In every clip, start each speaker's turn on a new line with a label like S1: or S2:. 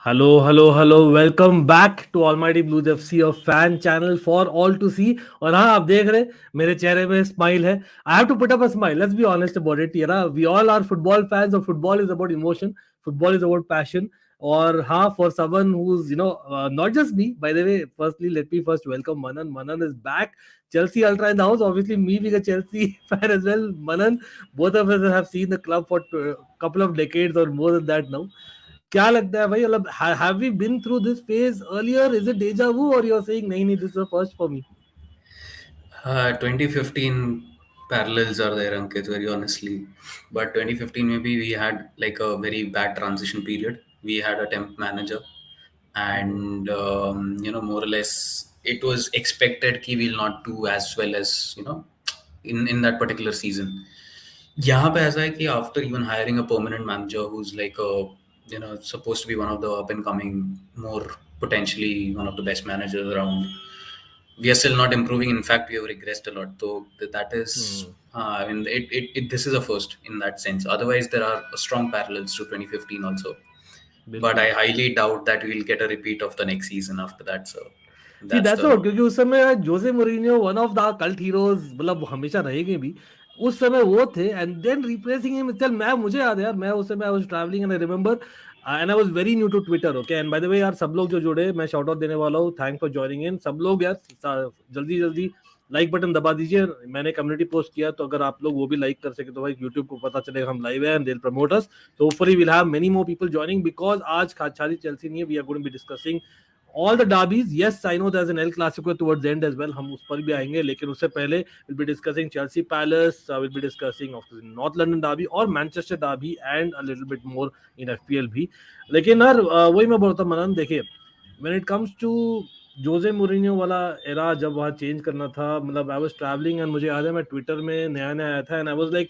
S1: Hello, hello, hello. Welcome back to Almighty Blues FC, a fan channel for all to see. और हाँ आप देख रहे मेरे चेहरे में स्माइल है. I have to put up a smile. Let's be honest about it. We all are football fans. Or football is about emotion. Football is about passion. और हाँ, for someone who's not just me. By the way, firstly let me first welcome Manan. Manan is back. Chelsea Ultra in the house. Obviously, me being a Chelsea fan as well. Manan, both of us have seen the club for a couple of decades or more than that now. क्या लगता है भाई मतलब have we been through this phase earlier? Is it deja vu or you're saying नहीं this is the first for me?
S2: 2015 parallels are there, Ankit, very honestly. But 2015, maybe we had like a very bad transition period. We had a temp manager, and more or less, it was expected that we'll not do as well as in that particular season. यहाँ पे ऐसा है कि after even hiring a permanent manager who's like a supposed to be one of the up and coming, more potentially one of the best managers around, we are still not improving. In fact, we have regressed a lot. So that is,
S1: Hmm.
S2: I mean, this is a first in that sense. Otherwise, there are strong parallels to 2015 also. But
S1: बिल्कुल.
S2: I highly doubt that we'll get a repeat of the next season after that. So
S1: see
S2: that's
S1: that's
S2: the
S1: what क्योंकि उस समय Jose Mourinho one of the cult heroes मतलब हमेशा रहेंगे भी. उस समय वो थे एंड देन रिप्लेसिंग हिम चल मैं मुझे याद है यार मैं उस समय I was travelling and I remember and I was very new to Twitter okay and by the way यार सब लोग जो जुड़े मैं शाउट आउट देने वाला हूँ थैंक्स फॉर जॉइनिंग इन सब लोग यार जल्दी जल्दी लाइक बटन दबा दीजिए. मैंने कम्युनिटी पोस्ट किया तो अगर आप लोग वो भी लाइक कर सके तो भाई यूट्यूब को पता चलेगा हम लाइव है and they will promote us. So hopefully we'll have many more people joining because आज खाली चेल्सी नहीं है. We are going to be discussing all the derbies. Yes, I know there's an El Clasico towards the end as well. हम उस पर भी आएंगे लेकिन उससे पहले we'll be discussing Chelsea Palace, we'll be discussing of course North London derby और Manchester derby and a little bit more in FPL भी. लेकिन यार वही मैं बोलता हूँ मनन देखिए when it comes to Jose Mourinho वाला एरा जब वहाँ चेंज करना था मतलब आई वाज ट्रैवलिंग एंड मुझे याद है मैं ट्विटर में नया नया आया था एंड आई वाज लाइक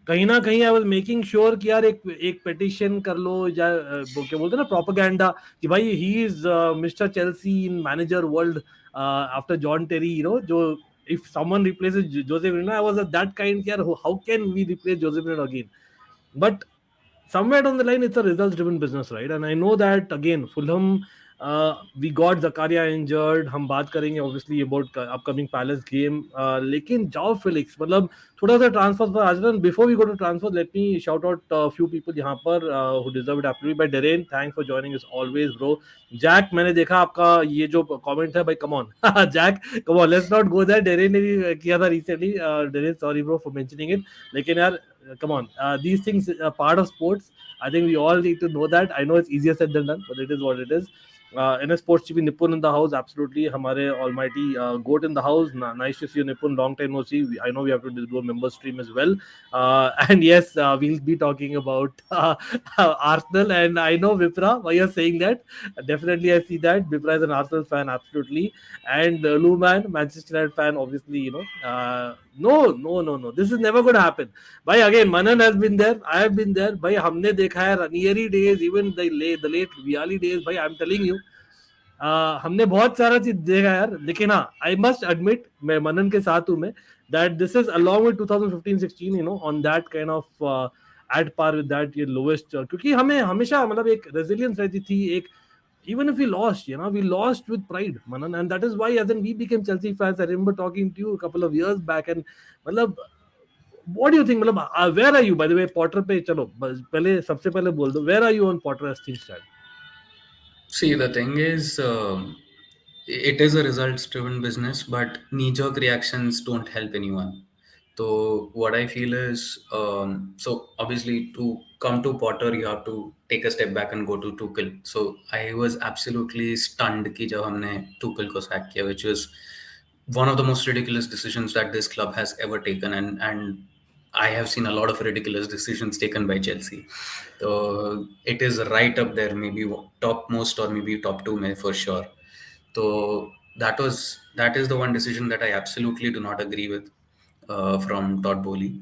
S1: कहीं ना कहीं आई वाज मेकिंग श्योर कि यार एक एक पिटिशन कर लो या क्या बोलते हैं ना प्रोपेगेंडा कि भाई he is Mister Chelsea in manager world after John Terry जो if someone replaces Jose Mourinho, I was at that kind यार how can we replace Jose Mourinho again? But somewhere down the line it's a results driven business, right? And I know that again Fulham, we got Zakaria injured. हम बात करेंगे obviously about upcoming Palace game. लेकिन जाओ Felix मतलब थोड़ा सा transfer पर आज ना before we go to transfer let me shout out a few people यहाँ पर who deserve it absolutely. By Derain, thanks for joining us always bro. Jack मैंने देखा आपका ये जो कमेंट है भाई come on Jack come on let's not go there. Darren ने भी किया था recently. Darren sorry bro for mentioning it. लेकिन यार come on, these things are part of sports. I think we all need to know that. I know it's easier said than done, but it is what it is. In a sports TV, Nippon in the house, absolutely. Hamare almighty goat in the house. Nice to see you, Nippon. Long time no see. I know we have to do a member stream as well. And yes, we'll be talking about Arsenal. And I know Vipra, why you're saying that. Definitely, I see that. Vipra is an Arsenal fan, absolutely. And Lou man, Manchester United fan, obviously, no, no, no, no. This is never going to happen. भाई again Manan has been there I have been there भाई हमने देखा है Ranieri days even the late Vialli days भाई I am telling you हमने बहुत सारा चीज देखा यार. लेकिन हाँ आई मस्ट एडमिट मैं मनन के साथ हूं मैं that this is along with 2015-16 on that kind of at par with that ये लोएस्ट क्योंकि हमें हमेशा मतलब एक रेजिलियंस रहती थी एक even if we lost, we lost with pride, Manan, and that is why as in we became Chelsea fans. I remember talking to you a couple of years back, and मतलब what do you think मतलब where are you by the way Potter पे चलो पहले सबसे पहले बोल दो where are you on Potter as things stand?
S2: See, the thing is, it is a results-driven business, but knee-jerk reactions don't help anyone. So what I feel is, so obviously to come to Potter, you have to take a step back and go to Tuchel. So I was absolutely stunned कि जब हमने Tuchel को sack किया, which was one of the most ridiculous decisions that this club has ever taken, and I have seen a lot of ridiculous decisions taken by Chelsea. So it is right up there, maybe top most or maybe top two for sure. So that is the one decision that I absolutely do not agree with from Todd Bowley.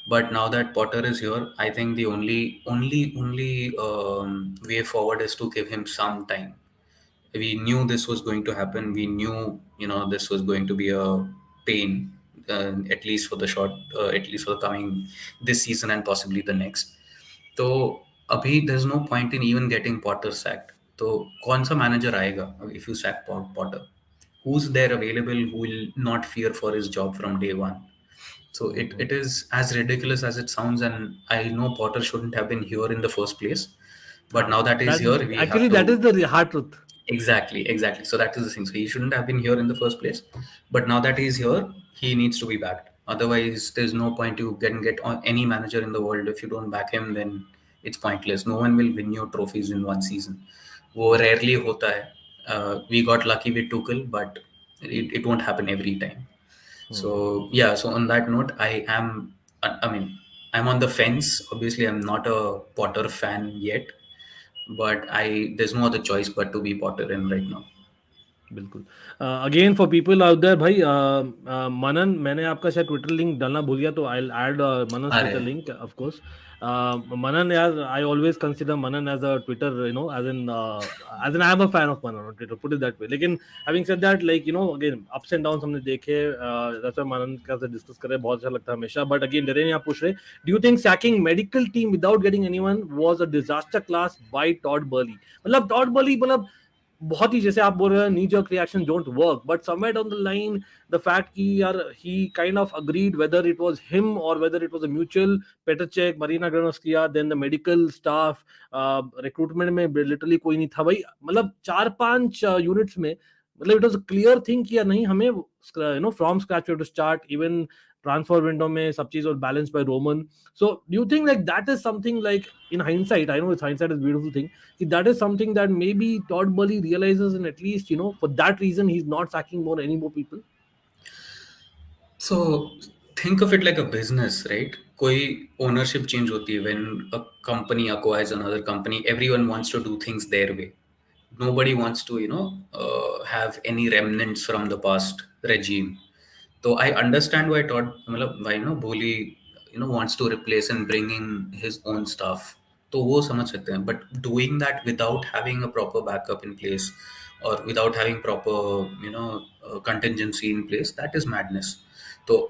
S2: But now that Potter is here, I think the only way forward is to give him some time. We knew this was going to happen. We knew this was going to be a pain, at least for the short, at least for the coming this season and possibly the next. So abhi there's no point in even getting Potter sacked. तो कौन सा manager आएगा if you sack Potter? Who's there available who will not fear for his job from day one? So it is as ridiculous as it sounds, and I know Potter shouldn't have been here in the first place, but now that he's
S1: That
S2: here, we have
S1: actually
S2: to.
S1: that is the hard truth.
S2: Exactly. So that is the thing. So he shouldn't have been here in the first place, but now that he's here, he needs to be backed. Otherwise, there's no point you can get on any manager in the world. If you don't back him, then it's pointless. No one will win you trophies in one season. वो rarely होता है. We got lucky with Tuchel, but it won't happen every time. So yeah. So on that note, I mean, I'm on the fence. Obviously, I'm not a Potter fan yet, but there's no other choice but to be Potter in right now.
S1: बिल्कुल। Again for people out there भाई, मनन, मैंने आपका शायद Twitter link डालना भूल गया, तो I will add Manan
S2: अरे
S1: Twitter link of course. Manan यार, I always consider Manan as a Twitter, you know, as an I am a fan of Manan on Twitter, put it that way. लेकिन having said that, like you know, again ups and downs हमने देखे, that's why मनन का से discuss करें, बहुत अच्छा लगता है हमेशा। बट अगेन डेरेन यहाँ पूछ रहे, do you think sacking medical team without getting anyone was a disaster class by Todd Boehly? मतलब टॉड बर्ली, मतलब बहुत ही, जैसे आप बोल रहे हैं, knee jerk reaction don't work, but somewhere down the line the fact कि यार he kind of agreed, whether it was him और whether it was a mutual, Petr Cech, Marina Granovskaia किया, then the medical staff, recruitment में literally कोई नहीं था भाई। मतलब 4-5 यूनिट्स में, मतलब it was a clear thing कि यार नहीं, हमें you know from scratch to start, even transfer window में सब चीज और balance by Roman. So do you think like that is something, like in hindsight, I know it's hindsight is beautiful thing, that is something that maybe Todd Burley realizes, and at least, you know, for that reason he's not sacking any more people.
S2: So think of it like a business, right? कोई ownership change होती है when a company acquires another company. Everyone wants to do things their way. Nobody wants to, have any remnants from the past regime. So I understand why मतलब why Boli wants to replace and bring in his own stuff. तो वो समझ सकते हैं, but doing that without having a proper backup in place or without having proper contingency in place, that is madness. तो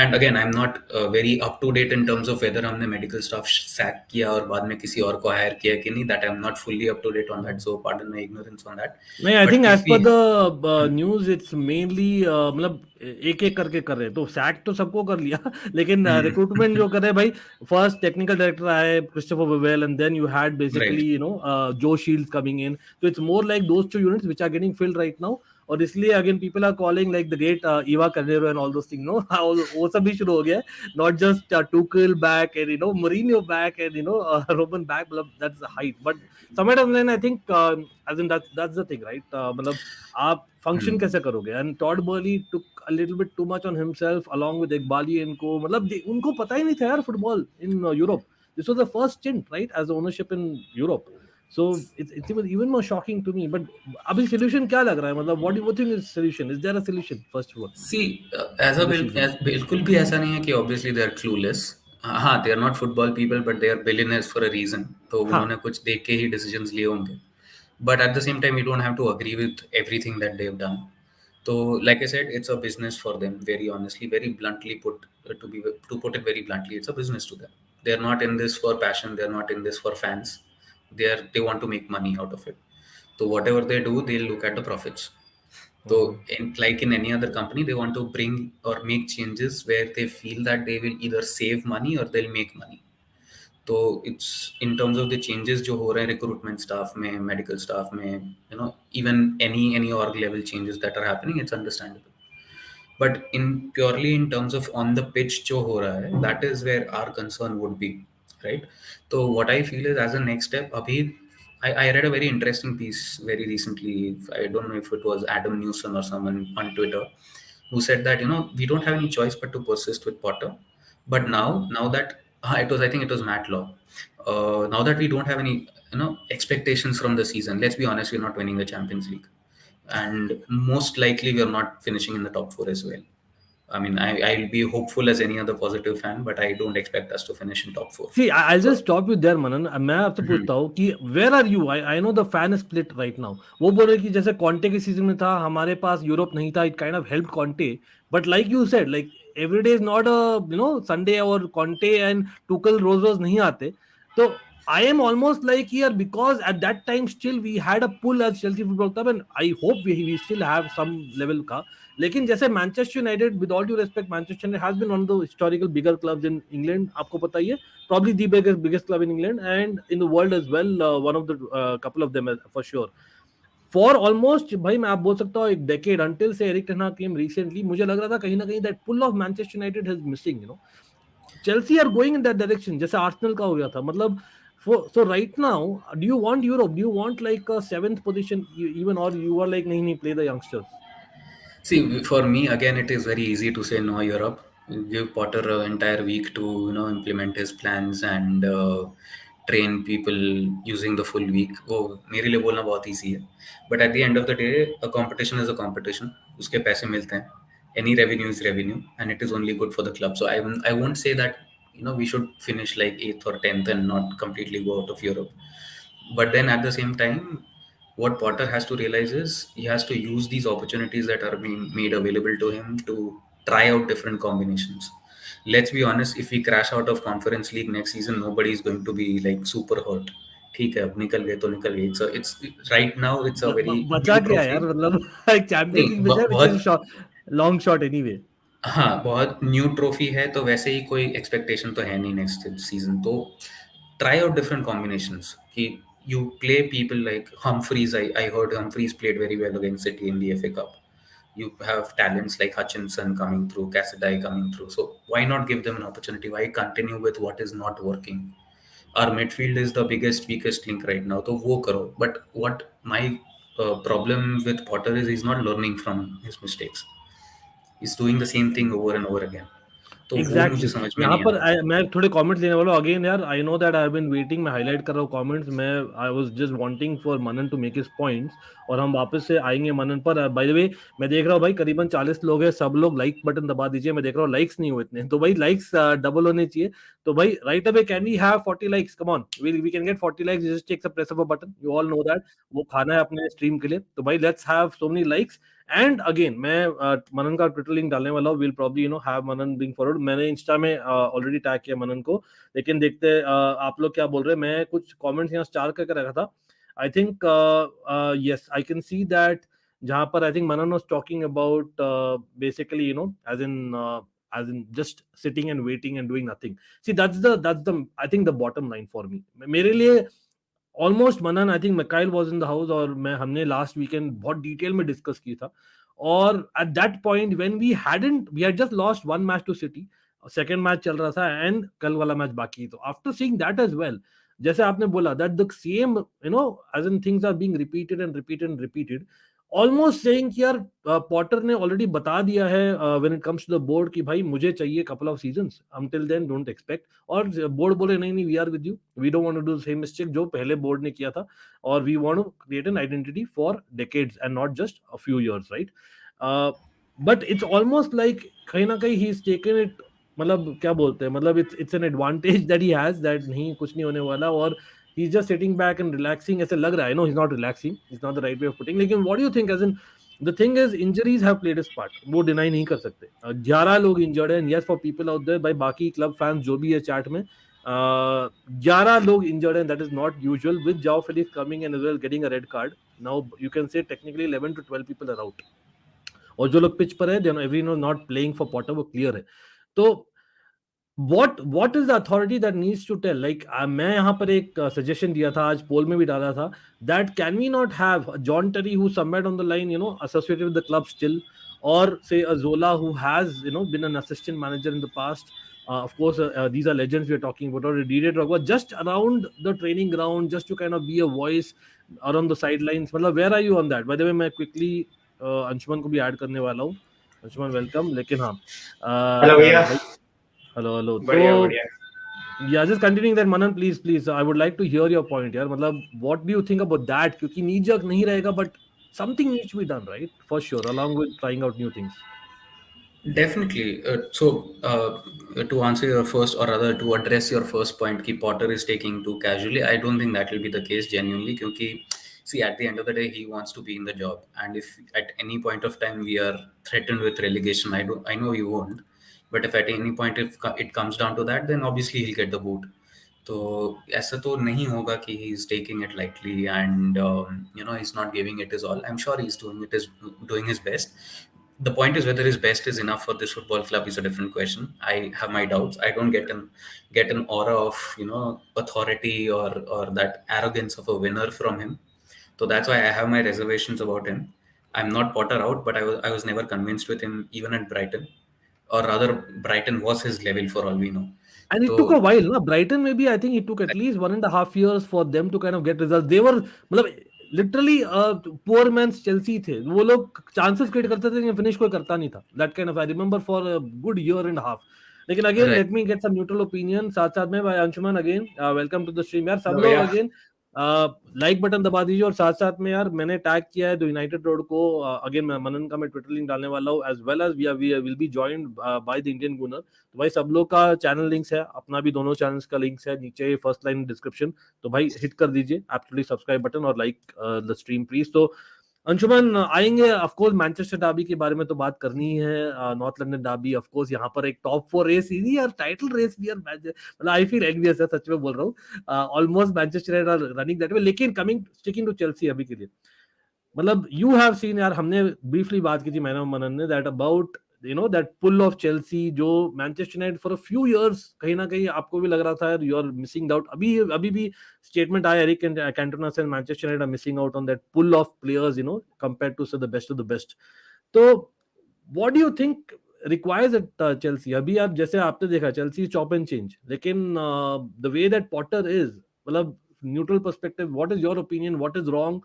S2: and again, I'm not very up to date in terms of whether हमने medical staff sack किया और बाद में किसी और को hire किया कि नहीं. That I'm not fully up to date on that, so pardon my ignorance on that.
S1: नहीं, आई
S2: But
S1: थिंक एज
S2: if
S1: पर
S2: we
S1: the news it's mainly, मतलब एक एक करके कर रहे हैं, तो सैक तो सबको कर लिया लेकिन रिक्रूटमेंट जो कर रहे हैं भाई, फर्स्ट टेक्निकल डायरेक्टर आए Christopher Vivell, and then you had
S2: right.
S1: Basically, you know, जो शील्ड्स कमिंग इन, तो it's more like those two units which are getting filled right now. और इसलिए again people are calling like the great Eva Carneiro and all those thing, no, वो सब भी शुरू हो गया है, not just Tuchel back and, you know, Mourinho back and, you no, Roman back, मतलब that's the height. But somewhere down the line, I think, as in that's the thing, right? मतलब आप फंक्शन कैसे करोगे? And Todd Burley took a little bit too much on himself along with Iqbali इनको, मतलब उनको पता ही नहीं था यार football in Europe. This was the first stint, right, as ownership in Europe. So it's even more shocking to me. But अभी solution क्या लग रहा है? मतलब what do you think is solution? Is there a solution first of all
S2: See, ऐसा
S1: to this season?
S2: बिल्कुल भी ऐसा नहीं है कि obviously they are clueless. हाँ, they are not football people, but they are billionaires for a reason. तो
S1: हाँ।
S2: उन्होंने कुछ देख के ही decisions लिए होंगे. But at the same time, you don't have to agree with everything that they've done. So, like I said, it's a business for them. Very honestly, very bluntly to put it very bluntly, it's a business to them. They're not in this for passion. They're not in this for fans. They want to make money out of it. So whatever they do, they'll look at the profits. So, like in any other company, they want to bring or make changes where they feel that they will either save money or they'll make money. So it's in terms of the changes जो हो रहे हैं recruitment staff में, medical staff में, even any org level changes that are happening, it's understandable. But in purely in terms of on the pitch जो हो रहा है, that is where our concern would be, right? So what I feel is as a next step, अभी I read a very interesting piece very recently. I don't know if it was Adam Newson or someone on Twitter who said that we don't have any choice but to persist with Potter. But now that it was, I think it was Matt Law. Now that we don't have any expectations from the season, let's be honest, we're not winning the Champions League, and most likely we're not finishing in the top four as well. I mean, I'll be hopeful as any other positive fan, but I don't expect us to finish in top four.
S1: See, I'll
S2: So,
S1: just stop you there, Manan. मैं आपसे पूछता हूँ कि where are you? I know the fan is split right now. वो बोल रहे कि जैसे कॉन्टे के सीजन में था, हमारे पास यूरोप नहीं था, it kind of helped Conte. But like you said, like every day is not a, you know, Sunday, और कॉन्टे and टुकल रोज रोज नहीं आते. तो I am almost like here because at that time still we had a pull as Chelsea Football Club, and I hope we still have some level का. लेकिन जैसे Manchester United, with all due respect, Manchester United has been one of the historical bigger clubs in England. आपको पता ही है, probably the biggest club in England and in the world as well. One of the couple of them for sure. For almost भाई मैं आप बोल सकता हूँ एक decade until say Eric Ten Hag came recently, मुझे लग रहा था कहीं ना कहीं that pull of Manchester United is missing. Chelsea are going in that direction जैसे आर्सेनल का हो गया था मतलब so right now do you want Europe, do you want like a seventh position even, or you are like नहीं play the youngsters?
S2: See, for me, again, it is very easy to say no Europe. Give Potter an entire week to implement his plans and train people using the full week. वो मेरे लिए बोलना बहुत easy है. But at the end of the day, a competition is a competition. उसके पैसे मिलते हैं. Any revenue is revenue, and it is only good for the club. So I won't say that we should finish like 8th or 10th and not completely go out of Europe. But then at the same time, what Potter has to realize is he has to use these opportunities that are being made available to him to try out different combinations. Let's be honest, if we crash out of Conference League next season, nobody is going to be like super hurt. ठीक है अब निकल गए तो निकल गए. It's right now it's a very
S1: बचा
S2: new
S1: क्या
S2: trophy.
S1: यार मतलब एक चैंपियंस
S2: नहीं
S1: लीग बचा है which is
S2: बहुत
S1: long shot anyway.
S2: हाँ बहुत न्यू ट्रॉफी है तो वैसे ही कोई एक्सपेक्टेशन तो है नहीं नेक्स्ट सीजन. तो ट्राई आउट डिफरेंट कॉम्बिनेशंस कि you play people like Humphreys. I heard Humphreys played very well against City in the FA Cup. You have talents like Hutchinson coming through, Caicedo coming through. So why not give them an opportunity? Why continue with what is not working? Our midfield is the biggest weakest link right now. So वो करो. But what my problem with Potter is he's not learning from his mistakes. He's doing the same thing over and over again. तो वो मुझे
S1: exactly
S2: समझ में
S1: यहाँ
S2: नहीं आ
S1: पर
S2: रहा.
S1: मैं थोड़े कमेंट्स लेने वाला हूँ अगेन यार. I know that I have been waiting, मैं हाईलाइट कर रहा हूँ कमेंट्स में. I was just wanting for Manan to make his points और हम वापस से आएंगे मनन पर. बाय द वे मैं देख रहा हूँ भाई करीबन 40 लोग हैं, सब लोग लाइक बटन दबा दीजिए. मैं देख रहा हूँ लाइक्स नहीं हुए इतने, तो भाई लाइक्स डबल होने चाहिए. तो भाई right away can we have 40 likes, come on, we can get 40 likes, just take the press of a button, you all know that. वो खाना है अपने स्ट्रीम के लिए, तो भाई let's have so many likes. And again मैं मनन का ट्विटर लिंक डालने वाला हूँ. Will probably have Manan being forward. मैंने इंस्टा में ऑलरेडी टैग किया मनन को, लेकिन देखते आप लोग क्या बोल रहे हैं. मैं कुछ कमेंट्स यहाँ स्टार करके रखा था. I think yes I can see that, जहां पर I think Manan was talking about basically as in just sitting and waiting and doing nothing. See, that's the I think the bottom line for me. मेरे लिए almost Manan, I think Mikail was in the house और मैं हमने last weekend बहुत detail में discuss की था. और at that point when we had just lost one match to City, second match चल रहा था एंड कल वाला मैच बाकी. तो after seeing that as well, जैसे आपने बोला that the same as in things are being repeated and repeated and repeated, almost saying कि यार पॉटर ने ऑलरेडी बता दिया है when it comes to the board कि भाई मुझे चाहिए couple of seasons, until then don't expect. और बोर्ड बोले नहीं नहीं we are with you, we don't want to do the same mistake जो पहले बोर्ड ने किया था, और we want to create an identity for decades and not just a few years, right. But it's almost like कहीं ना कहीं he is taken it, मतलब क्या बोलते हैं, मतलब it's an advantage that he has, that नहीं कुछ नहीं होने वाला और he is just sitting back and relaxing. ऐसे लग रहा है. No he is not relaxing, is not the right way of putting. लेकिन what do you think, as in the thing is injuries have played its part, वो डिनाई नहीं कर सकते. 11 लोग इंजर्ड हैं. Yes for people out there, भाई बाकी क्लब फैंस जो भी है चैट में, 11 लोग इंजर्ड हैं. That is not usual. With Joao Felix coming and as well getting a red card, now you can say technically 11 to 12 people are out. और जो लोग पिच पर है, every no not playing for Potter, वो clear है. तो what is the authority that needs to tell, like मैं यहाँ पर एक suggestion दिया था, आज पोल में भी डाला था, that can we not have John Terry who's somewhere on the line, associated with the club still, or say a Zola who has been an assistant manager in the past. Of course these are legends we are talking about, or Didier Drogba, just around the training ground, just to kind of be a voice around the sidelines. मतलब where are you on that? By the way मैं quickly Anshuman को भी add करने वाला हूँ. Anshuman welcome. लेकिन हाँ
S3: hello भैया.
S1: भाई हेलो. तो
S3: बढ़िया बढ़िया.
S1: yeah, just continuing that, Manan, please, I would like to hear your point यार. मतलब what do you think about that? क्योंकि knee jerk नहीं रहेगा, but something needs to be done, right? For sure, along with trying out new things.
S2: Definitely. To answer your first, or rather to address your first point, कि Potter is taking too casually, I don't think that will be the case genuinely. क्योंकि see, at the end of the day, he wants to be in the job, and if at any point of time we are threatened with relegation, I know he won't, but if at any point if it comes down to that, then obviously he'll get the boot. तो ऐसा तो नहीं होगा कि he is taking it lightly and he is not giving it is all. I am sure he is doing his best. The point is whether his best is enough for this football club is a different question. I have my doubts. I don't get an aura of authority or that arrogance of a winner from him. So that's why I have my reservations about him. I'm not Potter out, but I was never convinced with him even at Brighton, or rather Brighton was his level for all we know.
S1: And it
S2: So
S1: took a while, na? Brighton, maybe I think it took at least 1.5 years for them to kind of get results. They were, मतलब literally poor man's Chelsea थे. वो लोग chances create करते थे लेकिन finish कोई करता नहीं था. That kind of I remember for a good year and a half. लेकिन again
S2: right.
S1: let me get some neutral opinion. साथ साथ में भाई Anshuman again welcome to the stream यार. सब
S3: No,
S1: लोग
S3: yeah.
S1: again लाइक बटन दबा दीजिए और साथ साथ में यार मैंने टैग किया है द यूनाइटेड रोड को. अगेन मनन का मैं ट्विटर लिंक डालने वाला हूँ as well as we will be joined by the Indian Gooner. तो भाई सब लोग का चैनल लिंक्स है, अपना भी दोनों चैनल्स का लिंक्स है नीचे फर्स्ट लाइन डिस्क्रिप्शन. तो भाई हिट कर दीजिए एब्सोल्युटली सब्सक्राइब बटन और लाइक द स्ट्रीम प्लीज. तो अंशुमन आएंगे ऑफ कोर्स मैनचेस्टर डार्बी के बारे में तो बात करनी है. North London Derby of course यहाँ पर एक टॉप 4 रेस इजी यार, टाइटल रेस भी यार. मतलब आई फील एनवियस है, सच में बोल रहा हूँ. Almost Manchester are running that way. लेकिन कमिंग स्टिकिंग टू चेल्सी अभी के लिए, मतलब यू हैव सीन यार, हमने ब्रीफली बात की थी मैंने और मनन ने that about that pull of Chelsea जो Manchester United for a few years कहीं ना कहीं आपको भी लग रहा था यार यू आर मिसिंग आउट. अभी भी स्टेटमेंट आया एरिक कैंटोना से Manchester United are missing out on that pull of players compared to the best of the best. तो what do you think requires it Chelsea? अभी आप जैसे आपने देखा चेल्सी चॉप एंड चेंज, लेकिन the way that Potter is, मतलब neutral perspective, what is your opinion, what is wrong?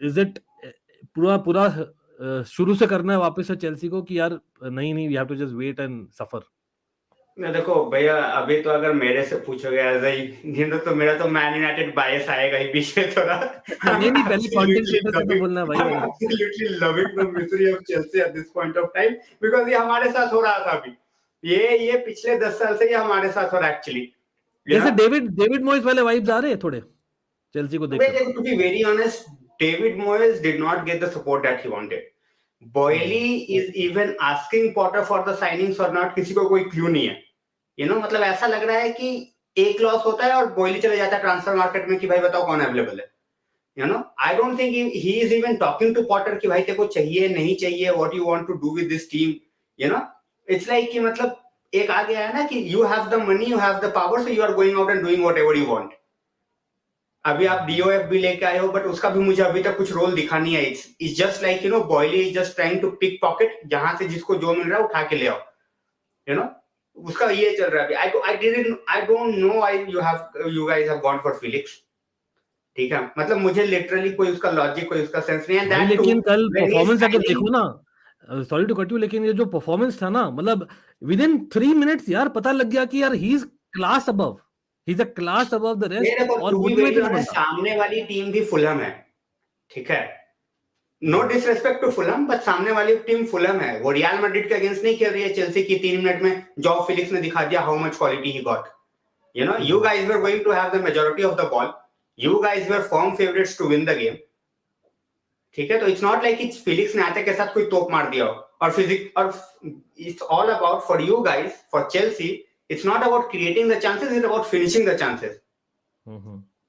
S1: Is it पूरा पूरा शुरू से करना है वापस से चेल्सी को कि यार नहीं we have to just wait and suffer?
S3: देखो भैया, अभी तो अगर मेरे से पूछोगे एज ए तो मेरा तो मैन यूनाइटेड बायस आएगा ही पीछे थोड़ा.
S1: नहीं पहले कंटेंट क्रिएटर से तो बोलना भाई.
S3: I'm absolutely loving the misery of Chelsea at this point of time because ये हमारे साथ हो रहा था अभी. ये पिछले 10 साल से ये हमारे साथ हो रहा है एक्चुअली.
S1: जैसे डेविड मोइस वाले वाइब्स आ रहे हैं थोड़े चेल्सी को देखकर.
S3: To be very honest, David Moyes did not get the support that he wanted. Boyle is even asking Potter for the signings or not, किसी को कोई क्लू नहीं है. मतलब ऐसा लग रहा है कि एक लॉस होता है और बॉयली चले जाता है ट्रांसफर मार्केट में कि भाई बताओ कौन अवेलेबल है. I don't think he is even talking to Potter कि भाई तेरे को चाहिए नहीं चाहिए, what you want to do with this team. It's like कि मतलब एक आ गया है ना कि you have the money, you have the power, so you are going out and doing whatever you want. अभी आप DOF भी लेके आए हो बट उसका भी मुझे अभी तक कुछ रोल दिखा नहीं है. It's just like Boilly is just trying to pick pocket, जहां से जिसको जो मिल रहा है उठा के ले आओ. उसका ये चल रहा है. I don't know why you guys have gone for Felix. ठीक है, मतलब मुझे लिटरली कोई उसका लॉजिक कोई उसका सेंस नहीं है.
S1: लेकिन कल परफॉर्मेंस अगर देखो ना, सॉरी टू कट यू, लेकिन ये जो परफॉर्मेंस था ना, मतलब विद इन 3 मिनट्स यार पता लग गया कि यार he is class above, he is a class above the rest. और मोटिवेटेड
S3: सामने वाली टीम भी फुलहम है, ठीक है. No disrespect to Fulham, but सामने वाली टीम फुलहम है. वो रियल मैड्रिड के अगेंस्ट नहीं खेल रही है चेल्सी की. 3 मिनट में जॉ फिलिक्स ने दिखा दिया how much quality he got. You guys were going to have the majority of the ball. You guys were firm favorites to win the game. ठीक है, तो it's not like it's Felix ने आते के साथ कोई तोप मार दिया हो. और it's all about for you guys, for Chelsea, it's not about creating the chances, it's about finishing the chances.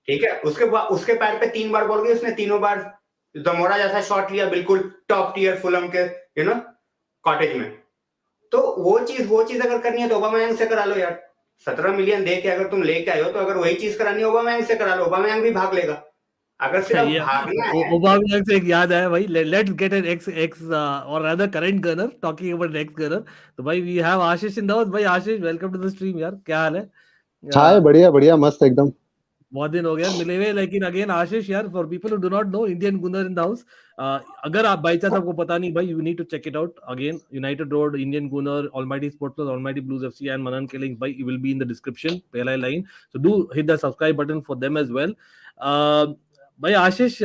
S3: ठीक है, उसके पैर पे 3 बार बॉल गई, उसने तीनों बार जमोरा जैसा शॉट लिया बिल्कुल टॉप टियर फुलहम के कॉटेज में. तो वो चीज अगर करनी है तो ओबामेयांग से करा लो यार. 17 मिलियन दे के अगर तुम लेके आए हो तो अगर वही चीज करानी है ओबामेयांग से करा लो. ओबामेयांग भी भाग लेगा. अगर सिर्फ भागना है.
S1: ओबामेयांग से एक याद आया भाई, लेट्स गेट एन एक्स और rather current Gunner talking about next Gunner. तो भाई we have Ashish in the house. भाई Ashish welcome to the stream यार, क्या हाल है?
S4: हाय, बढ़िया मस्त एकदम.
S1: बहुत दिन हो गया मिले हुए. लेकिन अगेन आशीष यार, for people who do not know, Indian Gooner in the house. अगर आप बाई चांस आपको पता नहीं भाई, you need to check it out. Again United Road, Indian Gooner, Almighty Sports Plus, Almighty Blues FC and Manan के link भाई will be in the description, पहला line. So do hit the subscribe button for them as well. भाई Ashish,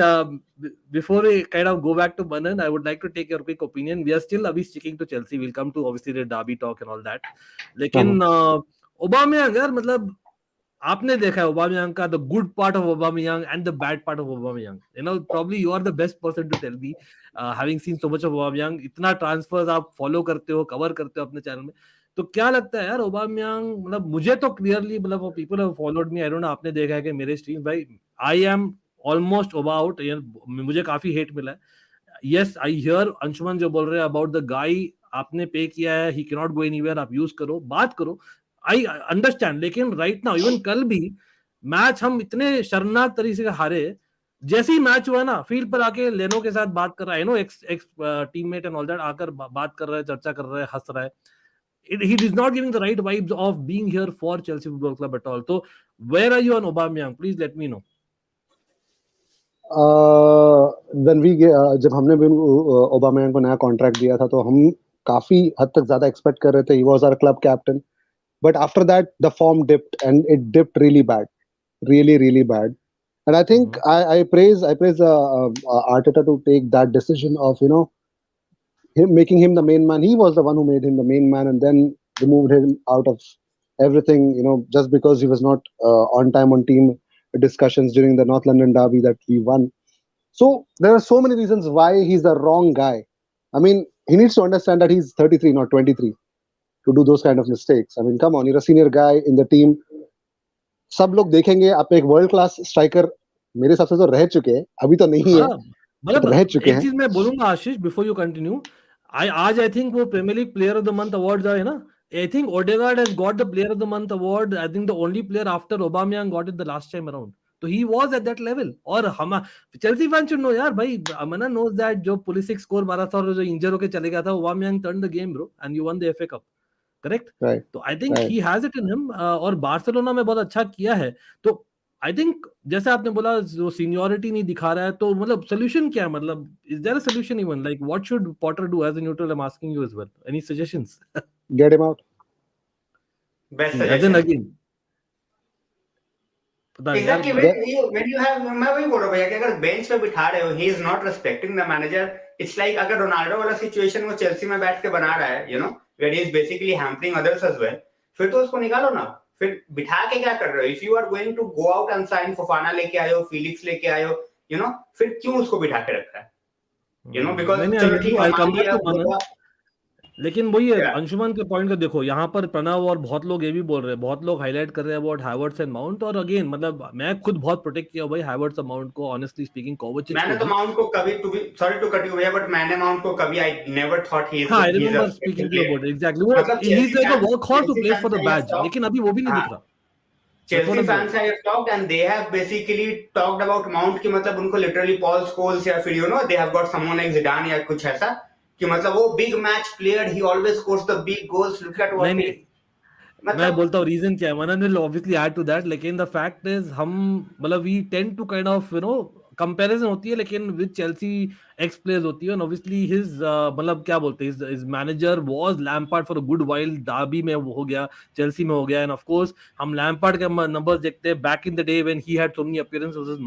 S1: before we kind of go back to Manan, I would like to take your quick opinion. We are still अभी sticking to Chelsea. We'll come to obviously the derby talk and all that. लेकिन Aubameyang यार, मतलब आपने देखा है Aubameyang का, the good part of Aubameyang and the bad part of Aubameyang. Probably you are the best person to tell me, having seen so much of Aubameyang. इतना transverse आप follow करते हो, कवर करते हो अपने चैनल में. तो क्या लगता है यार ओबामयांग, मतलब मुझे तो क्लियरली, मतलब people have followed me, I don't no आपने देखा है कि मेरे स्ट्रीम भाई, आई एम ऑलमोस्ट ओबाउट, मुझे काफी हेट मिला है। यस आई हियर अंशुमन जो बोल रहे हैं अबाउट द गाय, आपने पे किया है, he can not go anywhere, आप यूज करो, बात करो, आई अंडरस्टैंड, लेकिन राइट नाउ इवन कल भी मैच हम इतने शर्मनाक तरीके से हारे, जैसे ही मैच हुआ ना फील्ड पर आके लेनो के साथ बात कर रहा है, no ex ex teammate and all that, आकर बात कर रहा है, चर्चा कर रहा है, हंस रहा है, he is not giving the right vibes of being here for Chelsea Football Club at all. So where are you on Aubameyang? Please let me know.
S4: जब हमने भी ओबामेयांग को नया कॉन्ट्रैक्ट दिया था तो हम काफी हद तक ज्यादा एक्सपेक्ट कर रहे थे, he was our club captain, but after that the form dipped and it dipped really bad, really bad. And I think I praise Arteta to take that decision of him making him the main man. He was the one who made him the main man and then removed him out of everything, just because he was not on time on team discussions during the North London derby that we won. So there are so many reasons why he's the wrong guy. I mean, he needs to understand that he's 33, not 23, to do those kind of mistakes. I mean, come on, you're a senior guy in the team. सब लोग देखेंगे आप एक world class striker, मेरे हिसाब से तो रह चुके हैं, अभी तो नहीं है,
S1: मतलब
S4: रह चुके
S1: एक
S4: हैं।
S1: चीज मैं बोलूंगा आशीष, बिफोर यू कंटिन्यू, आज आई थिंक वो Premier League player of the month award है ना, I think Odegaard has got the player of the month award, I think the only player after Aubameyang got it the last time around, तो he was at that level. और हम Chelsea fan should know यार भाई, Manan knows that जो Pulisic score मारा था और जो इंजर होके चले गया था, ओबामयांग turn the game bro and you won the FA Cup, correct? तो I think he has it in him, और बार्सिलोना में बहुत अच्छा किया है। तो आई थिंक जैसे आपने बोला जो सीनियरिटी नहीं दिखा रहा है, तो मतलब सोल्यूशन क्या है, मतलब is there a solution even, like what should Potter do as a neutral, I am asking you as well, any suggestions?
S4: Get him out,
S3: best
S1: as an
S3: suggestion.
S1: Again पता नहीं यार,
S3: एग्जैक्टली व्हेन यू हैव, मैं वही बोल रहा हूं भैया कि अगर बेंच पे बिठा रहे हो, he is not respecting the manager. It's like अगर रोनाल्डो वाला सिचुएशन वो चेल्सी में बैठ के बना रहा है, where he is basically hampering others as well, फिर तो उसको निकालो ना, फिर बिठा के क्या कर रहे हो? If you are going to go out and sign Fofana लेके आए हो, फिलिक्स लेके आए हो, फिर क्यों उसको बिठा के रखा है? बिकॉज चलो ठीक है, मान लिया,
S1: लेकिन वही है अंशुमन के पॉइंट का, देखो यहाँ पर प्रणव और बहुत लोग ये भी बोल रहे हैं, बहुत लोग हाईलाइट कर रहे हैं अबाउट हैवर्ट्स एंड माउंट, और अगेन मतलब मैं खुद बहुत प्रोटेक्ट किया भाई हैवर्ट्स और माउंट को, ऑनेस्टली स्पीकिंग। कोवाचिच
S3: मैंने तो माउंट को कभी, to be sorry to cut you भैया, बट मैंने माउंट को कभी, I never thought he is,
S1: हाँ, I
S3: he is a
S1: remember speaking to about exactly, वो
S3: मतलब
S1: he is like a workhorse who plays for the badge, लेकिन अभी वो भी नहीं दिख रहा।
S3: Chelsea fans have talked and they have basically talked about Mount कि मतलब उनको literally Paul Scholes या फिर they have got someone like Zidane या कुछ ऐसा कि मतलब वो big match player, he always scores the big goals, look at what he,
S1: मैं बोलता हूँ रीजन क्या है, Manan will obviously add to that, लेकिन द फैक्ट इज हम मतलब we tend to kind of comparison होती है, लेकिन विद चेल्सी एक्स प्लेयर्स होती है, एंड ऑब्वियसली हिज मतलब क्या बोलते हैं, his manager was Lampard for a good while, Derby में वो हो गया, चेल्सी में हो गया, एंड ऑफ कोर्स हम लैम्पार्ड के नंबर्स देखते हैं back in the day when he had so many appearances versus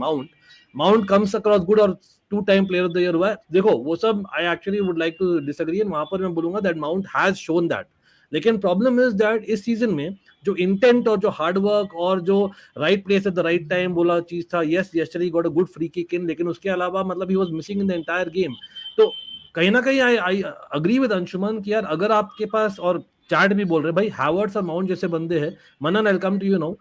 S1: mount comes across good और 2-time player of the year हुआ है। देखो वो सब I actually would like to disagree, and वहां पर मैं बोलूंगा that Mount has shown that, लेकिन प्रॉब्लम इज दैट इस सीजन में जो इंटेंट और जो हार्डवर्क और जो right place at the right time बोला चीज था, yes yesterday got a good free kick in, लेकिन उसके अलावा मतलब he was missing in the entire game. तो कहीं ना कहीं आई अग्री विद अंशुमन कि यार अगर आपके पास, और चैट भी बोल रहे भाई हैवर्ट्स और माउंट जैसे बंदे हैं, Manan I will come to you now,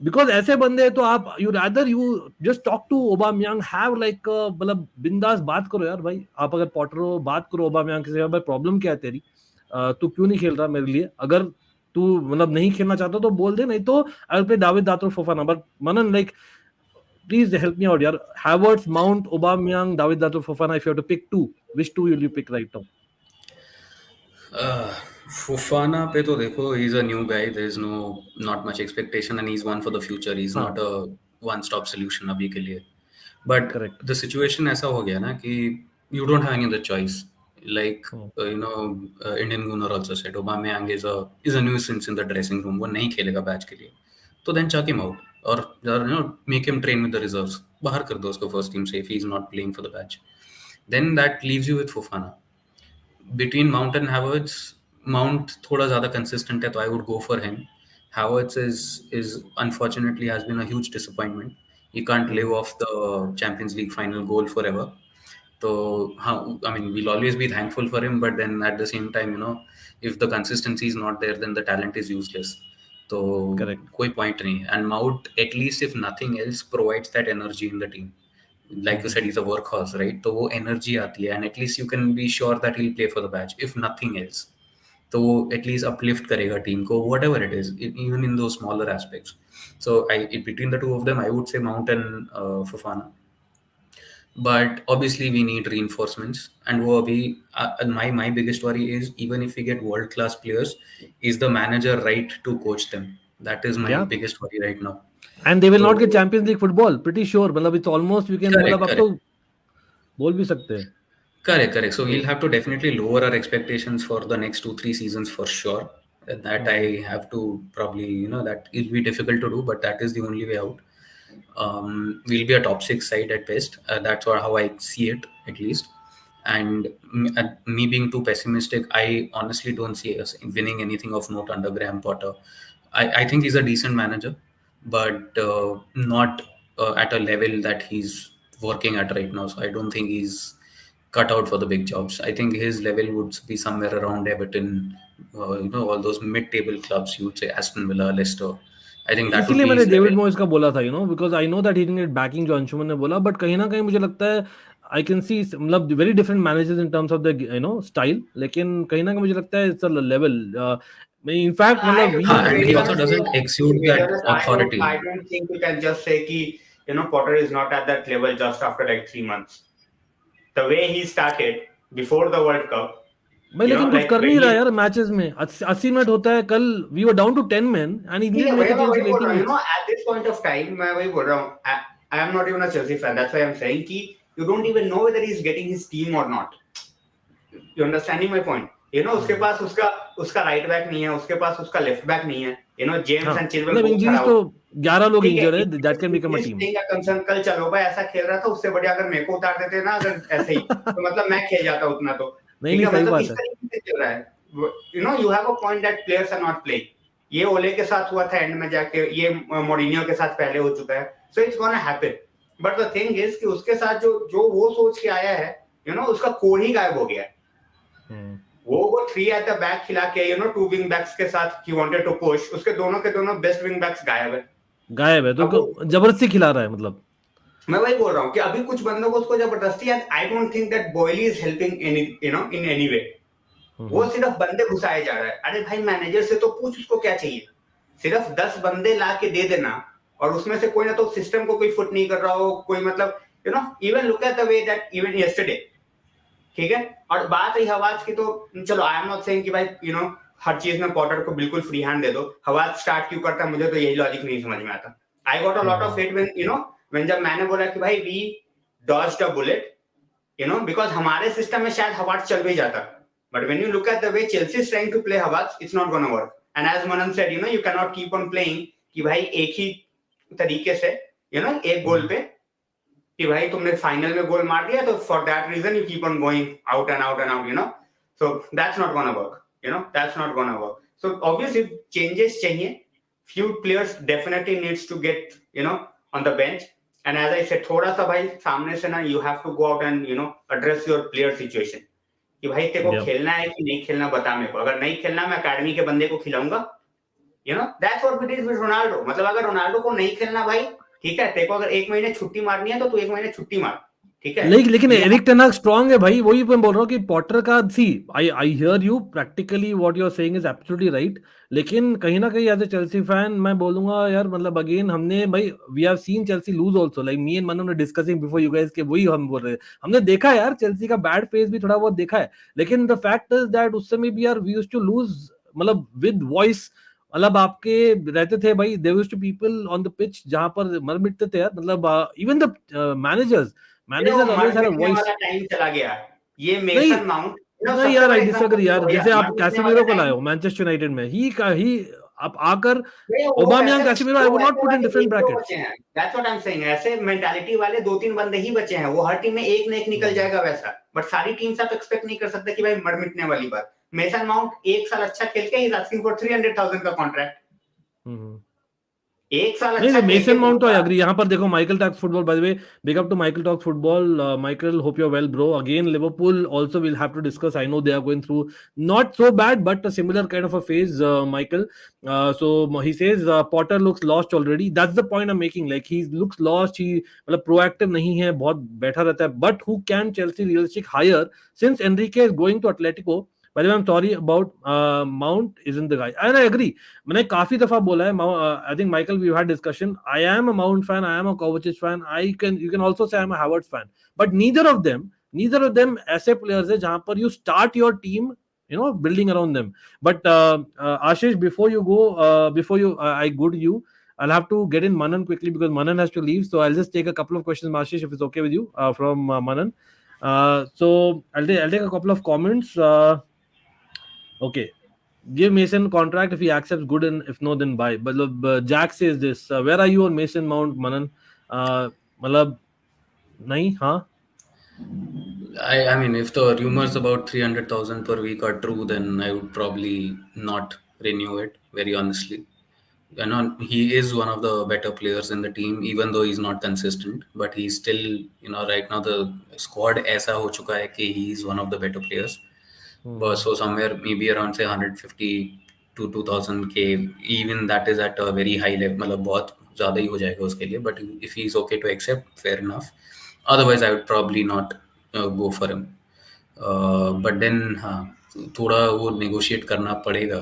S1: because ऐसे बंदे हैं तो आप you rather you just talk to Aubameyang, have like मतलब बिंदास बात करो यार भाई, आप अगर पॉटर हो बात करो ओबामयांग से, भाई प्रॉब्लम क्या है तेरी, तू क्यों नहीं खेल रहा मेरे लिए, अगर तू मतलब नहीं खेलना चाहता तो बोल दे, नहीं तो I will play David Datro Fofana, but Manan like please help me out यार, Havertz Mount Aubameyang David Datro Fofana, if you have to pick two, which two will you pick right now?
S2: Fofana पे तो देखो, he is a new guy, there is no not much expectation and he is one for the future, he is not a one stop solution अभी के लिए, but the situation ऐसा हो गया ना कि you don't have any other choice, like Indian Gunnar also said, Aubameyang is a nuisance in the dressing room, वो नहीं खेलेगा बैच के लिए, तो then chuck him out or make him train with the reserves, बाहर कर दो उसको फर्स्ट टीम से if he is not playing for the batch, then that leaves you with Fofana. Between Mount and Havertz, Mount थोड़ा ज़्यादा consistent है तो I would go for him. Havertz is unfortunately has been a huge disappointment. He can't live off the Champions League final goal forever. तो हाँ, I mean, we'll always be thankful for him, but then at the same time, you know, if the consistency is not there, then the talent is useless. तो
S1: correct.
S2: कोई point नहीं है. And Mount, at least if nothing else, provides that energy in the team. Like you said, he's a workhorse, right? तो वो energy आती है, and at least you can be sure that he'll play for the badge, if nothing else. तो वो at least uplift करेगा team को, whatever it is, even in those smaller aspects. So between the two of them, I would say Mount and Fofana. But obviously we need reinforcements, and वो अभी my biggest worry is, even if we get world class players, is the manager right to coach them? That is my
S1: Yeah.
S2: biggest worry right now.
S1: And they will
S2: तो
S1: not get Champions League football, pretty sure. मतलब it's almost we can, मतलब अब तो बोल भी सकते हैं.
S2: Correct. So we'll have to definitely lower our expectations for the next 2-3 seasons for sure. That I have to probably, you know, that will be difficult to do, but that is the only way out. We'll be a top 6 side at best. That's how I see it, at least. And me being too pessimistic, I honestly don't see us winning anything of note under Graham Potter. I think he's a decent manager, but not at a level that he's working at right now. So I don't think he's cut out for the big jobs. I think his level would be somewhere around Everton, you know, all those mid-table clubs. You would say Aston Villa, Leicester. I think that would
S1: इसीलिए
S2: be
S1: मैंने
S2: his
S1: David
S2: level.
S1: मॉयस का बोला था, because I know that he didn't get banking, जो अंशुमन ने बोला, but कहीं ना कहीं मुझे लगता है आई कैन सी, मतलब very different managers in terms of the style, लेकिन कहीं ना कहीं मुझे लगता है it's a level. In fact
S3: I
S1: मतलब
S3: don't
S1: वी
S2: हाँ,
S3: to
S2: and
S3: be
S2: he also
S3: honest,
S2: doesn't
S3: to
S2: exude
S3: be
S2: that
S3: honest,
S2: authority.
S3: I don't think you can just say कि Potter is not at that level just after like 3 months. The way he started before the World Cup,
S1: भाई, लेकिन कुछ
S3: like
S1: कर
S3: when
S1: नहीं
S3: he,
S1: रहा यार matches में. 80 minute होता है. कल we were down to 10 men and he
S3: ठीक
S1: did
S3: है
S1: make
S3: भैया,
S1: a
S3: मैं
S1: change
S3: वही
S1: in
S3: बोल
S1: 80
S3: रहा हूँ,
S1: minutes.
S3: at this point of time मैं वही बोल रहा हूँ, I am not even a Chelsea fan. That's why I'm saying कि you don't even know whether he's getting his team or not. You understanding my point? उसके पास उसका right back नहीं है, उसके पास उसका लेफ्ट बैक नहीं है. जेम्स
S1: हाँ,
S3: एंड चिलवेल
S1: मतलब
S3: बोथ खड़ा
S1: इंजरीज
S3: हो.
S1: तो 11 लोग
S3: ठीक है,
S1: इंजर है. That can become a team.
S3: Concern. कल चलो भाई ऐसा खेल रहा था, उससे बढ़िया अगर मेरे को उतार देते ना अगर ऐसे ही, तो मतलब मैं खेल जाता उतना तो.
S1: नहीं
S3: ठीक
S1: नहीं,
S3: है,
S1: सही
S3: मतलब
S1: बात
S3: इस
S1: है.
S3: तरीके से चल रहा है. You have a point that players are not playing. ये ओले के साथ हुआ था एंड में जाके, ये मोरिनियो के साथ पहले हो चुका है. So it's gonna happen. But the thing is कि उसके साथ जो वो सोच के आया है, उसका कोर ही गायब हो गया है. वो 3 एट द बैक खिला के, 2 विंग बैक्स के साथ ही वांटेड टू पुश. उसके दोनों के दोनों बेस्ट विंग बैक्स गायब है.
S1: तो जबरदस्ती खिला रहा है. मतलब
S3: मैं वही बोल रहा हूँ कि अभी कुछ बंदों को उसको जबरदस्ती, I don't think that Boehly is helping in any way. वो सिर्फ बंदे घुसाए जा रहा है. अरे भाई, मैनेजर से तो पूछ उसको क्या चाहिए. सिर्फ 10 बंदे ला के दे देना, और उसमें से कोई ना तो सिस्टम को कोई फुट नहीं कर रहा हो, कोई मतलब even look at the way that even yesterday. ठीक है, और बात रही हवाज की, तो चलो आई एम नॉट सेइंग कि भाई हर चीज में पॉटर को बिल्कुल फ्री हैंड दे दो. हवाज स्टार्ट क्यों करता है, मुझे तो यही लॉजिक नहीं समझ में आता. I got a lot of hit when जब मैंने बोला कि भाई we dodged a bullet, because हमारे सिस्टम में शायद हवाज चल भी जाता. But when you look at the way Chelsea is trying to play हवाज, it's not gonna work. And as Manan said, you can not keep on playing कि भाई एक ही तरीके से एक गोल पे, कि भाई तुमने फाइनल में गोल मार दिया, तो for that reason you keep on going out and out and out. So that's not gonna work. That's not gonna work. So obviously changes चाहिए. few players definitely needs to get on the bench. And as I said, थोड़ा सा भाई सामने से ना, you have to go out and address your player situation. कि भाई तेरे को खेलना है कि नहीं खेलना, बता मेरे को. अगर नहीं खेलना, मैं अकेडमी के बंदे को खिलाऊंगा. that's what we did with Ronaldo. मतलब अगर रोनाल्डो को नहीं खेलना भाई, ठीक है, तेरे को अगर 1 महीने छुट्टी मारनी है तो तू 1 महीने छुट्टी मार. ठीक है,
S1: लेकिन एरिक टेन हाग स्ट्रांग है भाई. वही मैं बोल रहा हूँ कि पॉटर का, see I hear you, practically what you are saying is absolutely right. लेकिन कहीं ना कहीं एज ए चेल्सी फैन मैं बोलूंगा यार, मतलब अगेन हमने भाई, we have seen Chelsea lose also, like me and Manan discussing before you guys, के वही हम बोल रहे हैं. हमने देखा यार चेल्सी का बैड फेज भी थोड़ा बहुत देखा है. लेकिन द फैक्ट इज दैट उस समय भी यार वी यूज्ड टू लूज, मतलब विद वॉइस. मतलब आपके रहते थे भाई, there used to people on the pitch जहां पर मर मिटते थे यार. मतलब even the managers always had a voice.
S3: वाला टाइम चला गया. ये
S1: नहीं
S3: मेसन माउंट
S1: नहीं यार, आई डिसएग्री यार. जैसे आप कैसेमिरो को लाए हो मैनचेस्टर यूनाइटेड में, ही आप आकर ओबामयांग, Casemiro, I would not put in different brackets.
S3: That's what I am saying. ऐसे मेंटालिटी वाले 2-3 बंदे ही बचे हैं. वो हर टीम में एक ना एक निकल जाएगा वैसा. बट सारी टीम से आप एक्सपेक्ट नहीं कर सकते कि भाई मर मिटने वाली बात. मेसन माउंट 1 साल अच्छा खेल के ही आस्किंग फॉर 300,000 का कॉन्ट्रैक्ट. एक साल
S1: नहीं
S3: अच्छा
S1: नहीं,
S3: खेल के
S1: मेसन माउंट तो आई
S3: दूसरा।
S1: एग्री। यहाँ पर देखो Michael talks football, by the way big up to Michael talks football. Michael, hope you are well bro. Again Liverpool also we'll have to discuss. I know they are going through not so bad but a similar kind of a phase, Michael. So he says Potter looks lost already. That's the point I'm making. Like he looks lost. He मतलब proactive नहीं है, बहुत बैठा रहता है. But who can Chelsea realistic hire since Enrique is going to Atletico? By the way, I'm sorry about Mount isn't the guy. And I agree. मैंने काफी दफा बोला है, I think Michael we had discussion, I am a Mount fan, I am a Kovacic fan, I can you can also say I am a Havertz fan, but neither of them ऐसे players है जहां पर you start your team, you know, building around them. But Ashish, before you go, before you I go to you, I'll have to get in Manan quickly because Manan has to leave, so I'll just take a couple of questions, Ashish, if it's okay with you, from Manan. So I'll take a couple of comments. Okay. Give Mason contract if he accepts, good, and if no, then buy. But Jack says this. Where are you on Mason Mount, Manan? मतलब नहीं, हाँ.
S2: I mean, if the rumors about 300,000 per week are true, then I would probably not renew it, very honestly. You know, he is one of the better players in the team, even though he's not consistent. But he's still, you know, right now the squad ऐसा हो चुका है कि he is one of the better players. But so somewhere maybe around say 150 to 2000K, even that is at a very high level. मतलब बहुत ज़्यादा ही हो जाएगा उसके लिए. But if he's okay to accept, fair enough. Otherwise, I would probably not go for him. But then हाँ, थोड़ा वो negotiate करना पड़ेगा.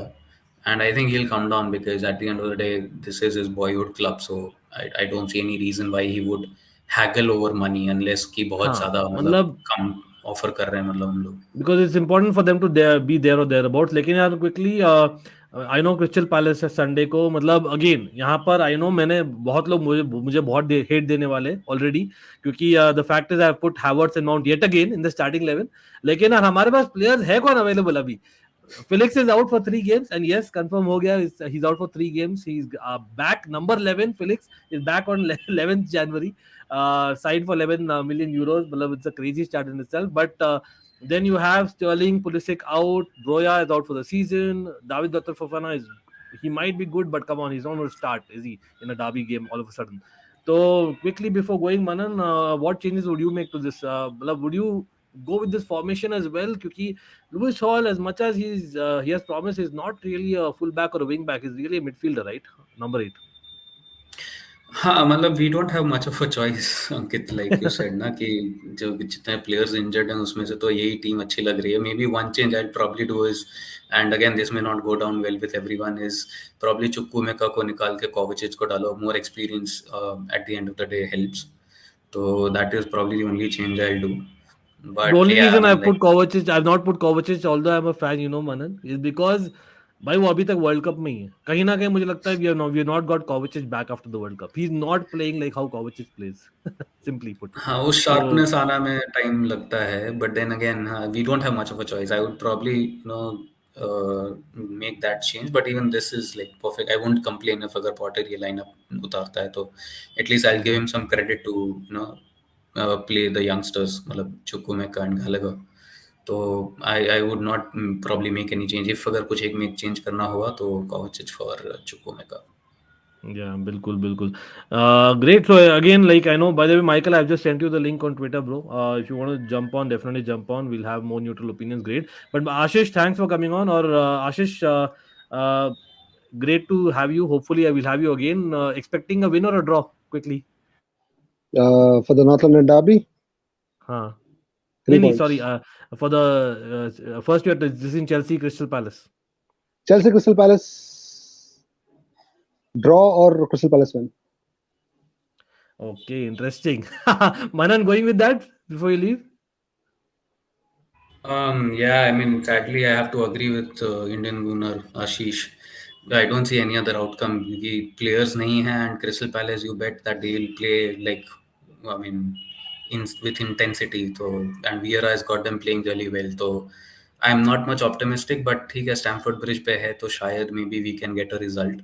S2: And I think he'll come down because at the end of the day, this is his boyhood club. So I don't see any reason why he would haggle over money unless कि बहुत
S1: हाँ,
S2: ज़्यादा मतलब
S1: मतलब
S2: कम offer कर रहे हैं मतलब हम लोग.
S1: because it's important for them to be there or thereabouts. लेकिन यार quickly, I know crystal palace है संडे को, मतलब अगेन यहाँ पर आई नो मैंने बहुत लोग मुझे मुझे बहुत हेट देने वाले ऑलरेडी, क्योंकि the fact is I put Havertz and mount yet again in the starting 11. लेकिन यार हमारे पास प्लेयर्स है कौन अवेलेबल अभी? Felix is out for 3 games, and yes, confirm ho gaya. He's out for 3 games. He's back. Number 11, Felix is back on 11th January. Signed for 11 million euros. It's a crazy start in itself. But then you have Sterling, Pulisic out. Broya is out for the season. David Dr. Fofana he might be good, but come on, he's not going to start, is he, in a derby game all of a sudden? So quickly before going, Manan, what changes would you make to this? Would you go with this formation as well? Because Lewis Hall, as much as he has promised, is not really a fullback or a wing back. He's really a midfielder, right? Number 8.
S2: हाँ मतलब we don't have much of a choice Ankit, like you said ना कि जो जितने players injured हैं उसमें से तो यही टीम अच्छी लग रही है. Maybe one change I probably do is, and again this may not go down well with everyone, is probably Chukwuemeka को निकाल के कोवाचिच को डालो. More experience at the end of the day helps. तो that is probably the only change I do.
S1: The
S2: but
S1: only
S2: या I
S1: reason
S2: mean
S1: I've
S2: like
S1: put Kovacic, I've not put Kovacic, although I'm a fan, you know, Manan, is because भाई वो अभी तक world cup में ही है. कहीं ना कहीं मुझे लगता है we have not got Kovacic back after the World Cup. He's not playing like how Kovacic plays. Simply put.
S2: हाँ, वो
S1: So
S2: शार्पनेस आना में टाइम लगता है, but then again we don't have much of a choice. I would probably you know make that change, but even this is like perfect. I won't complain if अगर Potter ये lineup उतारता है तो at least I will give him some credit to you know play the youngsters, मतलब Chukwuemeka and Gallagher. तो I would not probably make any change. If अगर कुछ एक में चेंज करना हुआ तो Kovacic for Chukwuemeka.
S1: yeah, bilkul, bilkul. Great. So again, like I know, by the way, Michael, I've just sent you the link on Twitter, bro. If you want to jump on, definitely jump on. We'll have more neutral opinions. Great. But Ashish, thanks for coming on. Or Ashish, great to have you. Hopefully, I will have you again. Expecting a win or a draw? Quickly.
S4: For the North London derby,
S1: हाँ.
S4: 3
S1: नहीं, sorry.
S4: points.
S1: For the first year, this is in Chelsea Crystal Palace.
S4: Chelsea Crystal Palace draw or Crystal Palace win.
S1: Okay, interesting. Manan, going with that before you leave?
S2: Yeah, I mean, sadly, I have to agree with Indian Gunnar Ashish. I don't see any other outcome. क्योंकि players नहीं हैं, and Crystal Palace, you bet that they'll play like, I mean, with intensity. So, and Vieira has got them playing really well. So, I'm not much optimistic, but ठीक है, Stamford Bridge पे है, तो शायद maybe we can get a result.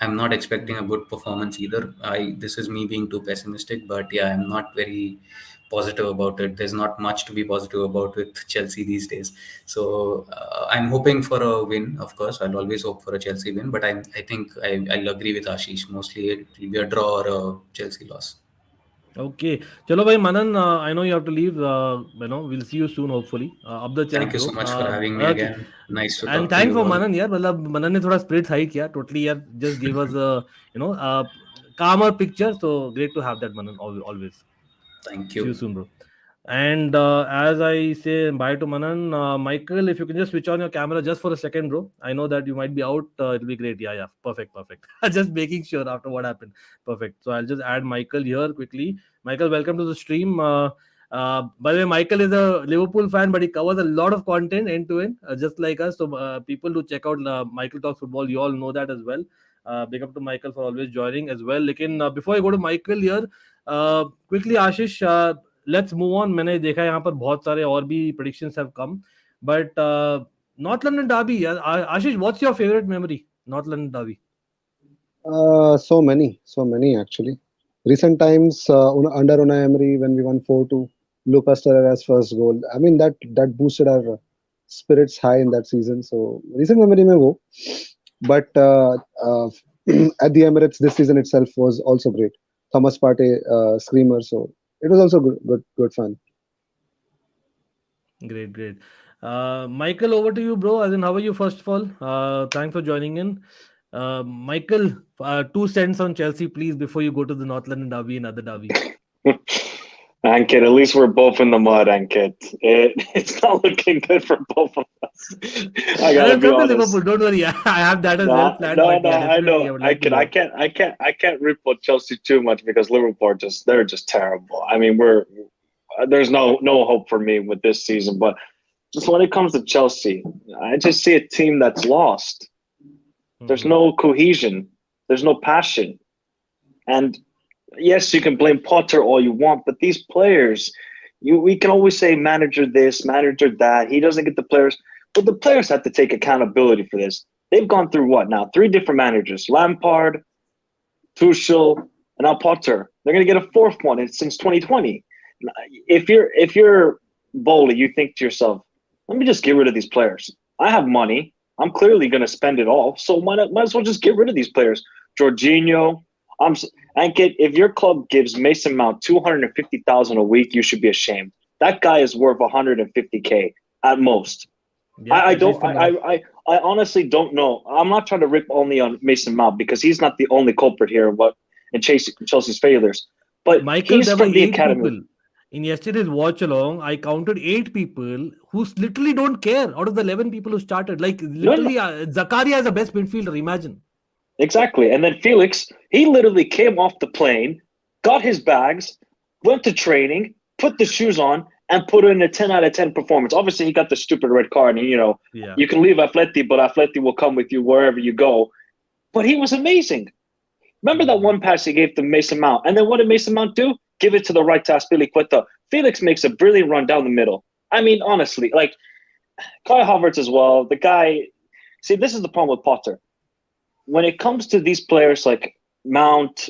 S2: I'm not expecting a good performance either. This is me being too pessimistic, but yeah, I'm not very positive about it. There's not much to be positive about with Chelsea these days. So I'm hoping for a win. Of course, I'll always hope for a Chelsea win, but I think I'll agree with Ashish. Mostly it will be a draw or a Chelsea loss.
S1: Okay, चलो भाई मनन, I know you have to leave. We'll see you soon hopefully. Up the chest
S2: Thank you
S1: bro.
S2: so much for having me
S1: Okay,
S2: again. Nice to
S1: and
S2: talk to
S1: thanks
S2: you
S1: for
S2: all.
S1: मनन यार, मतलब मनन ने थोड़ा spirits high किया totally यार, just gave us a calmer picture, so great to have that Manan always.
S2: Thank
S1: See you
S2: you.
S1: soon bro. And as I say bye to Manan, Michael, if you can just switch on your camera just for a second, bro. I know that you might be out. It'll be great. Yeah, yeah. Perfect, perfect. Just making sure after what happened. Perfect. So I'll just add Michael here quickly. Michael, welcome to the stream. By the way, Michael is a Liverpool fan, but he covers a lot of content end to end, just like us. So people do check out Michael Talks Football. You all know that as well. Big up to Michael for always joining as well. Lekin, before I go to Michael here, quickly, Ashish, let's move on. मैंने देखा यहाँ पर बहुत सारे और भी predictions have come, but North London derby, Ashish, what's your favorite memory? North London derby.
S4: So many actually. Recent times under Unai Emery when we won 4-2, Lucas Torreira's first goal. I mean that boosted our spirits high in that season. So recent memory mein wo. But at the Emirates this season itself was also great. Thomas Partey screamer. So it was also good fun.
S1: Great, great. Michael, over to you, bro. As in, how are you, first of all? Thanks for joining in. Michael, 2 cents on Chelsea, please, before you go to the North London derby and other derby.
S5: Ankit, at least we're both in the mud, Ankit. It's not looking good for both of us. I gotta be
S1: Come to
S5: honest.
S1: Liverpool. Don't worry. I have that as well planned.
S5: No,
S1: But
S5: no,
S1: yeah,
S5: I
S1: definitely, I
S5: know.
S1: would like to learn.
S5: I can't rip on Chelsea too much because Liverpool are they're just terrible. I mean, there's no hope for me with this season. But just when it comes to Chelsea, I just see a team that's lost. There's no cohesion. There's no passion. And yes, you can blame Potter all you want, but these players, we can always say manager this, manager that. He doesn't get the players, but the players have to take accountability for this. They've gone through what now? 3 different managers: Lampard, Tuchel, and now Potter. They're going to get a 4th one since 2020. If you're Bowley, you think to yourself, let me just get rid of these players. I have money. I'm clearly going to spend it all, so might as well just get rid of these players. Jorginho. Ankit, if your club gives Mason Mount $250,000 a week, you should be ashamed. That guy is worth $150K at most.
S1: Yeah,
S5: I honestly don't know. I'm not trying to rip only on Mason Mount because he's not the only culprit here in Chelsea's failures. But
S1: Michael,
S5: he's
S1: there were
S5: from the
S1: 8
S5: academy.
S1: people. In yesterday's watch along, I counted 8 people who literally don't care out of the 11 people who started. Like, literally, Zakaria is the best midfielder, imagine.
S5: Exactly. And then Felix, he literally came off the plane, got his bags, went to training, put the shoes on, and put in a 10 out of 10 performance. Obviously, he got the stupid red card, and, you can leave Atleti, but Atleti will come with you wherever you go. But he was amazing. Remember that one pass he gave to Mason Mount? And then what did Mason Mount do? Give it to the right to Aspilicueta. Felix makes a brilliant run down the middle. I mean, honestly, like, Kai Havertz as well. The guy, see, this is the problem with Potter. When it comes to these players like Mount,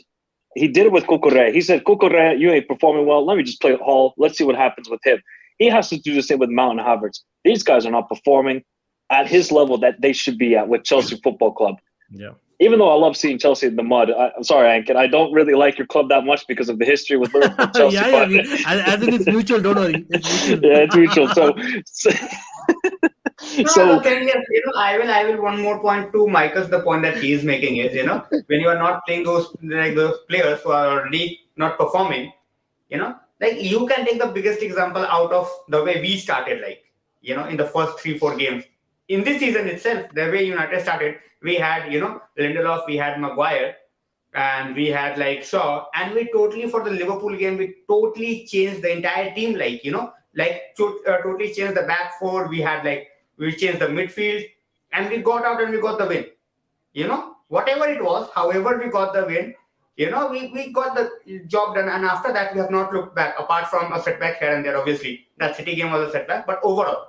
S5: he did it with Cucurella. He said, Cucurella, you ain't performing well. Let me just play Hall. Let's see what happens with him. He has to do the same with Mount and Havertz. These guys are not performing at his level that they should be at with Chelsea Football Club.
S1: Yeah.
S5: Even though I love seeing Chelsea in the mud, I'm sorry, Ankit, I don't really like your club that much because of the history with Liverpool, Chelsea.
S1: As in it's mutual, don't worry. It's mutual.
S5: Yeah, it's mutual. So
S3: the thing is, I will one more point to Michael's, the point that he is making is, when you are not playing those players who are already not performing, like you can take the biggest example out of the way we started, like, in the first 3-4 games. In this season itself, the way United started, we had, Lindelof, we had Maguire, and we had like Shaw, and we totally, for the Liverpool game, we totally changed the entire team, like, totally changed the back 4. We changed the midfield, and we got out and we got the win. Whatever it was, however we got the win, we got the job done, and after that we have not looked back, apart from a setback here and there. Obviously, that City game was a setback, but overall.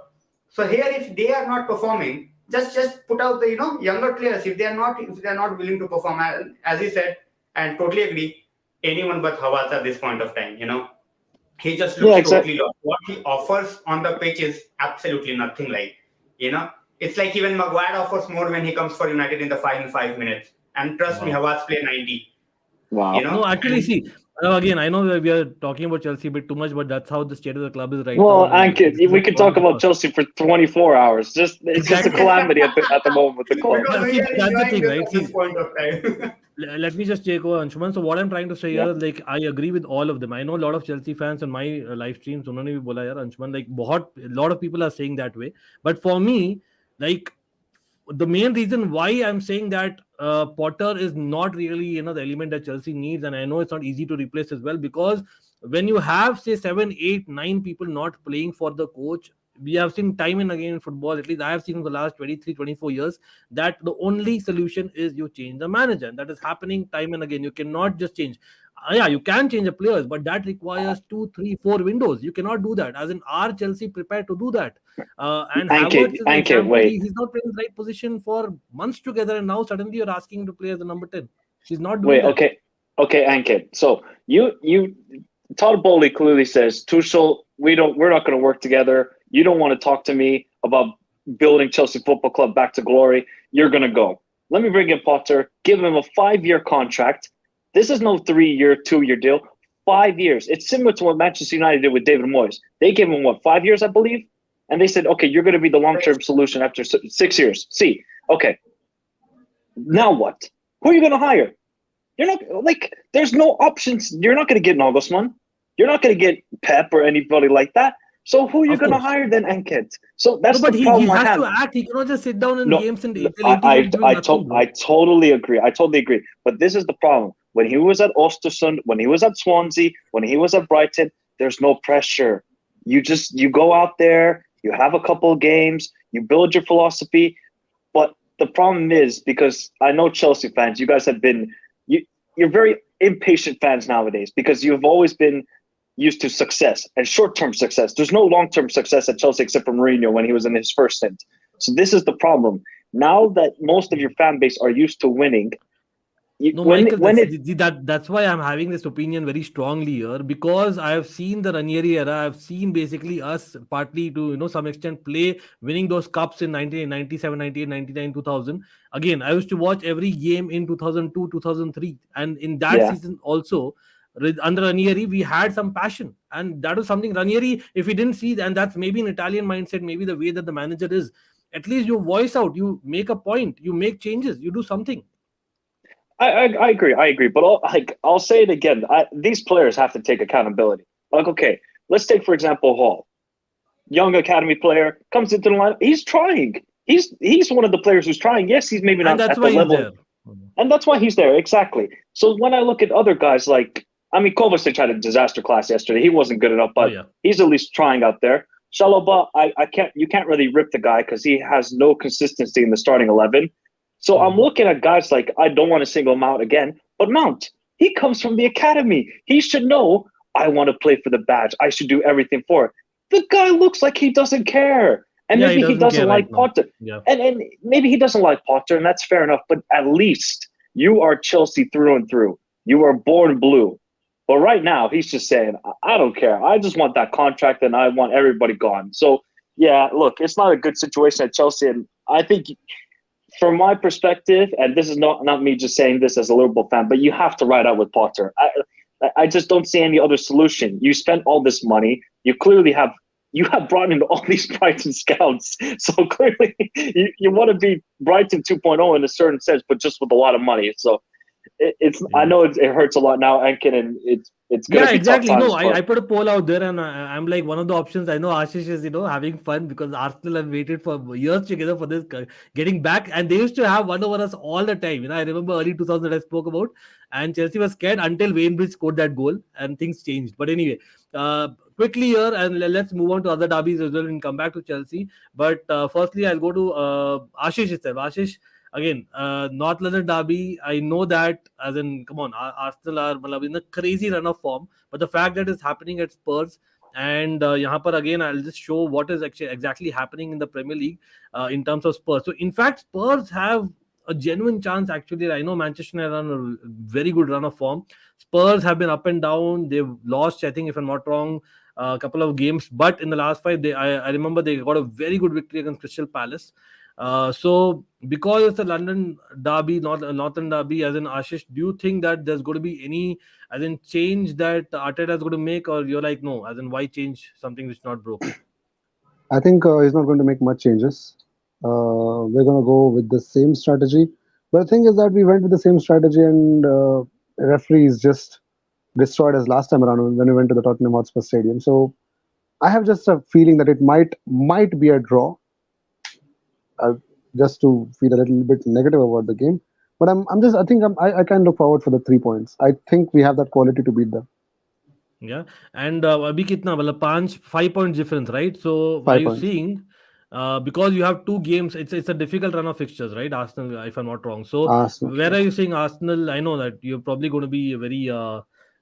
S3: So here, if they are not performing, just put out the younger players if they are not willing to perform. As he said, and totally agree, anyone but Havertz at this point of time. He just looks totally lost. What he offers on the pitch is absolutely nothing. Like, it's like even Maguire offers more when he comes for United in the final 5 minutes. And trust me, Havertz play 90.
S5: Wow.
S1: No, actually, see, again, I know we are talking about Chelsea a bit too much, but that's how the state of the club is right now.
S5: Well, Ankit, we could talk about Chelsea for 24 hours. It's just a calamity at the moment with the club.
S1: That's the thing, right?
S3: At this point of time.
S1: Let me just take over, Anshuman. So what I'm trying to say here, like, I agree with all of them. I know a lot of Chelsea fans on my live streams, उन्होंने भी बोला यार Anshuman, like, a lot of people are saying that way. But for me, like, the main reason why I'm saying that Potter is not really, the element that Chelsea needs, and I know it's not easy to replace as well, because when you have, say, 7, 8, 9 people not playing for the coach, we have seen time and again in football, at least I have seen in the last 23, 24 years, that the only solution is you change the manager. And that is happening time and again. You cannot just change. Yeah, you can change the players, but that requires 2, 3, 4 windows. You cannot do that. As in, are Chelsea prepared to do that? And Havertz is
S5: Ankit, wait.
S1: He's not playing the right position for months together, and now suddenly you're asking him to play as the number 10. He's not doing that.
S5: Okay, Ankit. So you Todd Bowley clearly says, Tuchel, we're not going to work together. You don't want to talk to me about building Chelsea Football Club back to glory. You're going to go. Let me bring in Potter, give him a 5-year contract. This is no 3-year, 2-year deal. 5 years. It's similar to what Manchester United did with David Moyes. They gave him, 5 years, I believe? And they said, okay, you're going to be the long-term solution after 6 years. See, okay. Now what? Who are you going to hire? You're not, there's no options. You're not going to get Nagelsmann. You're not going to get Pep or anybody like that. So who are you going to hire then, Ankit? So that's the problem.
S1: But he has to act. He cannot just sit down in games and
S5: I totally agree. But this is the problem. When he was at Östersund, when he was at Swansea, when he was at Brighton, there's no pressure. You go out there, you have a couple of games, you build your philosophy. But the problem is, because I know Chelsea fans, you guys have been, you're very impatient fans nowadays, because you've always been used to success and short-term success. There's no long-term success at Chelsea except for Mourinho when he was in his first stint. So this is the problem. Now that most of your fan base are used to winning,
S1: that's why I'm having this opinion very strongly here, because I have seen the Ranieri era. I've seen basically us partly to some extent play winning those cups in 1997, 98, 99, 2000. Again, I used to watch every game in 2002, 2003, and in that season also, under Ranieri, we had some passion, and that was something Ranieri, if he didn't see, and that's maybe an Italian mindset, maybe the way that the manager is, at least you voice out, you make a point, you make changes, you do something.
S5: I agree. But I'll say it again. These players have to take accountability. Okay, let's take, for example, Hall. Young academy player, comes into the lineup. He's trying. He's one of the players who's trying. Yes, he's maybe not at the level. And that's why he's there, exactly. So when I look at other guys Kovacic had a disaster class yesterday. He wasn't good enough, but he's at least trying out there. Chalobah, you can't really rip the guy because he has no consistency in the starting 11. So I'm looking at guys I don't want to single him out again, but Mount, he comes from the academy. He should know, I want to play for the badge. I should do everything for it. The guy looks like he doesn't care. And maybe he doesn't like Potter. Yeah. And maybe he doesn't like Potter, and that's fair enough. But at least you are Chelsea through and through. You are born blue. But right now, he's just saying, I don't care. I just want that contract, and I want everybody gone. So, yeah, look, it's not a good situation at Chelsea. And I think from my perspective, and this is not me just saying this as a Liverpool fan, but you have to ride out with Potter. I just don't see any other solution. You spent all this money. You clearly have brought in all these Brighton scouts. So clearly you want to be Brighton 2.0 in a certain sense, but just with a lot of money. So I know it hurts a lot now, Ankit, and it's going to be
S1: exactly.
S5: tough times,
S1: I put a poll out there, and I'm like, one of the options. I know Ashish is having fun because Arsenal have waited for years together for this getting back, and they used to have one over us all the time. I remember early 2000 I spoke about, and Chelsea was scared until Wayne Bridge scored that goal, and things changed. But anyway, quickly here, and let's move on to other derbies as well and come back to Chelsea. But firstly, I'll go to Ashish itself. Ashish, again, North London derby. I know that, as in, come on, Arsenal are in a crazy run of form, but the fact that it's happening at Spurs, And यहाँ पर again I'll just show what is actually exactly happening in the Premier League in terms of Spurs. So in fact Spurs have a genuine chance actually. I know Manchester United are on a very good run of form. Spurs have been up and down. They've lost, I think, if I'm not wrong, a couple of games, but in the last five, I remember they got a very good victory against Crystal Palace. So because it's a London derby, not a Northern derby, as in Ashish, do you think that there's going to be any as in change that Arteta is going to make, or you're like no, as in why change something which is not broken?
S4: I think he's not going to make much changes. We're going to go with the same strategy. But the thing is that we went with the same strategy, and referees just destroyed us last time around when we went to the Tottenham Hotspur Stadium. So I have just a feeling that it might be a draw, just to feel a little bit negative about the game. But I can look forward for the 3 points. I think we have that quality to beat them.
S1: Yeah, and अभी कितना मतलब 5 points difference, right? So are
S4: 5
S1: you
S4: points.
S1: seeing because you have two games, it's a difficult run of fixtures, right? Arsenal, if I'm not wrong. So
S4: Arsenal.
S1: where are you seeing Arsenal? I know that you're probably going to be very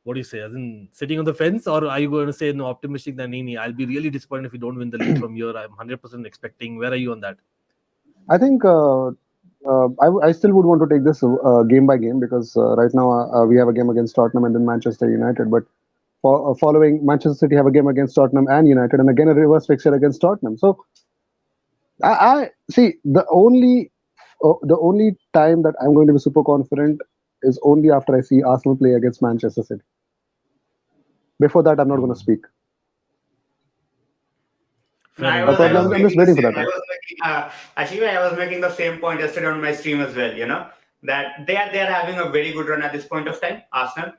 S1: what do you say, as in sitting on the fence, or are you going to say no, optimistic that nee, I'll be really disappointed if you don't win the league from here. I'm 100% expecting. Where are you on that?
S4: I think I still would want to take this game by game because right now we have a game against Tottenham and then Manchester United. But following Manchester City have a game against Tottenham and United, and again a reverse fixture against Tottenham. So I see the only time that I'm going to be super confident is only after I see Arsenal play against Manchester City. Before that, I'm not going to speak.
S3: I
S1: enough.
S3: was
S4: I'm just waiting for that.
S3: Actually, I was making the same point yesterday on my stream as well. That they are having a very good run at this point of time, Arsenal.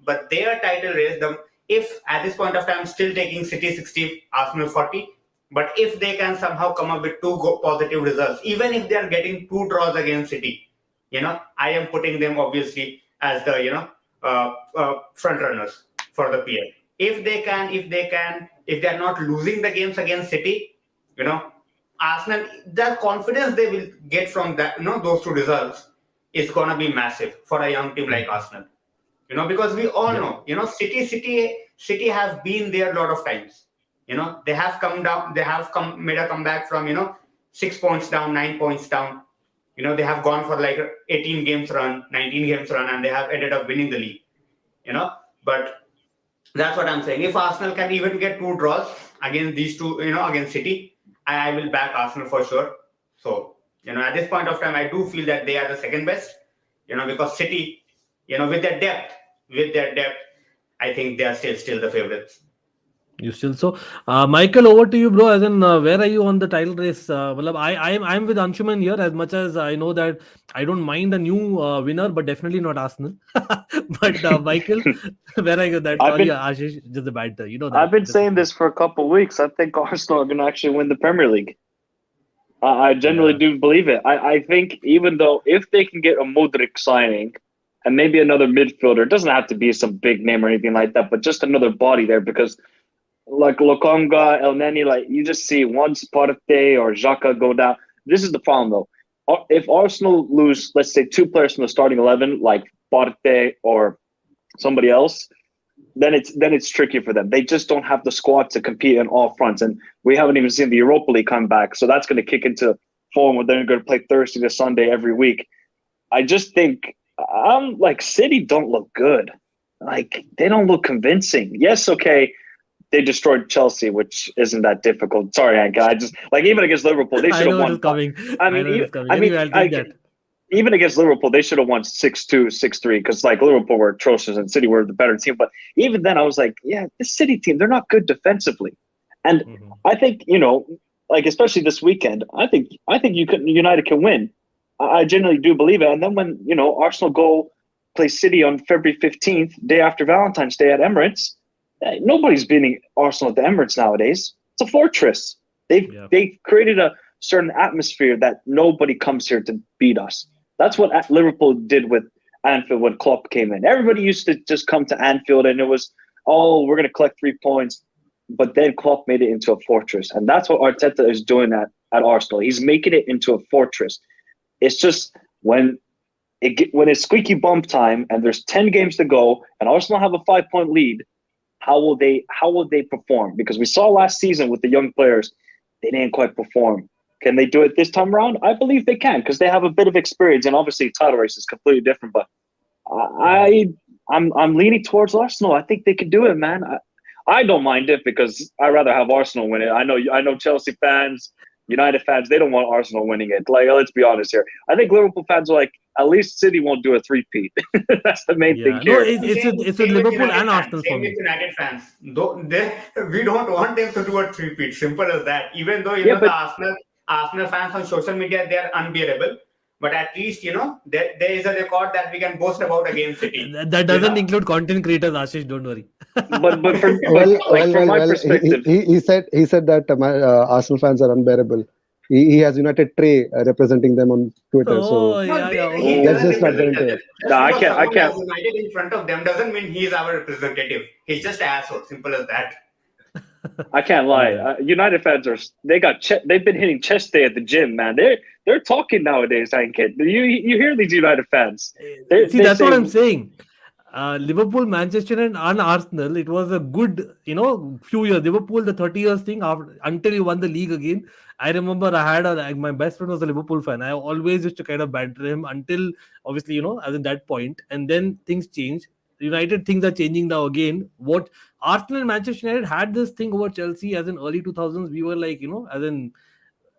S3: But their title race, if at this point of time still taking City 60, Arsenal 40. But if they can somehow come up with two positive results, even if they are getting two draws against City, I am putting them obviously as the front runners for the PL. If they are not losing the games against City, Arsenal, the confidence they will get from that, those two results is gonna be massive for a young team like Arsenal. Because we all know, City have been there a lot of times. They have come down, made a comeback from 6 points down, 9 points down. They have gone for like 18 games run, 19 games run, and they have ended up winning the league. But that's what I'm saying. If Arsenal can even get two draws against these two, against City, I will back Arsenal for sure. So, at this point of time, I do feel that they are the second best, because City, with their depth, I think they are still the favorites.
S1: You still so Michael, over to you, bro. As in where are you on the title race? I'm with Anshuman here. As much as I know that I don't mind a new winner, but definitely not Arsenal. But Michael, where are you? That sorry, Ashish, just a bad. That
S5: I've been saying this for a couple of weeks. I think Arsenal are going to actually win the Premier League. I generally do believe it. I think even though if they can get a Mudryk signing and maybe another midfielder, it doesn't have to be some big name or anything like that, but just another body there because. Like Lokonga, El Neni, like you just see once Partey or Xhaka go down. This is the problem, though. If Arsenal lose, let's say, two players from the starting 11, like Partey or somebody else, then it's tricky for them. They just don't have the squad to compete on all fronts, and we haven't even seen the Europa League come back. So that's going to kick into form where they're going to play Thursday to Sunday every week. I just think City don't look good. Like they don't look convincing. Yes, okay. They destroyed Chelsea, which isn't that difficult. Sorry, Ankit. I just even against Liverpool, they should have won. Even against Liverpool, they should have won 6-2, 6-3 because Liverpool were atrocious and City were the better team. But even then, I was like, yeah, this City team, they're not good defensively. And I think especially this weekend, I think United can win. I genuinely do believe it. And then when Arsenal go play City on February 15th, day after Valentine's Day at Emirates. Nobody's beating Arsenal at the Emirates nowadays. It's a fortress. They've created a certain atmosphere that nobody comes here to beat us. That's what Liverpool did with Anfield when Klopp came in. Everybody used to just come to Anfield and it was, we're going to collect 3 points. But then Klopp made it into a fortress. And that's what Arteta is doing at Arsenal. He's making it into a fortress. It's just when it's squeaky bump time and there's 10 games to go and Arsenal have a 5-point lead, how will they perform? Because we saw last season with the young players, they didn't quite perform. Can they do it this time around? I believe they can because they have a bit of experience, and obviously title race is completely different. But I'm leaning towards Arsenal. I think they can do it, man. I don't mind it because I'd rather have Arsenal win it. I know Chelsea fans, United fans, they don't want Arsenal winning it. Like, let's be honest here. I think Liverpool fans are like, at least City won't do a three-peat. That's the main thing
S1: No,
S5: here.
S1: it's with Liverpool and Arsenal for
S3: Same with
S1: me.
S3: United fans. We don't want them to do a three-peat. Simple as that. Even though
S5: Yeah,
S3: the Arsenal fans on social media, they are unbearable. But at least there is a record that we can boast about against City.
S1: That doesn't include content creators, Ashish. Don't worry.
S5: But from my perspective,
S4: he said that Arsenal fans are unbearable. He has United Trey representing them on Twitter.
S1: Oh,
S4: So
S1: yeah.
S4: let's just not get into it.
S5: No, I can't.
S3: United in front of them doesn't mean he's our representative. He's just an asshole. Simple as that.
S5: I can't lie. United fans they've been hitting chest day at the gym, man. They're talking nowadays, Ankit. You hear these United fans?
S1: That's what I'm saying. Liverpool, Manchester United, and Arsenal. It was a good, few years. Liverpool, the 30 years thing until you won the league again. I remember I had my best friend was a Liverpool fan. I always used to kind of banter him until obviously as in that point, and then things changed. United things are changing now again. What Arsenal and Manchester United had this thing over Chelsea as in early 2000s. We were like, as in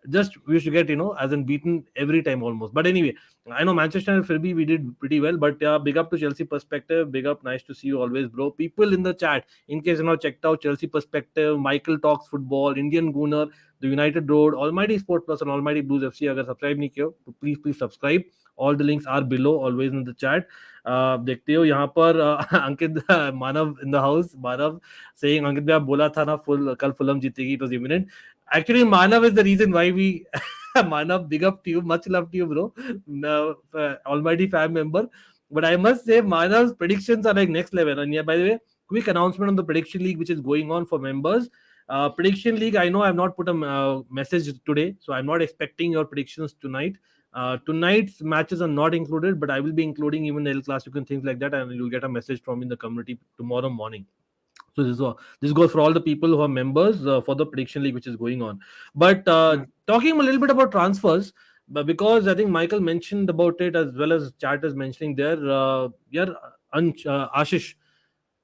S1: just we used to get, as in beaten every time almost. But anyway, I know Manchester United Philby, we did pretty well. But yeah, big up to Chelsea Perspective. Big up, nice to see you always, bro. People in the chat, in case you're not checked out Chelsea Perspective, Michael Talks Football, Indian Gooner, The United Road, Almighty Sport Plus, and Almighty Blues FC. Agar subscribe nahi kiya, to please subscribe. All the links are below, always in the chat. देखते हो यहाँ पर अंकित मानव in the house. Manav saying अंकित भाई आप बोला था ना कल फुलम जीतेगी, it was imminent. Actually, Manav is the reason why we Manav, big up to you, much love to you, bro. Almighty fan member. But I must say, Manav's predictions are like next level. And yeah, by the way, quick announcement on the prediction league which is going on for members. Prediction league, I know I have not put a message today, so I'm not expecting your predictions tonight. Tonight's matches are not included, but I will be including even El Clasico and things like that, and you'll get a message from in the community tomorrow morning. So this goes for all the people who are members for the prediction league which is going on. But talking a little bit about transfers, because I think Michael mentioned about it as well as chat is mentioning there. Ashish,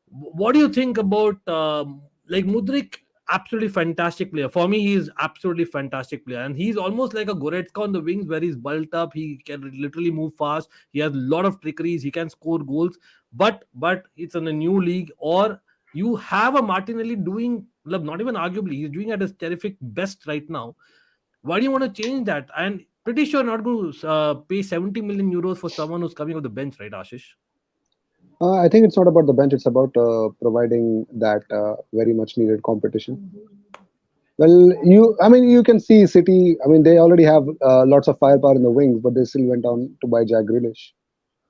S1: what do you think about like Mudryk? Absolutely fantastic player. For me, he is absolutely fantastic player, and he's almost like a Goretzka on the wings, where he's bulked up. He can literally move fast. He has a lot of trickeries. He can score goals. But it's in a new league, or you have a Martinelli doing, not even arguably, he's doing at his terrific best right now. Why do you want to change that? And pretty sure not going to pay 70 million euros for someone who's coming off the bench, right, Ashish?
S4: I think it's not about the bench. It's about providing that very much needed competition. Well, you can see City. I mean, they already have lots of firepower in the wings, but they still went on to buy Jack Grealish.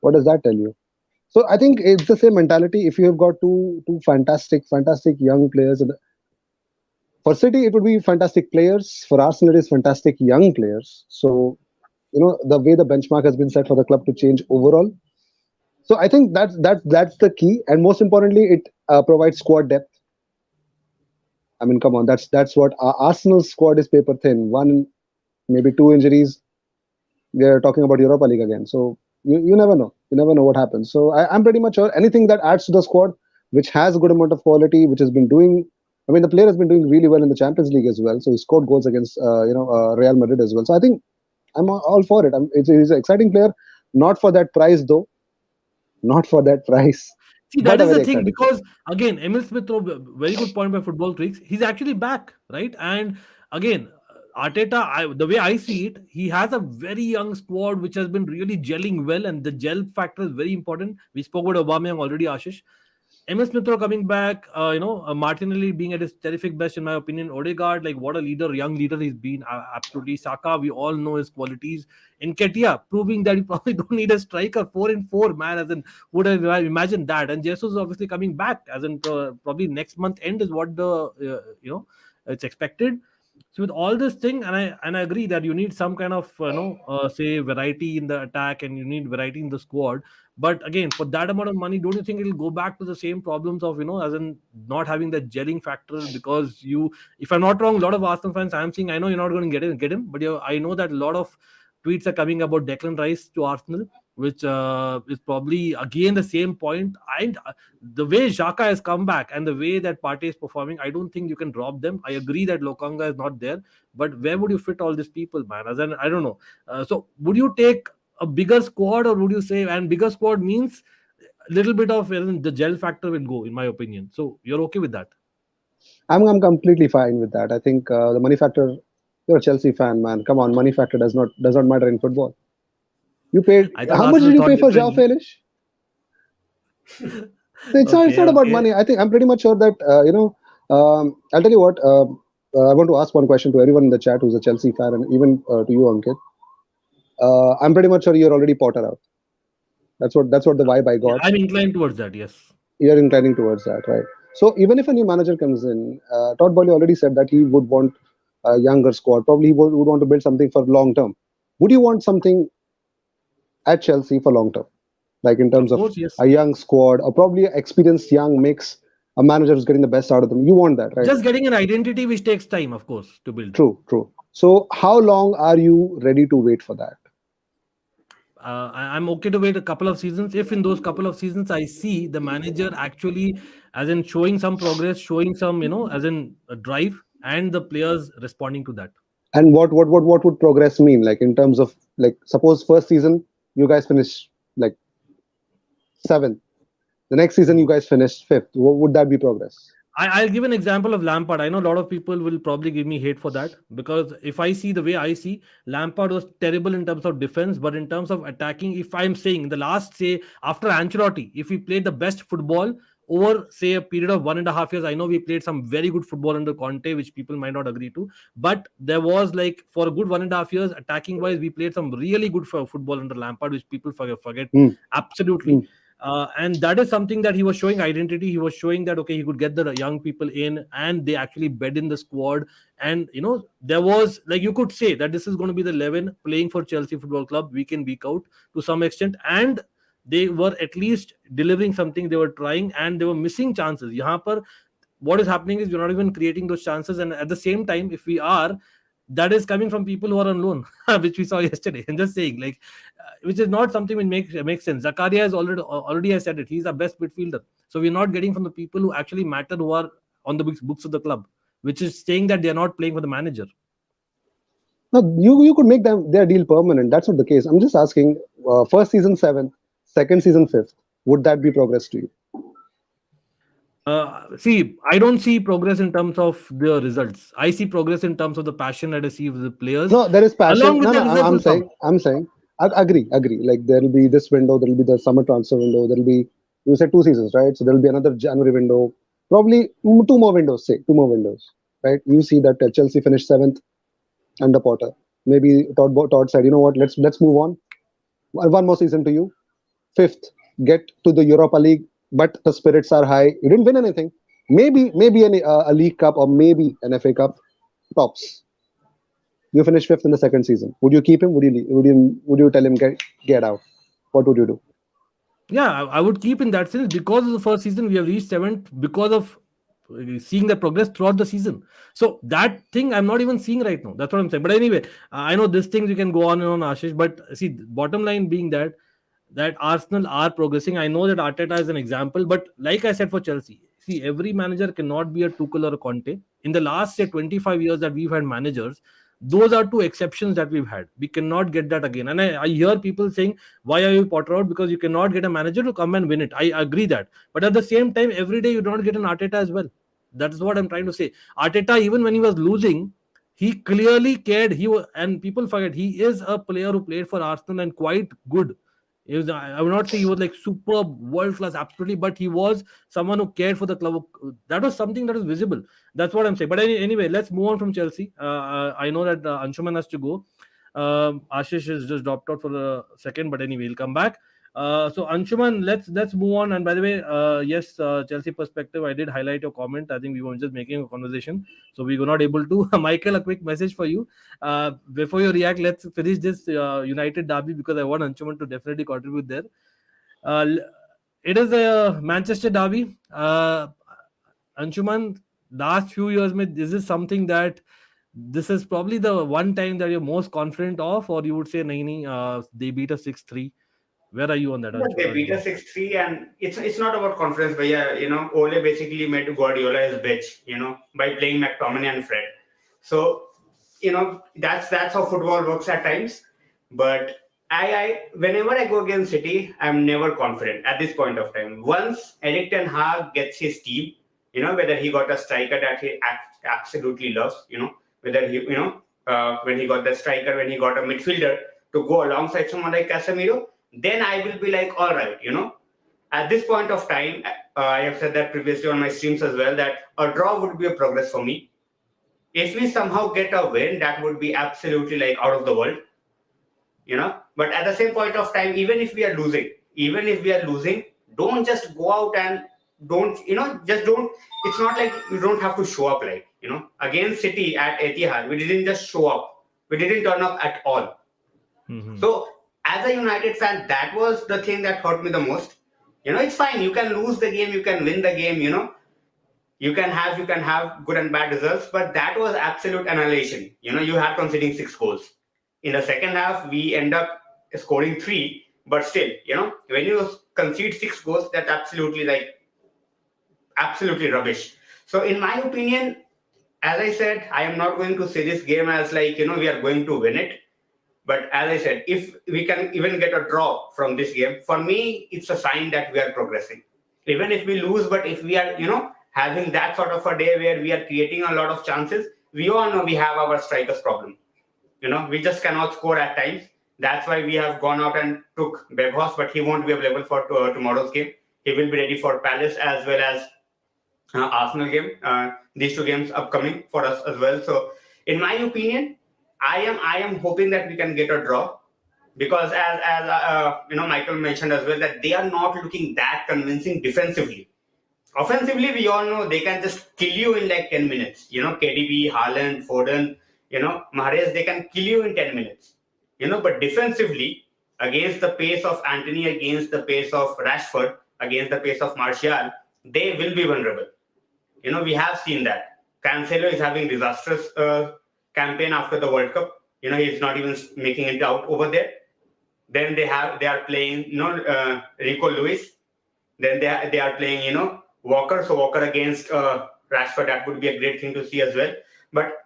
S4: What does that tell you? So I think it's the same mentality. If you have got two fantastic young players, for City it would be fantastic players. For Arsenal, it is fantastic young players. So the way the benchmark has been set for the club to change overall. So I think that's the key, and most importantly, it provides squad depth. I mean, come on, that's what Arsenal's squad is paper thin. One, maybe two injuries. We are talking about Europa League again. So you never know. You never know what happens. So I'm pretty much sure anything that adds to the squad, which has a good amount of quality, which has been doing. I mean, the player has been doing really well in the Champions League as well. So he scored goals against Real Madrid as well. So I think I'm all for it. He's an exciting player, not for that price though. Not for that price.
S1: See, that is the thing, because again, Emil Smith, very good point by Football Freaks. He's actually back, right? And again, Arteta, the way I see it, he has a very young squad which has been really gelling well, and the gel factor is very important. We spoke about Aubameyang already, Ashish. MS Smith coming back, Martinelli being at his terrific best, in my opinion. Odegaard, like what a leader, young leader he's been. Absolutely. Saka, we all know his qualities. Nketiah, proving that you probably don't need a striker. 4-4, man, as in, would have imagined that. And Jesus is obviously coming back, as in probably next month end is what the, it's expected. So with all this thing, and I agree that you need some kind of say variety in the attack, and you need variety in the squad. But again, for that amount of money, don't you think it'll go back to the same problems of as in not having that gelling factor? Because if I'm not wrong, a lot of Arsenal fans I'm seeing, I know you're not going to get him, but I know that a lot of tweets are coming about Declan Rice to Arsenal, which is probably again the same point. And the way Xhaka has come back and the way that Partey is performing, I don't think you can drop them. I agree that Lokonga is not there, but where would you fit all these people, man? As in, I don't know. So would you take a bigger squad, or would you say, and bigger squad means a little bit of the gel factor will go, in my opinion. So you're okay with that?
S4: I'm completely fine with that. I think the money factor. You're a Chelsea fan, man. Come on, money factor does not matter in football. You paid
S1: I thought
S4: how much
S1: Arsenal
S4: did you
S1: thought
S4: pay for Joao
S1: differently.
S4: Felix? It's not about
S1: Okay.
S4: money. I'm pretty much sure that I'll tell you what. I want to ask one question to everyone in the chat who's a Chelsea fan, and even to you, Ankit. I'm pretty much sure you're already Potter out. That's what the vibe I
S1: Yeah,
S4: got.
S1: I'm inclined towards that. Yes.
S4: You're inclining towards that, right? So even if a new manager comes in, Todd Bowley already said that he would want a younger squad. Probably he would want to build something for long term. Would you want something at Chelsea for long term, like in terms
S1: Of
S4: of
S1: course, yes.
S4: a young squad or probably an experienced young mix, a manager who's getting the best out of them? You want that, right?
S1: Just getting an identity which takes time, of course, to build.
S4: True, true. So how long are you ready to wait for that?
S1: I'm okay to wait a couple of seasons. If in those couple of seasons I see the manager actually, as in showing some progress, showing some, as in a drive, and the players responding to that.
S4: And what would progress mean? Like in terms of, like, suppose first season you guys finish like seventh. The next season you guys finish fifth. Would that be progress?
S1: I'll give an example of Lampard. I know a lot of people will probably give me hate for that, because if I see the way I see, Lampard was terrible in terms of defense, but in terms of attacking, if I'm saying the last, say, after Ancelotti, if we played the best football over, say, a period of 1.5 years, I know we played some very good football under Conte, which people might not agree to, but there was, like, for a good 1.5 years, attacking wise, we played some really good football under Lampard, which people forget
S4: Hmm.
S1: absolutely.
S4: Hmm.
S1: And that is something that he was showing identity. He was showing that, okay, he could get the young people in, and they actually bed in the squad. And there was, like, you could say that this is going to be the 11 playing for Chelsea Football Club week in, week out, to some extent. And they were at least delivering something. They were trying, and they were missing chances. Yahan par, what is happening is, you're not even creating those chances. And at the same time, if we are, that is coming from people who are on loan, which we saw yesterday. I'm just saying, like, which is not something which makes sense. Zakaria has already has said it. He's our best midfielder. So we're not getting from the people who actually matter, who are on the books of the club, which is saying that they're not playing for the manager.
S4: No, you could make their deal permanent. That's not the case. I'm just asking. First season seventh, second season fifth. Would that be progress to you?
S1: See, I don't see progress in terms of the results. I see progress in terms of the passion that I see with the players.
S4: No, there is passion.
S1: Along with
S4: No,
S1: the
S4: no.
S1: results will come.
S4: I'm saying. I agree. Like there will be this window. There will be the summer transfer window. There will be. You said 2 seasons, right? So there will be another January window. Probably two more windows. Say 2 more windows, right? You see that Chelsea finished seventh under Potter. Maybe Todd said, you know what? Let's move on. One more season to you. Fifth, get to the Europa League, but the spirits are high. You didn't win anything. Maybe a League Cup or maybe an FA Cup, tops. You finish fifth in the second season. Would you keep him? Would you tell him get out? What would you do?
S1: Yeah, I would keep in that sense, because of the first season we have reached seventh, because of seeing the progress throughout the season. So that thing I'm not even seeing right now. That's what I'm saying. But anyway, I know these things you can go on and on, Ashish. But see, bottom line being that Arsenal are progressing. I know that Arteta is an example, but like I said for Chelsea, see, every manager cannot be a Tuchel or a Conte. In the last, say, 25 years that we've had managers, those are two exceptions that we've had. We cannot get that again. And I hear people saying, why are you Potter out? Because you cannot get a manager to come and win it. I agree that. But at the same time, every day you don't get an Arteta as well. That's what I'm trying to say. Arteta, even when he was losing, he clearly cared. And people forget, he is a player who played for Arsenal and quite good. I would not say he was like superb, world class, absolutely, but he was someone who cared for the club. That was something that was visible. That's what I'm saying. But anyway, let's move on from Chelsea. I know that Anshuman has to go. Ashish has just dropped out for a second, but anyway, he'll come back. So Anshuman, let's move on. And by the way, yes, Chelsea perspective, I did highlight your comment. I think we were just making a conversation, so we were not able to. Michael, a quick message for you. Before you react, let's finish this United derby because I want Anshuman to definitely contribute there. Uh, it is a Manchester derby. Anshuman, last few years, is this something that this is probably the one time that you're most confident of, or you would say, nahi, they beat us 6-3? Where are you on that,
S3: Yeah, they beat us
S1: Anshuman?
S3: 6-3, and it's not about confidence, but yeah, Ole basically made Guardiola his bitch, by playing McTominay and Fred. So, that's how football works at times. But I whenever I go against City, I'm never confident at this point of time. Once Erik ten Hag gets his team, whether he got a striker that he absolutely loves, whether when he got the striker, when he got a midfielder to go alongside someone like Casemiro, then I will be like, all right, at this point of time, I have said that previously on my streams as well, that a draw would be a progress for me. If we somehow get a win, that would be absolutely like out of the world, But at the same point of time, even if we are losing, don't just go out and just don't. It's not like you don't have to show up, like, against City at Etihad, we didn't just show up. We didn't turn up at all.
S1: Mm-hmm.
S3: So as a United fan, that was the thing that hurt me the most. It's fine. You can lose the game, you can win the game, you can have good and bad results, but that was absolute annihilation. You had conceding 6 goals. In the second half, we end up scoring 3, but still, when you concede 6 goals, that's absolutely rubbish. So in my opinion, as I said, I am not going to say this game as like, we are going to win it. But as I said, if we can even get a draw from this game, for me, it's a sign that we are progressing. Even if we lose, but if we are, having that sort of a day where we are creating a lot of chances, we all know we have our strikers problem. We just cannot score at times. That's why we have gone out and took Weghorst, but he won't be available for tomorrow's game. He will be ready for Palace as well as Arsenal game. These 2 games upcoming for us as well. So, in my opinion, I am hoping that we can get a draw, because as Michael mentioned as well, that they are not looking that convincing defensively. Offensively, we all know they can just kill you in like 10 minutes. KDB, Haaland, Foden, Mahrez, they can kill you in 10 minutes. But defensively, against the pace of Antony, against the pace of Rashford, against the pace of Martial, they will be vulnerable. We have seen that. Cancelo is having disastrous campaign after the World Cup. He's not even making it out over there. Then they are playing, Rico Lewis. Then they are playing, Walker. So Walker against Rashford, that would be a great thing to see as well. But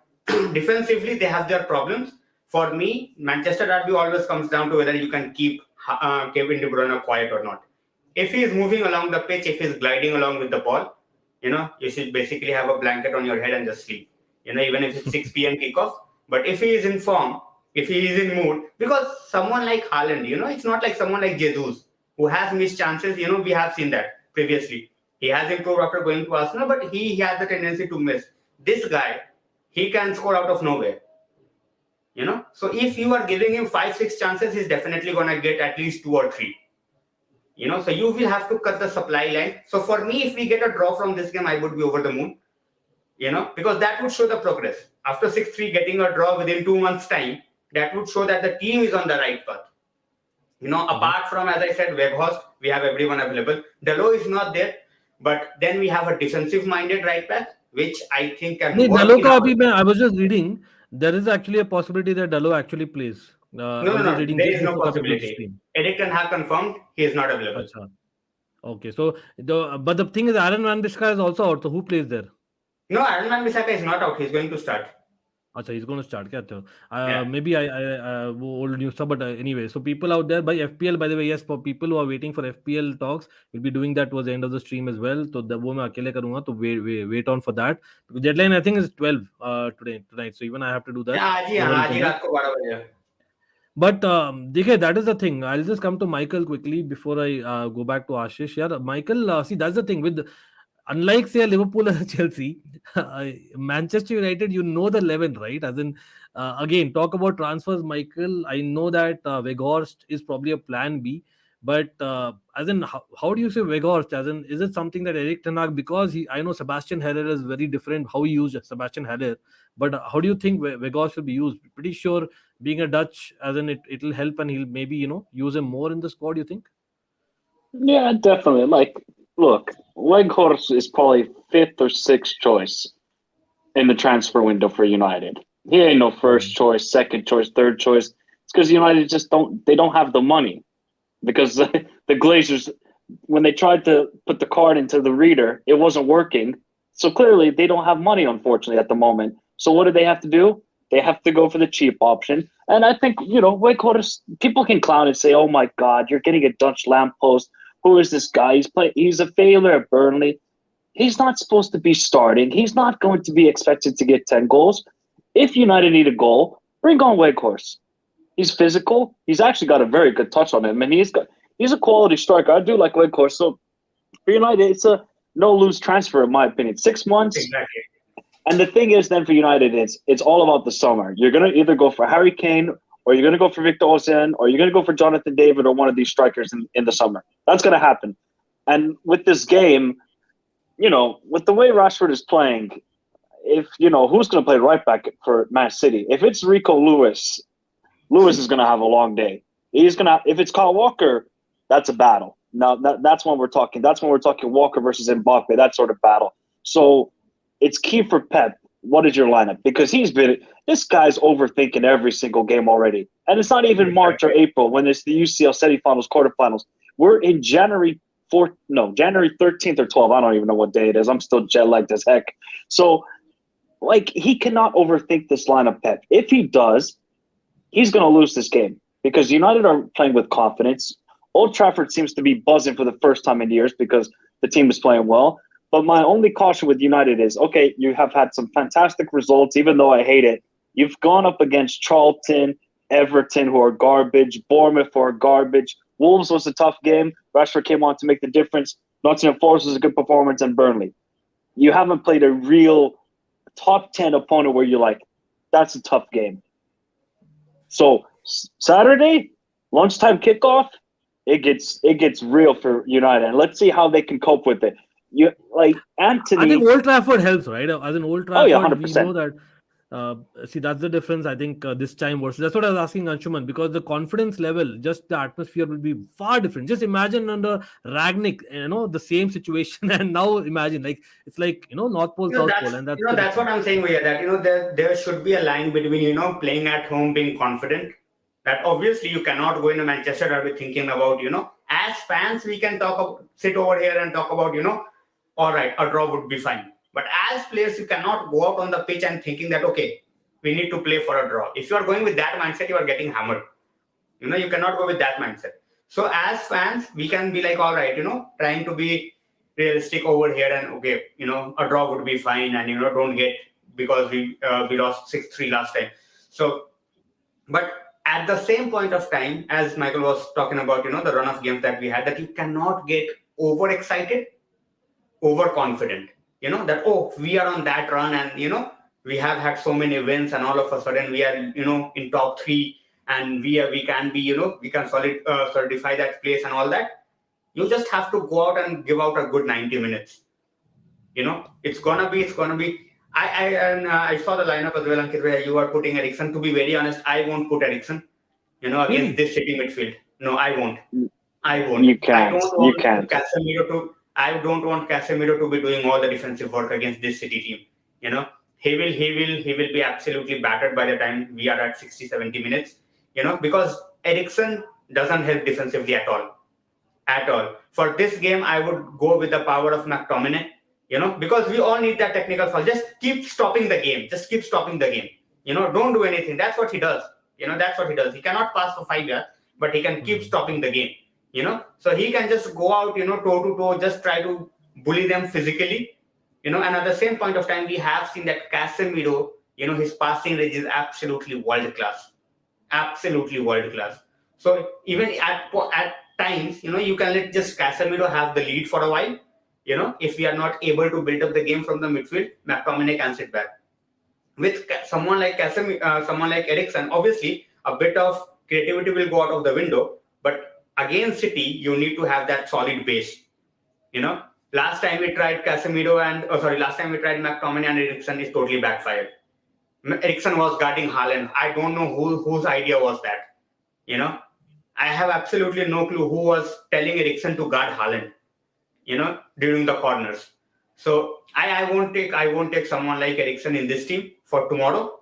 S3: defensively, they have their problems. For me, Manchester derby always comes down to whether you can keep Kevin De Bruyne quiet or not. If he is moving along the pitch, if he is gliding along with the ball, you should basically have a blanket on your head and just sleep. Even if it's 6 p.m. kickoff. But if he is in form, if he is in mood, because someone like Haaland, it's not like someone like Jesus who has missed chances. We have seen that previously. He has improved after going to Arsenal, but he has the tendency to miss. This guy, he can score out of nowhere. So if you are giving him 5-6 chances, he's definitely gonna get at least 2 or 3. So you will have to cut the supply line. So for me, if we get a draw from this game, I would be over the moon. Because that would show the progress. After 6-3, getting a draw within 2 months' time, that would show that the team is on the right path. Apart from, as I said, Weghorst, we have everyone available. Dalot is not there, but then we have a defensive-minded right back, which I think can work.
S1: Dalot ka abhi I was just reading. There is actually a possibility that Dalot actually plays.
S3: No. There is no possibility. Erik ten Hag confirmed he is not available.
S1: Achha. Okay, so but the thing is, Aaron Wan-Bissaka is also out. So who plays there?
S3: No, Aaron Wan-Bissaka is not out. He's going to start.
S1: Achha, he's going to start.
S3: Yeah.
S1: Maybe I old news, but anyway. So people out there by FPL, by the way, yes, for people who are waiting for FPL talks, we'll be doing that towards the end of the stream as well. So वो मैं अकेले करूँगा, तो wait on for that. Because deadline I think is 12 tonight. So even I have to do that.
S3: Yeah, आज ही रात को 12 बजे.
S1: But that is the thing. I'll just come to Michael quickly before I go back to Ashish. Yeah, Michael, see, that's the thing with, unlike say Liverpool and Chelsea, Manchester United, the 11, right? As in, again, talk about transfers, Michael. I know that Weghorst is probably a plan B, But as in, how do you say Weghorst? As in, is it something that Eric Ten Hag, because I know Sebastian Haller is very different how he used Sebastian Haller, but how do you think Weghorst will be used? Pretty sure being a Dutch, as in it'll help, and he'll maybe use him more in the squad. You think?
S5: Yeah, definitely. Like, look, Weghorst is probably fifth or sixth choice in the transfer window for United. He ain't no first choice, second choice, third choice. It's because United just don't have the money. Because the Glazers, when they tried to put the card into the reader, it wasn't working. So clearly they don't have money, unfortunately, at the moment. So what do they have to do? They have to go for the cheap option. And I think, Weghorst, people can clown and say, oh my God, you're getting a Dutch lamppost. Who is this guy? He's a failure at Burnley. He's not supposed to be starting. He's not going to be expected to get 10 goals. If United need a goal, bring on Weghorst. He's physical. He's actually got a very good touch on him, and he's a quality striker. I do like Weghorst. So for United, it's a no-lose transfer, in my opinion. 6 months.
S3: Exactly.
S5: And the thing is, then for United, it's all about the summer. You're gonna either go for Harry Kane, or you're gonna go for Victor Osimhen, or you're gonna go for Jonathan David, or one of these strikers in the summer. That's gonna happen. And with this game, with the way Rashford is playing, if who's gonna play right back for Man City? If it's Rico Lewis is going to have a long day. If it's Kyle Walker, that's a battle. Now that's when we're talking. That's when we're talking Walker versus Mbappe, that sort of battle. So it's key for Pep. What is your lineup? Because this guy's overthinking every single game already. And it's not even March or April when it's the UCL semifinals, quarterfinals. We're in January 13th or 12th. I don't even know what day it is. I'm still jet lagged as heck. So, he cannot overthink this lineup, Pep. If he does, he's going to lose this game because United are playing with confidence. Old Trafford seems to be buzzing for the first time in years because the team is playing well. But my only caution with United is, okay, you have had some fantastic results, even though I hate it. You've gone up against Charlton, Everton, who are garbage, Bournemouth, who are garbage. Wolves was a tough game. Rashford came on to make the difference. Nottingham Forest was a good performance, and Burnley. You haven't played a real top 10 opponent where you're like, that's a tough game. So Saturday, lunchtime kickoff, it gets real for United, and let's see how they can cope with it. Anthony.
S1: I think Old Trafford helps, right? As in Old Trafford,
S5: 100%.
S1: we know that. See, that's the difference. I think this time versus. That's what I was asking Anshuman, because the confidence level, just the atmosphere will be far different. Just imagine under Ragnick, the same situation, and now imagine it's like North Pole, South Pole, and
S3: that's what I'm saying here. That there should be a line between playing at home, being confident. That obviously you cannot go in a Manchester derby thinking about as fans we can sit over here and talk about all right, a draw would be fine. But as players, you cannot go out on the pitch and thinking that, okay, we need to play for a draw. If you are going with that mindset, you are getting hammered. You cannot go with that mindset. So as fans, we can be like, all right, trying to be realistic over here and, okay, a draw would be fine and, don't get, because we lost 6-3 last time. So, but at the same point of time, as Michael was talking about, the run of games that we had, that you cannot get overexcited, overconfident. That, oh, we are on that run and, we have had so many wins and all of a sudden we are, in top 3 and we can be, we can solidify that place and all that. You just have to go out and give out a good 90 minutes. It's gonna be. I saw the lineup as well, Ankit, where you are putting Eriksen. To be very honest, I won't put Eriksen, against this City midfield. No, I won't.
S5: You can't.
S3: I don't want Casemiro to be doing all the defensive work against this City team. He will be absolutely battered by the time we are at 60-70 minutes. Because Eriksen doesn't help defensively at all. For this game, I would go with the power of McTominay. Because we all need that technical foul. Just keep stopping the game. Don't do anything. That's what he does. That's what he does. He cannot pass for 5 yards, but he can keep stopping the game. So he can just go out, toe to toe, just try to bully them physically, and at the same point of time, we have seen that Casemiro, his passing range is absolutely world class. So even at times, you can let just Casemiro have the lead for a while. If we are not able to build up the game from the midfield, McTominay can sit back. With someone like Eriksen, obviously a bit of creativity will go out of the window, but against City, you need to have that solid base. Last time we tried Casemiro last time we tried McTominay and Eriksen, is totally backfired. Eriksen was guarding Haaland. I don't know whose idea was that. I have absolutely no clue who was telling Eriksen to guard Haaland, during the corners. So I won't take someone like Eriksen in this team for tomorrow.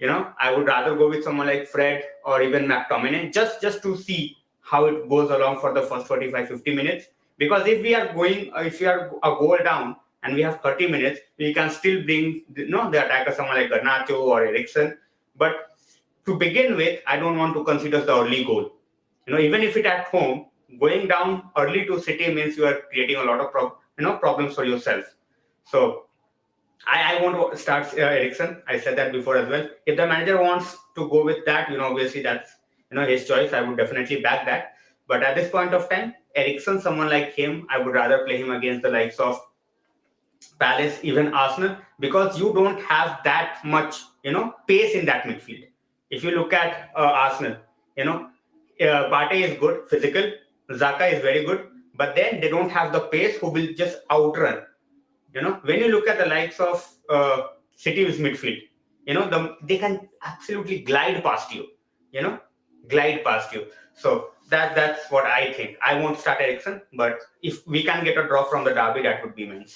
S3: I would rather go with someone like Fred or even McTominay just to see how it goes along for the first 45-50 minutes. Because if we are a goal down and we have 30 minutes, we can still bring the attacker, someone like Garnacho or Eriksen. But to begin with, I don't want to consider the early goal. Even if it at home, going down early to City means you are creating a lot of problems for yourself. So I want to start Eriksen. I said that before as well. If the manager wants to go with that, obviously that's his choice. I would definitely back that. But at this point of time, Eriksen, someone like him, I would rather play him against the likes of Palace, even Arsenal, because you don't have that much pace in that midfield. If you look at Arsenal, Partey is good, physical. Xhaka is very good, but then they don't have the pace who will just outrun. When you look at the likes of City's midfield, they can absolutely glide past you. So that's what I think. I won't start Eriksen, but if we can get a draw from the derby, that would be immense.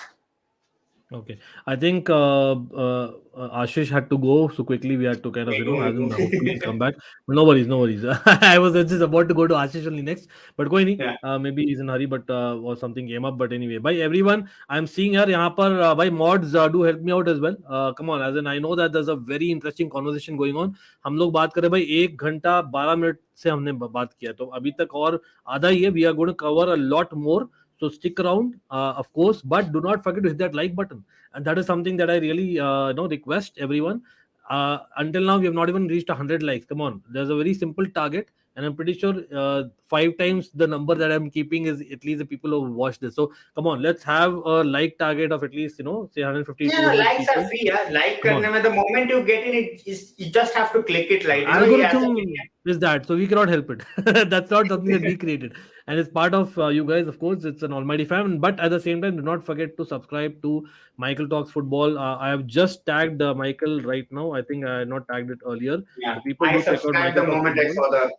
S1: Okay, I think Ashish had to go, so quickly we had to kind of hopefully come back. But no worries. I was just about to go to Ashish only next, but कोई नहीं, maybe he's in a hurry, but or something came up. But anyway, by everyone, I'm seeing here यहाँ पर by mods do help me out as well. Come on, as in I know that there's a very interesting conversation going on. हम लोग बात करें भाई 1 घंटा 12 minute से हमने बात किया, तो अभी तक और आधा ही है. We are going to cover a lot more. So stick around, of course, but do not forget to hit that like button. And that is something that I really request everyone. Until now, we have not even reached 100 likes. Come on, there's a very simple target, and I'm pretty sure 5 times the number that I'm keeping is at least the people who watch this. So come on, let's have a like target of at least say 150.
S3: Yeah, likes
S1: people.
S3: Are free. Yeah, like the moment you get in it, you just have to click it. Like
S1: algorithm is that, so we cannot help it. That's not something that we created, and it's part of you guys. Of course, it's an almighty fan. But at the same time, do not forget to subscribe to Michael Talks Football. I have just tagged Michael right now. I think I had not tagged it earlier.
S3: Yeah,
S1: so people
S3: I
S1: do check out
S3: subscribed
S1: Michael
S3: the
S1: Talks
S3: moment I
S1: Football.
S3: saw the.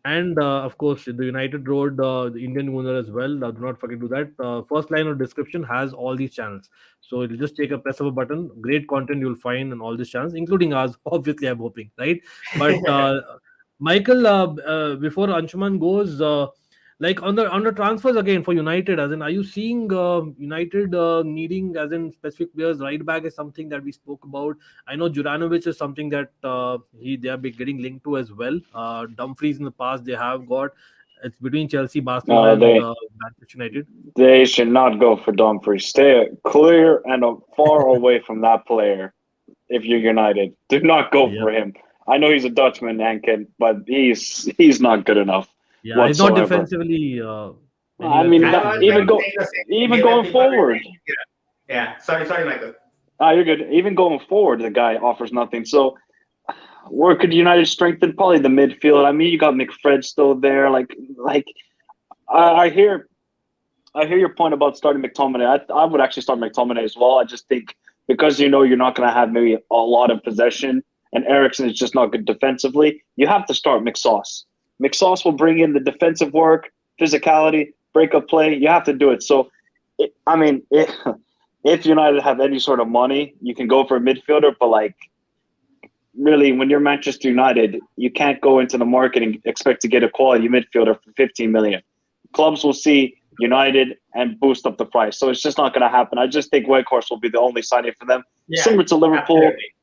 S1: And of course, the United Road, the Indian owner as well. Do not forget to do that. First line of description has all these channels. So it'll just take a press of a button. Great content you'll find on all these channels, including ours. Obviously, I'm hoping, right? But Michael, before Anshuman goes, like on the transfers again for United, as in, are you seeing United needing, as in specific players? Right back is something that we spoke about. I know Juranovic is something that they are getting linked to as well. Dumfries in the past they have got. It's between Chelsea, Barcelona, and Manchester United.
S5: They should not go for Dumfries. Stay clear and far away from that player. If you're United, do not go for him. I know he's a Dutchman, Ankit, but he's not good enough.
S1: Yeah, he's not defensively.
S5: I mean, even going forward.
S3: Yeah, sorry, Michael.
S5: You're good. Even going forward, the guy offers nothing. So, where could United strengthen? Probably the midfield. I mean, you got McFred still there. I hear your point about starting McTominay. I would actually start McTominay as well. I just think because you're not going to have maybe a lot of possession, and Eriksen is just not good defensively, you have to start McSauce. McSauce will bring in the defensive work, physicality, break-up play. You have to do it. So, if United have any sort of money, you can go for a midfielder, but really, when you're Manchester United, you can't go into the market and expect to get a quality midfielder for 15 million. Clubs will see United and boost up the price. So it's just not going to happen. I just think Weghorst will be the only signing for them.
S3: Yeah,
S5: similar to Liverpool.
S3: Absolutely.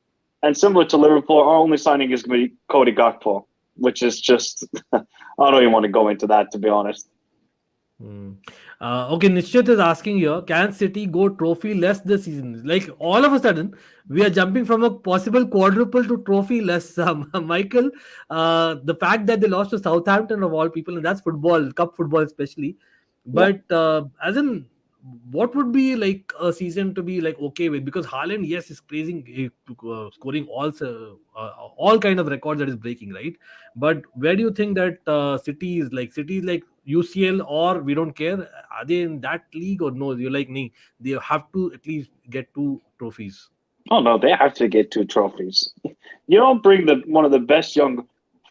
S5: And similar to Liverpool, our only signing is going to be Cody Gakpo, which is just, I don't even want to go into that, to be honest.
S1: Okay, Nishchit is asking here, can City go trophy-less this season? Like, all of a sudden, we are jumping from a possible quadruple to trophy-less. Michael, the fact that they lost to Southampton of all people, and that's football, cup football especially. But as in, what would be like a season to be like okay with? Because Haaland, yes, is crazy, scoring all kind of records that is breaking, right? But where do you think that cities like UCL or we don't care, are they in that league or no? You're like, nee, they have to at least get 2 trophies.
S5: Oh no, they have to get 2 trophies. You don't bring one of the best young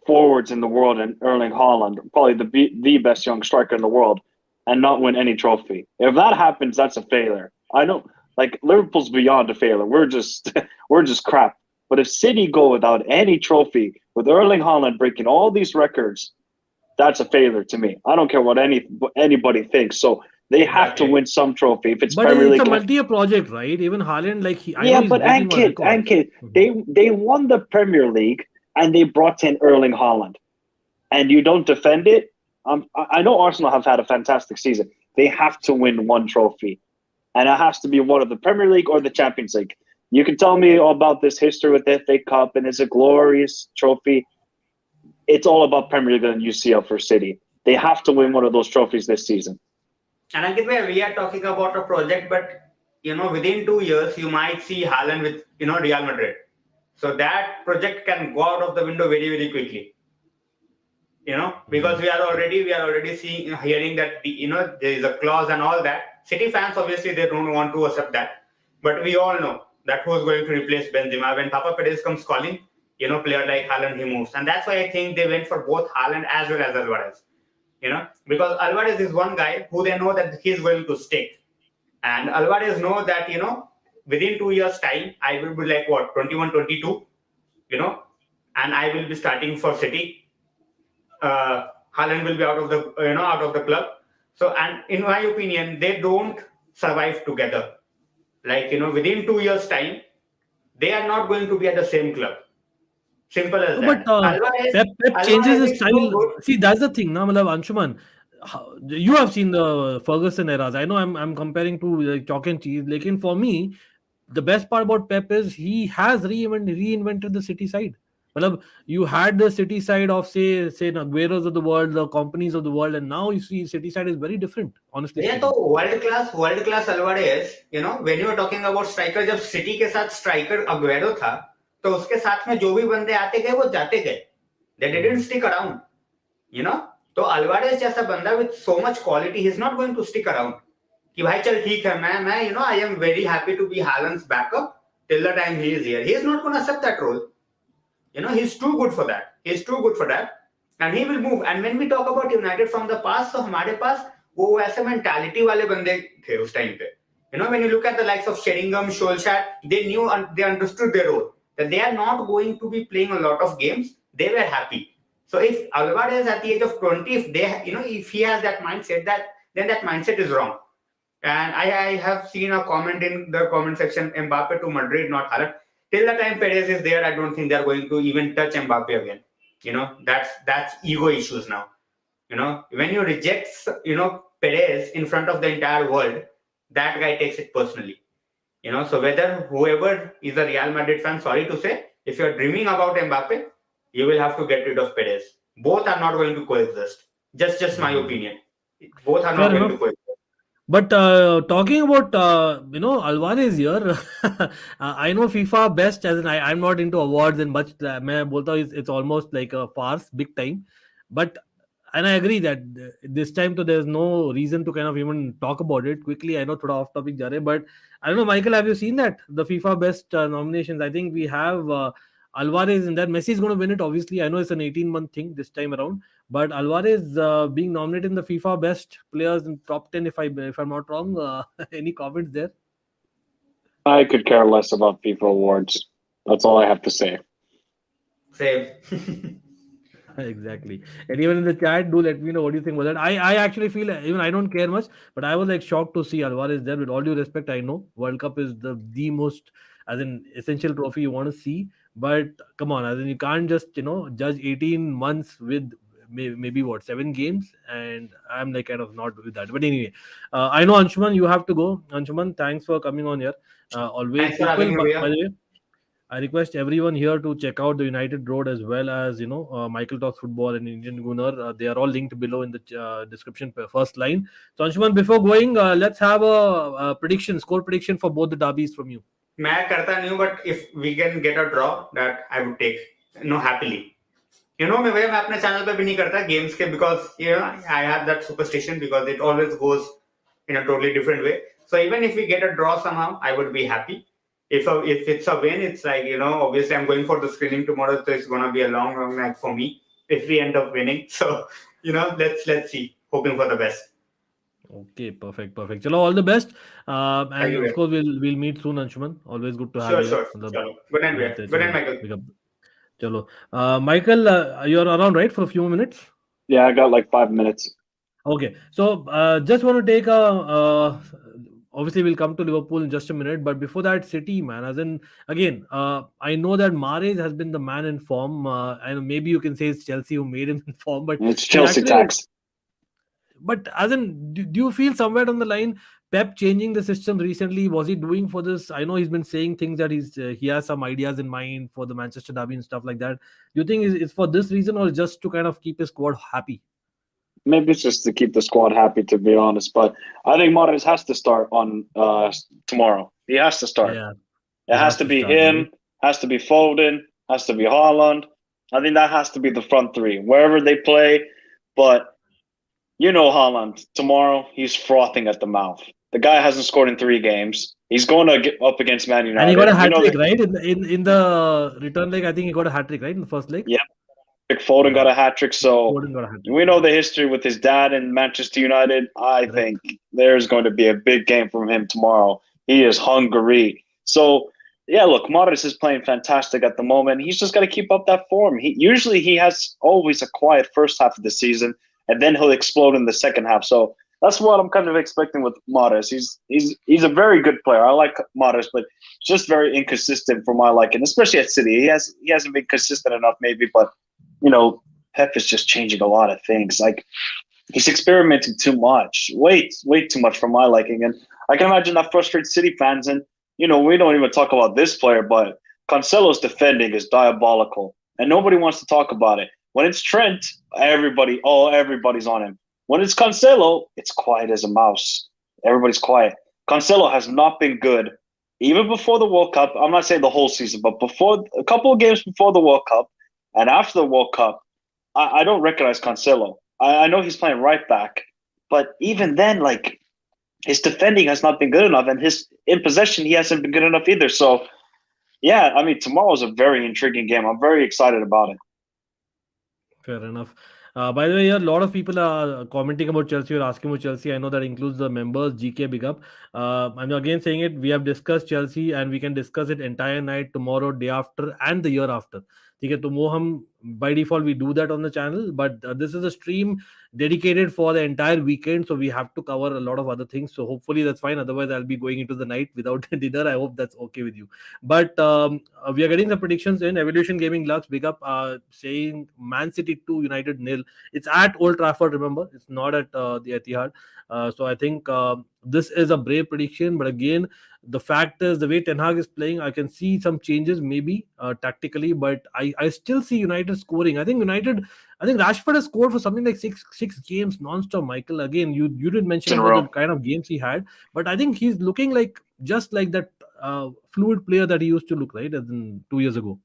S5: forwards in the world and Erling Haaland, probably the best young striker in the world, and not win any trophy. If that happens, that's a failure. I know, like Liverpool's beyond a failure. We're just we're just crap. But if City go without any trophy, with Erling Haaland breaking all these records, that's a failure to me. I don't care what anybody thinks. So they have to
S3: Exactly.
S5: win some trophy. If it's
S1: But
S5: Premier
S1: it's a
S5: League,
S1: multi-year project, right? Even Haaland, like I know
S5: yeah,
S1: he's
S5: but
S1: breaking one records.
S5: Ankit, they won the Premier League and they brought in Erling Haaland, and you don't defend it. I know Arsenal have had a fantastic season. They have to win one trophy, and it has to be one of the Premier League or the Champions League. You can tell me all about this history with the FA Cup and it's a glorious trophy. It's all about Premier League and UCL for City. They have to win one of those trophies this season.
S3: And Ankit, we are talking about a project, but within 2 years, you might see Haaland with Real Madrid. So that project can go out of the window very, very quickly. Because we are already hearing that there is a clause and all that. City fans obviously they don't want to accept that, but we all know that who's going to replace Benzema when Papa Perez comes calling. Player like Haaland, he moves, and that's why I think they went for both Haaland as well as Alvarez. Because Alvarez is one guy who they know that he's going to stick, and Alvarez know that within 2 years time I will be like what 21, 22, and I will be starting for City. Haaland will be out of the club. So, and in my opinion, they don't survive together. Like within 2 years time, they are not going to be at the same club. Simple as
S1: No, but
S3: that.
S1: Pep changes
S3: Alvarez
S1: his
S3: is so
S1: style.
S3: good.
S1: See, that's the thing. Now, Anshuman, you have seen the Ferguson eras. I know I'm comparing to like chalk and cheese. Like for me, the best part about Pep is he has reinvented the City side. Matlab, you had the City side of say Agueros of the world, the companies of the world, and now you see City side is very different. Honestly
S3: Yeah, तो
S1: speaking.
S3: world class Alvarez, when you were talking about striker, जब city के साथ striker Aguero था, तो उसके साथ में जो भी बंदे आते गए वो जाते गए. They didn't stick around. तो अल्वारेज जैसा बंदा with so much quality, he's not going to stick around. कि भाई चल ठीक है, मैं I am very happy to be Haaland's backup till the time he is here. He is not going to accept that role. He's too good for that. He's too good for that, and he will move. And when we talk about United from the past, so हमारे पास वो ऐसे mentality वाले बंदे थे उस time पे. When you look at the likes of Sheringham, Solskjaer, they understood their role. That they are not going to be playing a lot of games. They were happy. So if Alvarez at the age of 20, if he has that mindset, then that mindset is wrong. And I have seen a comment in the comment section, Mbappe to Madrid, not Haaland. Till the time Perez is there, I don't think they're going to even touch Mbappe again. That's ego issues now. When you reject, Perez in front of the entire world, that guy takes it personally. So whether whoever is a Real Madrid fan, sorry to say, if you're dreaming about Mbappe, you will have to get rid of Perez. Both are not going to coexist. Just my opinion. Both are not
S1: Fair
S3: going
S1: enough.
S3: to coexist.
S1: But talking about Alvarez here, I know FIFA best as in I'm not into awards and much. मैं बोलता हूँ it's almost like a farce, big time. But and I agree that this time so there's no reason to kind of even talk about it quickly. I know थोड़ा off topic जा रहे हैं, but I don't know, Michael, have you seen that the FIFA best nominations? I think we have Alvarez in that. Messi is going to win it. Obviously, I know it's an 18-month thing this time around. But Alvarez being nominated in the FIFA best players in top 10, if I'm not wrong. Any comments there?
S5: I could care less about FIFA awards. That's all I have to say.
S3: Same.
S1: Exactly. And even in the chat, do let me know what you think about that. I actually feel even I don't care much, but I was like shocked to see Alvarez there. With all due respect, I know World Cup is the most as an essential trophy you want to see. But come on, as in you can't just judge 18 months with maybe what 7 games, and I'm like kind of not with that. But anyway, I know Anshuman, you have to go. Anshuman, thanks for coming on here. Always
S3: Thanks for having
S1: people.
S3: me,
S1: By
S3: Bhaiya.
S1: the way, I request everyone here to check out the United Road as well as Michael Talks Football and Indian Gunnar. They are all linked below in the description first line. So Anshuman, before going, let's have a prediction, score prediction for both the derbies from you.
S3: मैं करता नहीं हूँ, but if we can get a draw, that I would take, happily. मैं अपने channel पे भी नहीं करता गेम्स के, because I have that superstition, because it always goes in a totally different way. So even if we get a draw somehow, I would be happy. If it's a win, it's like, obviously I'm going for the screening tomorrow, so it's gonna be a long night for me if we end up winning. So let's see, hoping for the best.
S1: Okay, perfect. Chalo, all the best. And
S3: you,
S1: of course, we'll meet soon, Anshuman. Always good to have you.
S3: Sure. Good night, Michael.
S1: Chalo. Michael, you're around, right, for a few minutes?
S5: Yeah, I got like 5 minutes.
S1: Okay, so just want to take obviously we'll come to Liverpool in just a minute, but before that, City, man, as in, again, I know that Mahrez has been the man in form, and maybe you can say it's Chelsea who made him in form, but
S5: it's Chelsea tax.
S1: But as in, do you feel somewhere on the line Pep changing the system recently? Was he doing for this? I know he's been saying things that he has some ideas in mind for the Manchester derby and stuff like that. Do you think it's for this reason, or just to kind of keep his squad happy?
S5: Maybe it's just to keep the squad happy, to be honest. But I think Mahrez has to start on tomorrow. He has to start.
S1: Yeah.
S5: It has to be him, has to be Foden, has to be Haaland. I think that has to be the front three, wherever they play. But Haaland, tomorrow, he's frothing at the mouth. The guy hasn't scored in 3 games. He's going to get up against Man United.
S1: And he got a hat-trick, right? In the return leg, I think he got a hat-trick, right? In the first leg?
S5: Yep. Foden got a hat-trick. So we know the history with his dad in Manchester United. I think there's going to be a big game from him tomorrow. He is hungry. So, yeah, look, Mahrez is playing fantastic at the moment. He's just got to keep up that form. He has always a quiet first half of the season, and then he'll explode in the second half. So that's what I'm kind of expecting with Mahrez. He's a very good player. I like Mahrez, but just very inconsistent for my liking, especially at City. He hasn't been consistent enough, maybe, but Pep is just changing a lot of things. Like, he's experimenting too much, way too much for my liking. And I can imagine that frustrates City fans. And we don't even talk about this player, but Cancelo's defending is diabolical, and nobody wants to talk about it. When it's Trent, everybody's on him. When it's Cancelo, it's quiet as a mouse. Everybody's quiet. Cancelo has not been good, even before the World Cup. I'm not saying the whole season, but before a couple of games before the World Cup and after the World Cup, I don't recognize Cancelo. I know he's playing right back, but even then, like, his defending has not been good enough, and in possession, he hasn't been good enough either. So, yeah, I mean, tomorrow's a very intriguing game. I'm very excited about it.
S1: Fair enough. By the way, a lot of people are commenting about Chelsea or asking about Chelsea. I know that includes the members. GK, big up. I'm again saying it. We have discussed Chelsea, and we can discuss it entire night, tomorrow, day after, and the year after. By default we do that on the channel, but this is a stream dedicated for the entire weekend, so we have to cover a lot of other things. So hopefully that's fine. Otherwise, I'll be going into the night without dinner. I hope that's okay with you. But we are getting the predictions in. Evolution Gaming Lux, big up, saying Man City 2, United 0. It's at Old Trafford, remember. It's not at the Etihad. So I think this is a brave prediction. But again, the fact is, the way Ten Hag is playing, I can see some changes maybe tactically, but I still see United scoring. I think Rashford has scored for something like six games non-stop. Michael, again, you did mention about the kind of games he had, but I think he's looking like just like that fluid player that he used to look, right, as in 2 years ago.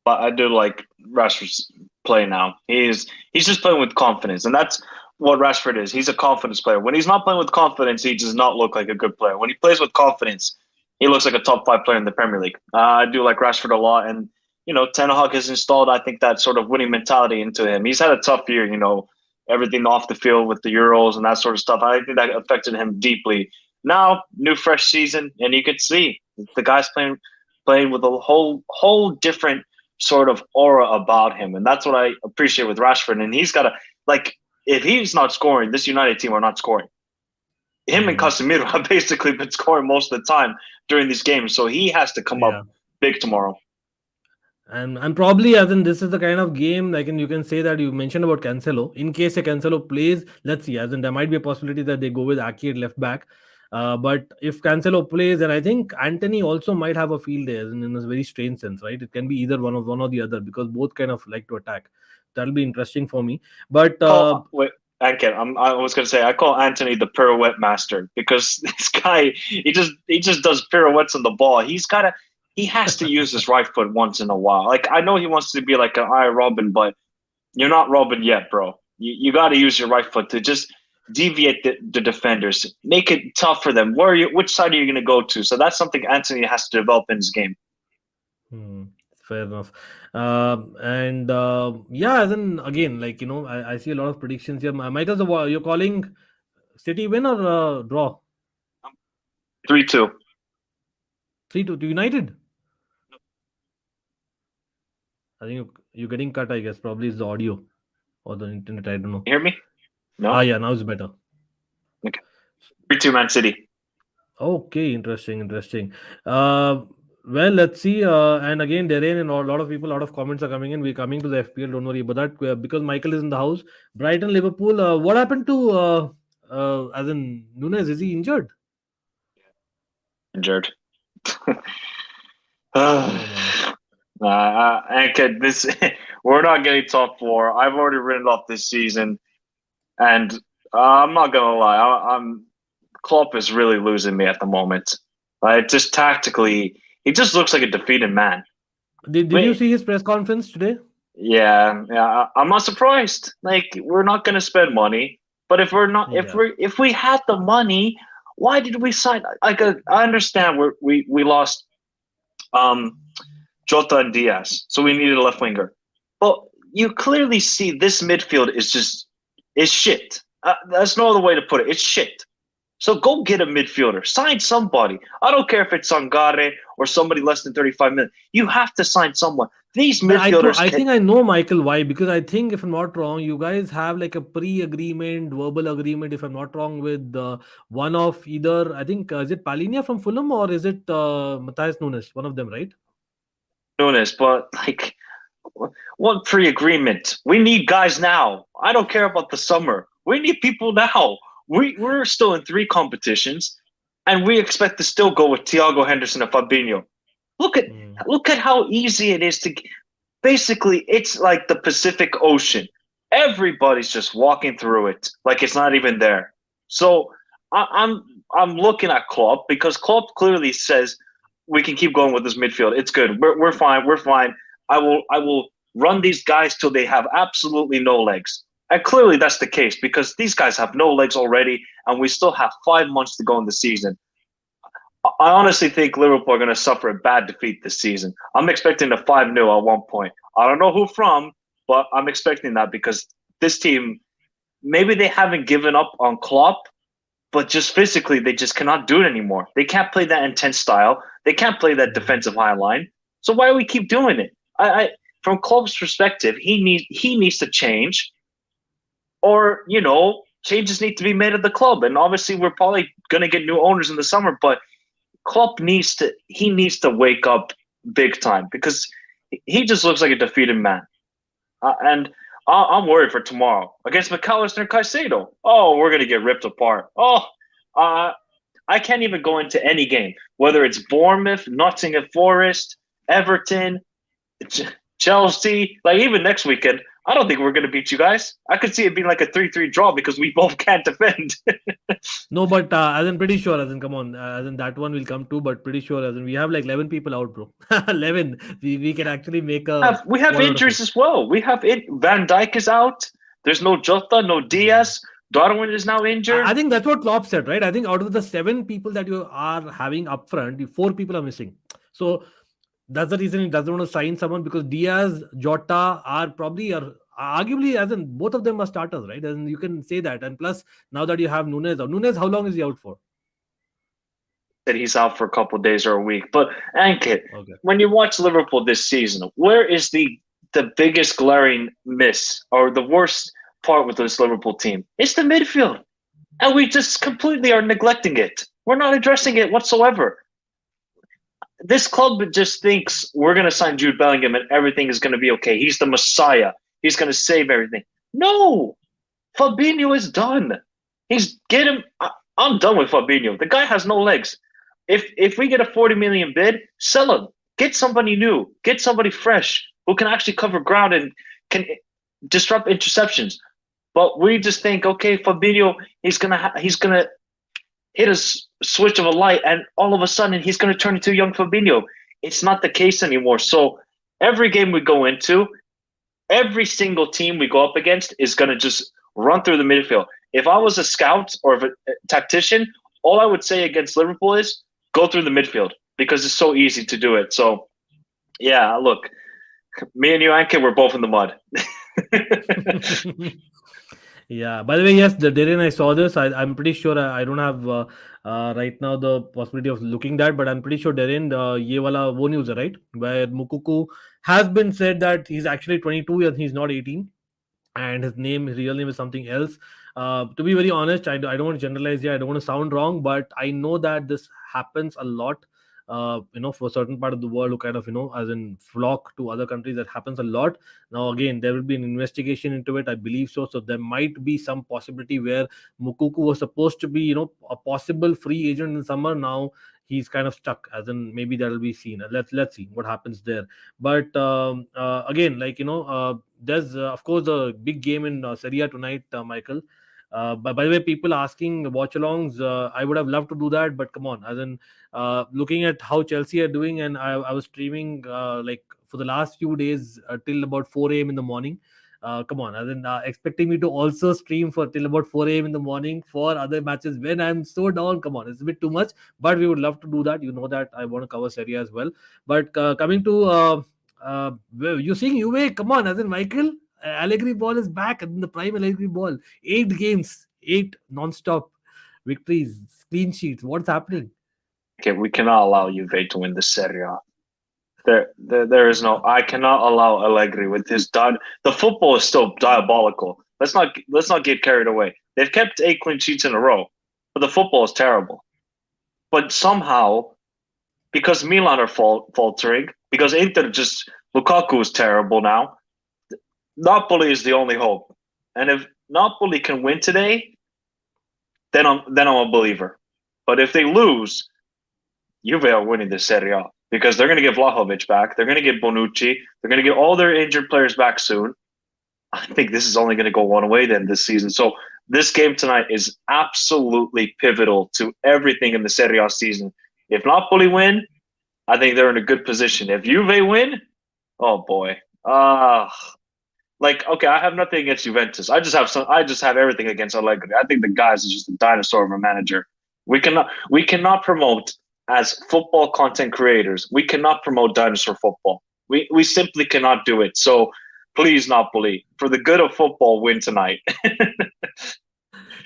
S5: But I do like Rashford's play now. He's just playing with confidence, and that's what Rashford is. He's a confidence player. When he's not playing with confidence, he does not look like a good player. When he plays with confidence, he looks like a top 5 player in the Premier League. I do like Rashford a lot, and Ten Hag has installed, I think, that sort of winning mentality into him. He's had a tough year, everything off the field with the Euros and that sort of stuff. I think that affected him deeply. Now, new fresh season, and you can see the guy's playing with a whole different sort of aura about him, and that's what I appreciate with Rashford. And he's got to, like, if he's not scoring, this United team are not scoring. Him and Casemiro have basically been scoring most of the time during these games, so he has to come up big tomorrow.
S1: And probably, as in, this is the kind of game, like, and you can say that you mentioned about Cancelo. In case a Cancelo plays, let's see, as in, there might be a possibility that they go with Aki at left back. But if Cancelo plays, and I think Anthony also might have a field there in a very strange sense, right? It can be either one or the other because both kind of like to attack. That'll be interesting for me. But
S5: Wait, Ankit, I was gonna say I call Anthony the pirouette master because this guy he just does pirouettes on the ball. He has to use his right foot once in a while. Like I know he wants to be like an Robin, but you're not Robin yet, bro. You got to use your right foot to just deviate the defenders, make it tough for them. Which side are you going to go to? So that's something Anthony has to develop in his game.
S1: Fair enough. And yeah, as in again, like I see a lot of predictions here. Michael, so you're calling City win or draw?
S5: 3-2.
S1: 3-2 to United. I think you're getting cut. I guess probably it's the audio or the internet. I don't know.
S5: You hear me? No.
S1: Yeah, now it's better.
S5: Okay. 3-2 Man City.
S1: Okay, interesting. Well, let's see. And again, Darren and a lot of people, a lot of comments are coming in. We're coming to the FPL. Don't worry about that because Michael is in the house. Brighton, Liverpool. What happened to as in Nunes? Is he injured?
S5: Injured. Ankit, this we're not getting top 4. I've already written off this season, and I'm not gonna lie. I'm Klopp is really losing me at the moment. Just tactically, he just looks like a defeated man.
S1: Did you see his press conference today?
S5: Yeah. I'm not surprised. Like we're not gonna spend money, but if we had the money, why did we sign? I understand we lost Jota and Diaz, so we needed a left winger. But you clearly see this midfield is shit. That's no other way to put it. It's shit. So go get a midfielder. Sign somebody. I don't care if it's Sangare or somebody less than 35 million. You have to sign someone. These midfielders.
S1: I think I know, Michael, why. Because I think, if I'm not wrong, you guys have like a pre-agreement, verbal agreement, if I'm not wrong, with one of either, I think, is it Palhinha from Fulham or is it Matthias Nunes? One of them, right?
S5: Nunes, but like, what pre-agreement? We need guys now. I don't care about the summer. We need people now. We're still in 3 competitions, and we expect to still go with Thiago Henderson and Fabinho. Look at how easy it is to. Basically, it's like the Pacific Ocean. Everybody's just walking through it like it's not even there. So I'm looking at Klopp because Klopp clearly says we can keep going with this midfield. It's good. We're fine. We're fine. I will run these guys till they have absolutely no legs. And clearly that's the case because these guys have no legs already, and we still have 5 months to go in the season. I honestly think Liverpool are going to suffer a bad defeat this season. I'm expecting a 5-0 at one point. I don't know who from, but I'm expecting that because this team, maybe they haven't given up on Klopp, but just physically they just cannot do it anymore. They can't play that intense style. They can't play that defensive high line. So why do we keep doing it? From Klopp's perspective, he needs to change. Or, changes need to be made at the club. And obviously, we're probably going to get new owners in the summer. But Klopp needs to wake up big time because he just looks like a defeated man. And I'm worried for tomorrow against McAllister and Caicedo. Oh, we're going to get ripped apart. I can't even go into any game, whether it's Bournemouth, Nottingham Forest, Everton, Chelsea, like even next weekend. I don't think we're going to beat you guys. I could see it being like a 3-3 draw because we both can't defend.
S1: No, but as in pretty sure, as in come on, as in that one will come too, but pretty sure, as in we have like 11 people out, bro. 11. We can actually make a.
S5: We have injuries as well. We have Van Dijk is out. There's no Jota, no Diaz. Darwin is now injured.
S1: I think that's what Klopp said, right? I think out of the 7 people that you are having up front, 4 people are missing. So that's the reason he doesn't want to sign someone because Diaz, Jota are arguably, as in both of them are starters, right? And you can say that. And plus, now that you have Nunes, how long is he out for?
S5: That he's out for a couple of days or a week. But Ankit, when you watch Liverpool this season, where is the biggest glaring miss or the worst part with this Liverpool team? It's the midfield. And we just completely are neglecting it. We're not addressing it whatsoever. This club just thinks we're going to sign Jude Bellingham and everything is going to be okay. He's the Messiah. He's going to save everything. No! Fabinho is done. I'm done with Fabinho. The guy has no legs. If we get a 40 million bid, sell him. Get somebody new. Get somebody fresh who can actually cover ground and can disrupt interceptions. But we just think, okay, Fabinho, he's gonna hit a switch of a light, and all of a sudden he's gonna turn into young Fabinho. It's not the case anymore. So every game we go into, every single team we go up against is gonna just run through the midfield. If I was a scout or a tactician, all I would say against Liverpool is go through the midfield because it's so easy to do it. So, yeah, look, me and you, Ankit, we're both in the mud.
S1: Yeah. By the way, yes, Darren, I saw this. I'm pretty sure I don't have right now the possibility of looking that, but I'm pretty sure Darren, ye wala wo news hai, right? Where Mukuku has been said that he's actually 22 and he's not 18, and his real name is something else. To be very honest, I don't want to generalize here. I don't want to sound wrong, but I know that this happens a lot. For a certain part of the world who kind of, as in flock to other countries, that happens a lot. Now, again, there will be an investigation into it, I believe so. So there might be some possibility where Mukuku was supposed to be, a possible free agent in summer. Now he's kind of stuck, as in maybe that will be seen. Let's see what happens there. But again, there's of course a big game in Serie A tonight, Michael. But by the way, people asking watch-alongs, I would have loved to do that, but come on, as in looking at how Chelsea are doing, and I was streaming like for the last few days till about 4 a.m. in the morning. Come on, as in expecting me to also stream for till about 4 a.m. in the morning for other matches when I'm so down. Come on, it's a bit too much, but we would love to do that. You know that I want to cover Serie A as well. But coming to you're seeing Juve, come on, as in Michael, Allegri ball is back in the prime Allegri ball. 8 games, 8 non-stop victories, clean sheets. What's happening?
S5: Okay, we cannot allow Juve to win the Serie A. There is no. I cannot allow Allegri with his done. The football is still diabolical. Let's not get carried away. They've kept 8 clean sheets in a row, but the football is terrible. But somehow, because Milan are faltering, because Inter Lukaku is terrible now. Napoli is the only hope, and if Napoli can win today, then I'm a believer. But if they lose, Juve are winning the Serie A because they're going to get Vlahovic back, they're going to get Bonucci, they're going to get all their injured players back soon. I think this is only going to go one way then this season. So this game tonight is absolutely pivotal to everything in the Serie A season. If Napoli win, I think they're in a good position. If Juve win, oh boy. Okay, I have nothing against Juventus. I just have everything against Allegri. I think the guy's just a dinosaur of a manager. We cannot promote as football content creators. We cannot promote dinosaur football. We simply cannot do it. So please, Napoli, for the good of football, win tonight.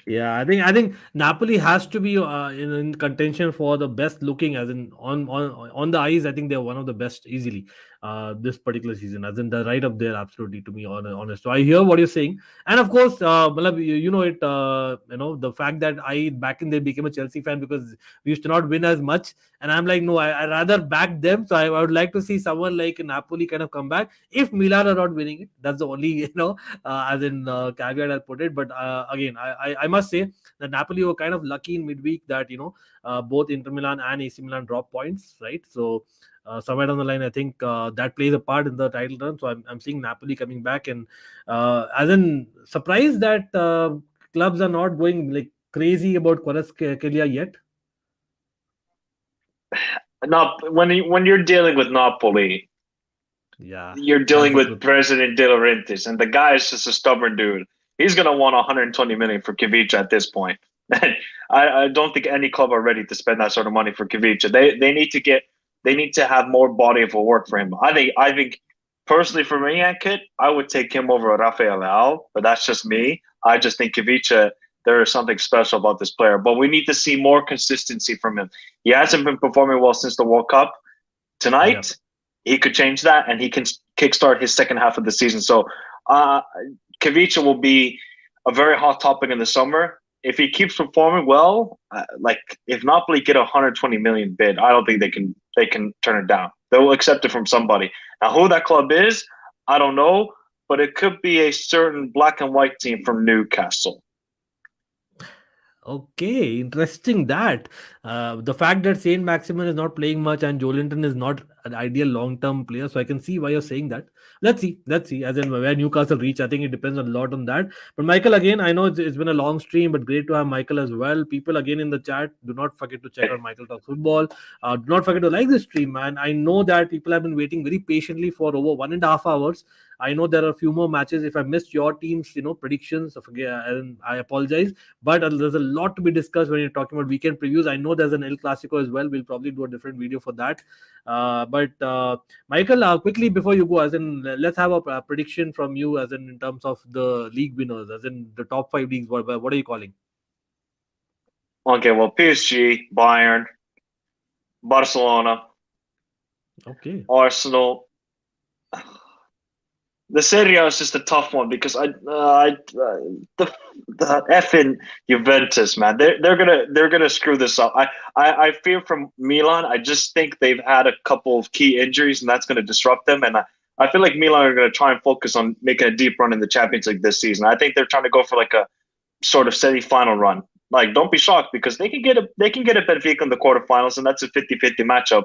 S1: Yeah, I think Napoli has to be in contention for the best looking, as in on the eyes. I think they're one of the best easily this particular season, as in they're right up there, absolutely. To be honest, so I hear what you're saying, and of course, Malab, you know it. The fact that I back in the day became a Chelsea fan because we used to not win as much, and I'm like, no, I rather back them. So I would like to see someone like Napoli kind of come back. If Milan are not winning it, that's the only as in caveat I'll put it. But again, I must say that Napoli were kind of lucky in midweek that both Inter Milan and AC Milan drop points, right? So somewhere down the line, I think that plays a part in the title run. So I'm seeing Napoli coming back, and as in surprised that clubs are not going like crazy about Kvaratskhelia yet.
S5: When you're dealing with Napoli,
S1: yeah,
S5: you're dealing with President De Laurentiis, and the guy is just a stubborn dude. He's gonna want 120 million for Kvaratskhelia at this point. I don't think any club are ready to spend that sort of money for Kvaratskhelia. They need to have more body of work for him. I think personally for me, Ankit, I would take him over Rafael Leao, but that's just me. I just think Kvaratskhelia, there is something special about this player, but we need to see more consistency from him. He hasn't been performing well since the World Cup. Tonight, he could change that, and he can kickstart his second half of the season. So Kvaratskhelia will be a very hot topic in the summer. If he keeps performing well, if Napoli get a 120 million bid, I don't think they can turn it down. They will accept it from somebody. Now, who that club is, I don't know, but it could be a certain black and white team from Newcastle.
S1: Okay, interesting that. The fact that Saint Maximin is not playing much and Joelinton is not an ideal long-term player, so I can see why you're saying that. Let's see. As in where Newcastle reach, I think it depends a lot on that. But Michael, again, I know it's been a long stream, but great to have Michael as well. People again in the chat, do not forget to check out Michael Talks Football. Do not forget to like this stream, man. I know that people have been waiting very patiently for over 1.5 hours. I know there are a few more matches. If I missed your team's, predictions, and I apologize. But there's a lot to be discussed when you're talking about weekend previews. I know there's an El Clasico as well. We'll probably do a different video for that. But Michael, quickly before you go, as in let's have a prediction from you, as in terms of the league winners, as in the top 5 leagues. What are you calling?
S5: Okay, well, PSG, Bayern, Barcelona,
S1: Okay,
S5: Arsenal. The Serie A is just a tough one because the effing Juventus, man, they're gonna screw this up. I fear from Milan. I just think they've had a couple of key injuries and that's gonna disrupt them. And I feel like Milan are gonna try and focus on making a deep run in the Champions League this season. I think they're trying to go for like a sort of semi-final run. Like, don't be shocked because they can get a Benfica in the quarterfinals and that's a 50-50 matchup.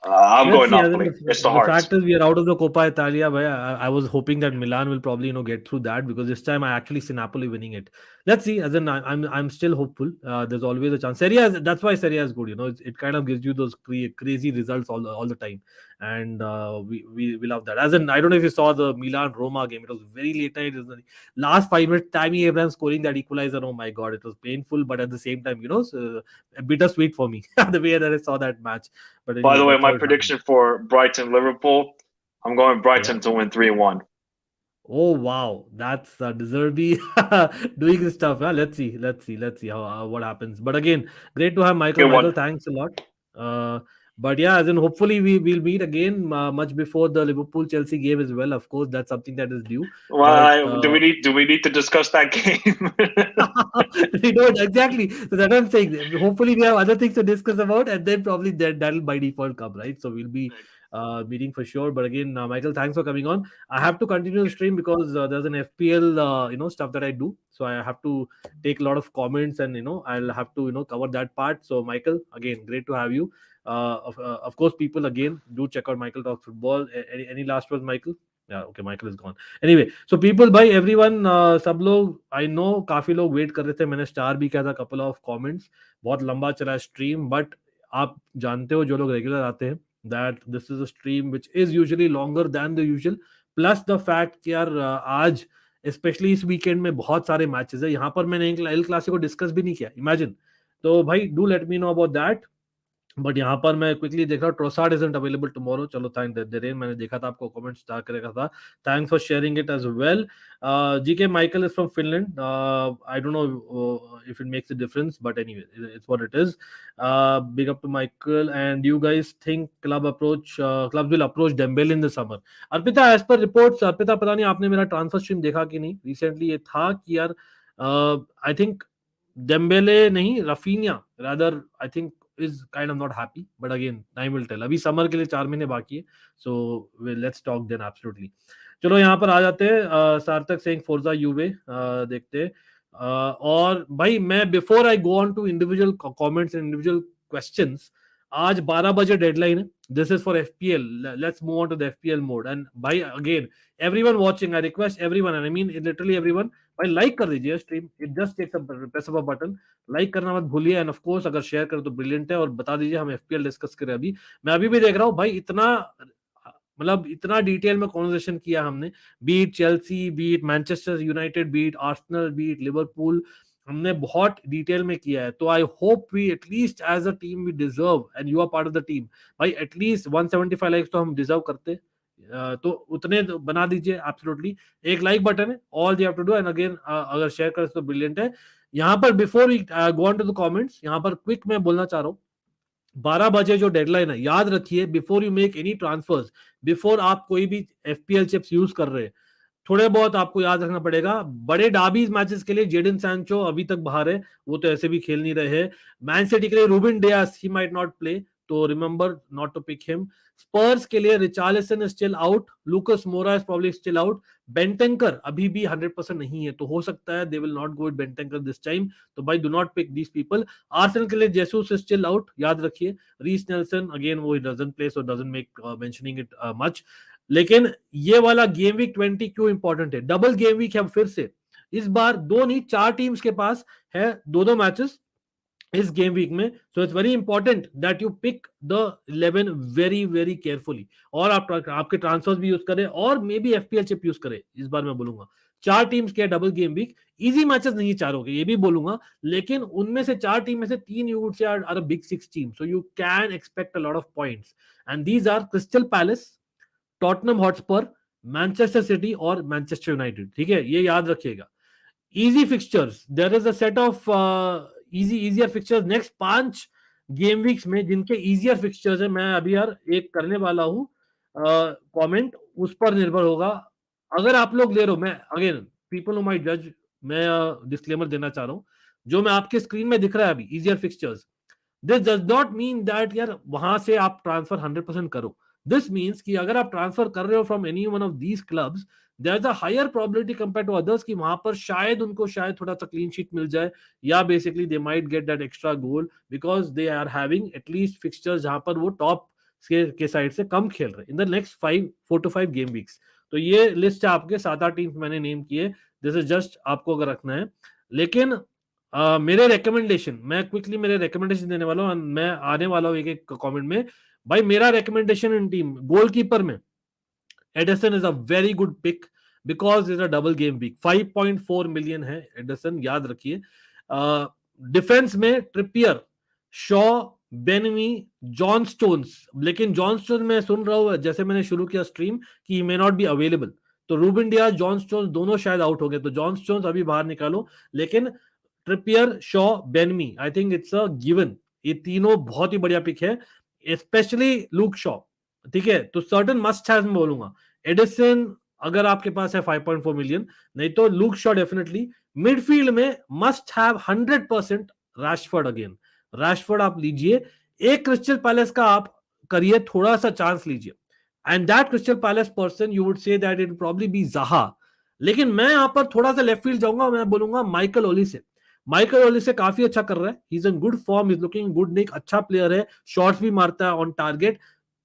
S5: I'm
S1: let's
S5: going
S1: see. As in
S5: Napoli. It's the
S1: the
S5: Hearts.
S1: fact is, we are out of the Coppa Italia. But I was hoping that Milan will probably get through that, because this time I actually see Napoli winning it. Let's see. As in, I'm still hopeful. There's always a chance. Serie A, that's why Serie A is good. It kind of gives you those crazy results all the time, and we love that. As in, I don't know if you saw the Milan Roma game. It was very late night. It was the last 5 minutes. Tammy Abraham scoring that equalizer. Oh my God, it was painful, but at the same time, so, bittersweet for me the way that I saw that match. But
S5: By
S1: anyway,
S5: the way,
S1: that's how
S5: my
S1: it
S5: prediction for Brighton Liverpool, I'm going Brighton to win 3-1.
S1: Oh wow, that's Deserby doing his stuff. Huh? Let's see how what happens. But again, great to have Michael.
S5: Good one.
S1: Michael, thanks a lot. But yeah, as in hopefully we'll meet again much before the Liverpool Chelsea game as well. Of course, that's something that is due.
S5: Well,
S1: But
S5: do we need to discuss that game?
S1: we don't exactly. So that's what I'm saying. Hopefully, we have other things to discuss about, and then probably that'll by default come, right? So we'll be meeting for sure. But again, Michael, thanks for coming on. I have to continue the stream because there's an FPL stuff that I do, so I have to take a lot of comments, and I'll have to cover that part. So Michael, again, great to have you. Of course, people again do check out Michael Talks Football. Any last words, Michael? Yeah, okay, Michael is gone. Anyway, so people, भाई everyone, सब लोग I know काफी लोग wait कर रहे थे. मैंने star भी किया था couple of comments. बहुत लंबा चला स्ट्रीम, बट आप जानते हो जो लोग रेगुलर आते हैं that this is a stream which is usually longer than the usual. Plus the fact कि यार आज स्पेशली इस वीकेंड में बहुत सारे मैचेस है. यहाँ पर मैंने एल क्लासिको डिस्कस भी नहीं किया. इमेजिन. तो भाई do let me know about that. But यहाँ पर मैं क्विकली देख रहा हूँ ट्रोसार्ड इजंट अवेलेबल टुमारो. चलो थैंक देरेन, मैंने देखा था आपको कमेंट स्टार करेगा था. Thanks for sharing it as well. GK Michael is from Finland. I don't know if it makes a difference, but anyway, it's what it is. Big up to Michael. And you guys think clubs will approach Dembele in the summer? Arpita, as per reports, Arpita पता नहीं आपने मेरा transfer stream देखा कि नहीं. Recently ये था कि यार आई थिंक Dembele नहीं, Rafinha rather, I think is kind of not happy, but again time will tell. अभी समर के लिए 4 महीने बाकी है, so let's talk then. Absolutely. चलो यहाँ पर आ जाते हैं. सार्थक सेइंग फोर्जा यूवे. देखते हैं. और भाई मैं before I go on to individual comments and individual questions, आज 12 बजे डेडलाइन है. This is for FPL. Let's move on to the FPL mode. And भाई again everyone watching, I request everyone, and I mean literally everyone, भाई like कर दीजिए stream. It just takes a press of a button. Like करना मत भूलिए. And of course अगर share करें तो ब्रिलियंट है. और बता दीजिए हम एफपीएल डिस्कस करें. अभी मैं अभी भी देख रहा हूँ भाई, इतना डिटेल में कॉन्वर्सेशन किया हमने. Beat Chelsea, beat Manchester United, beat Arsenal, beat Liverpool, हमने बहुत डिटेल में किया है. तो I hope we at least as a team we deserve, and you are part of the team. भाई एटलीस्ट 175 लाइक्स तो हम डिजर्व करते. तो उतने तो बना दीजिए. एब्सोल्युटली एक लाइक बटन है, all you have to do. And again अगर शेयर करें तो ब्रिलियंट है. यहाँ पर before we go on to the comments, यहाँ पर क्विक मैं बोलना चाह रहा हूँ, 12 बजे जो डेडलाइन है, याद रखिए, before you make any transfers, before आप कोई भी एफपीएल चिप्स यूज कर रहे हैं, थोड़े बहुत आपको याद रखना पड़ेगा. बड़े डार्बीज मैचेस के लिए जेडन सैंचो अभी तक बाहर है, वो तो ऐसे भी खेल नहीं रहे हैं. मैन सिटी के लिए Ruben Dias, he might not play. तो remember not to pick him. Spurs के लिए Richarlison is still out, Lucas Moura is probably still out, Bentancur अभी भी 100% नहीं है, तो हो सकता है they will not go with Bentancur this time, तो भाई do not pick these people. Arsenal के लिए जेसूस इज स्टिल आउट, याद रखिए। रीस नेल्सन अगेन वो doesn't play so doesn't make mentioning it much. लेकिन ये वाला गेम वीक 20 क्यों इंपॉर्टेंट है? डबल गेम वीक है फिर से, इस बार 2 नहीं 4 टीम्स के पास है 2-2 मैचेस इस गेम वीक में, so it's very important that you pick the 11 very very carefully, और आप आपके ट्रांसफर्स भी यूज करें और maybe FPL chip use करें। इस बार मैं बोलूंगा 4 टीम्स के double game week, easy matches नहीं चारों के, ये भी बोलूंगा, लेकिन उनमें से 4 टीम में से 3 you would say are a big 6 team, so you can expect a lot of points, and these are Crystal Palace, Tottenham Hotspur, Manchester City और मैनचेस्टर यूनाइटेड। ठीक है, ये याद रखिएगा। Easy fixtures, there is a set of easier fixtures next 5 game weeks में, जिनके easier fixtures है। मैं अभी यार एक करने वाला हूं कमेंट, उस पर निर्भर होगा। अगर आप लोग ले रहे हो, मैं अगेन पीपल हु माइट जज, मैं डिस्क्लेमर देना चाह रहा हूं, जो मैं आपके स्क्रीन में दिख रहा है अभी easier fixtures, this does not mean that यार वहां से आप ट्रांसफर 100% करो। दिस मीन्स कि अगर आप ट्रांसफर कर रहे हो from any one of these clubs, there is a higher probability compare to others कि वहां पर शायद उनको शायद थोड़ा सा क्लीन शीट मिल जाए, या basically they might get that extra goal because they are having at least fixtures जहां पर वो टॉप के साइड से कम खेल रहे in the next 4 to 5 game weeks. तो ये लिस्ट है आपके 7-8 टीम्स मैंने नेम किए, दिस इज जस्ट आपको अगर रखना है। लेकिन मेरे रिकमेंडेशन, मैं क्विकली मेरे रिकमेंडेशन देने वाला हूँ, मैं आने वाला हूँ एक एक कमेंट में। भाई मेरा रिकमेंडेशन इन टीम गोलकीपर में Ederson is a very good pick because is a double game week, 5.4 million है एडिसन, याद रखिए। डिफेंस में ट्रिपियर, शॉ, बेनवी, जॉन स्टोन्स, लेकिन जॉन स्टोन्स मैं सुन रहा हूँ जैसे मैंने शुरू किया स्ट्रीम कि मे नॉट बी अवेलेबल, तो रूबिन डियास, जॉन स्टोन्स दोनों शायद आउट हो गए, तो जॉन स्टोन्स अभी बाहर निकालो। लेकिन Trippier, Shaw, Ben Mee, I think it's a given, ये तीनों बहुत ही बढ़िया पिक है, स्पेशली लूक शॉ। ठीक है, तो सर्टन मस्ट हैव मैं बोलूंगा। एडिसन अगर आपके पास है 5.4 मिलियन, नहीं तो लूक शॉ डेफिनेटली। मिडफील्ड में must have 100% Rashford, again Rashford आप लीजिए। एक क्रिस्टल पैलेस का आप करिए, थोड़ा सा चांस लीजिए, and that Crystal Palace person you would say that it probably be Zaha. लेकिन मैं यहां पर थोड़ा सा लेफ्ट फील्ड जाऊंगा, मैं बोलूंगा माइकल ओलिसे। माइकल ओलिसे काफी अच्छा कर रहा है, he is in good form, is looking good, एक अच्छा प्लेयर है, शॉट्स भी मारता है ऑन टारगेट,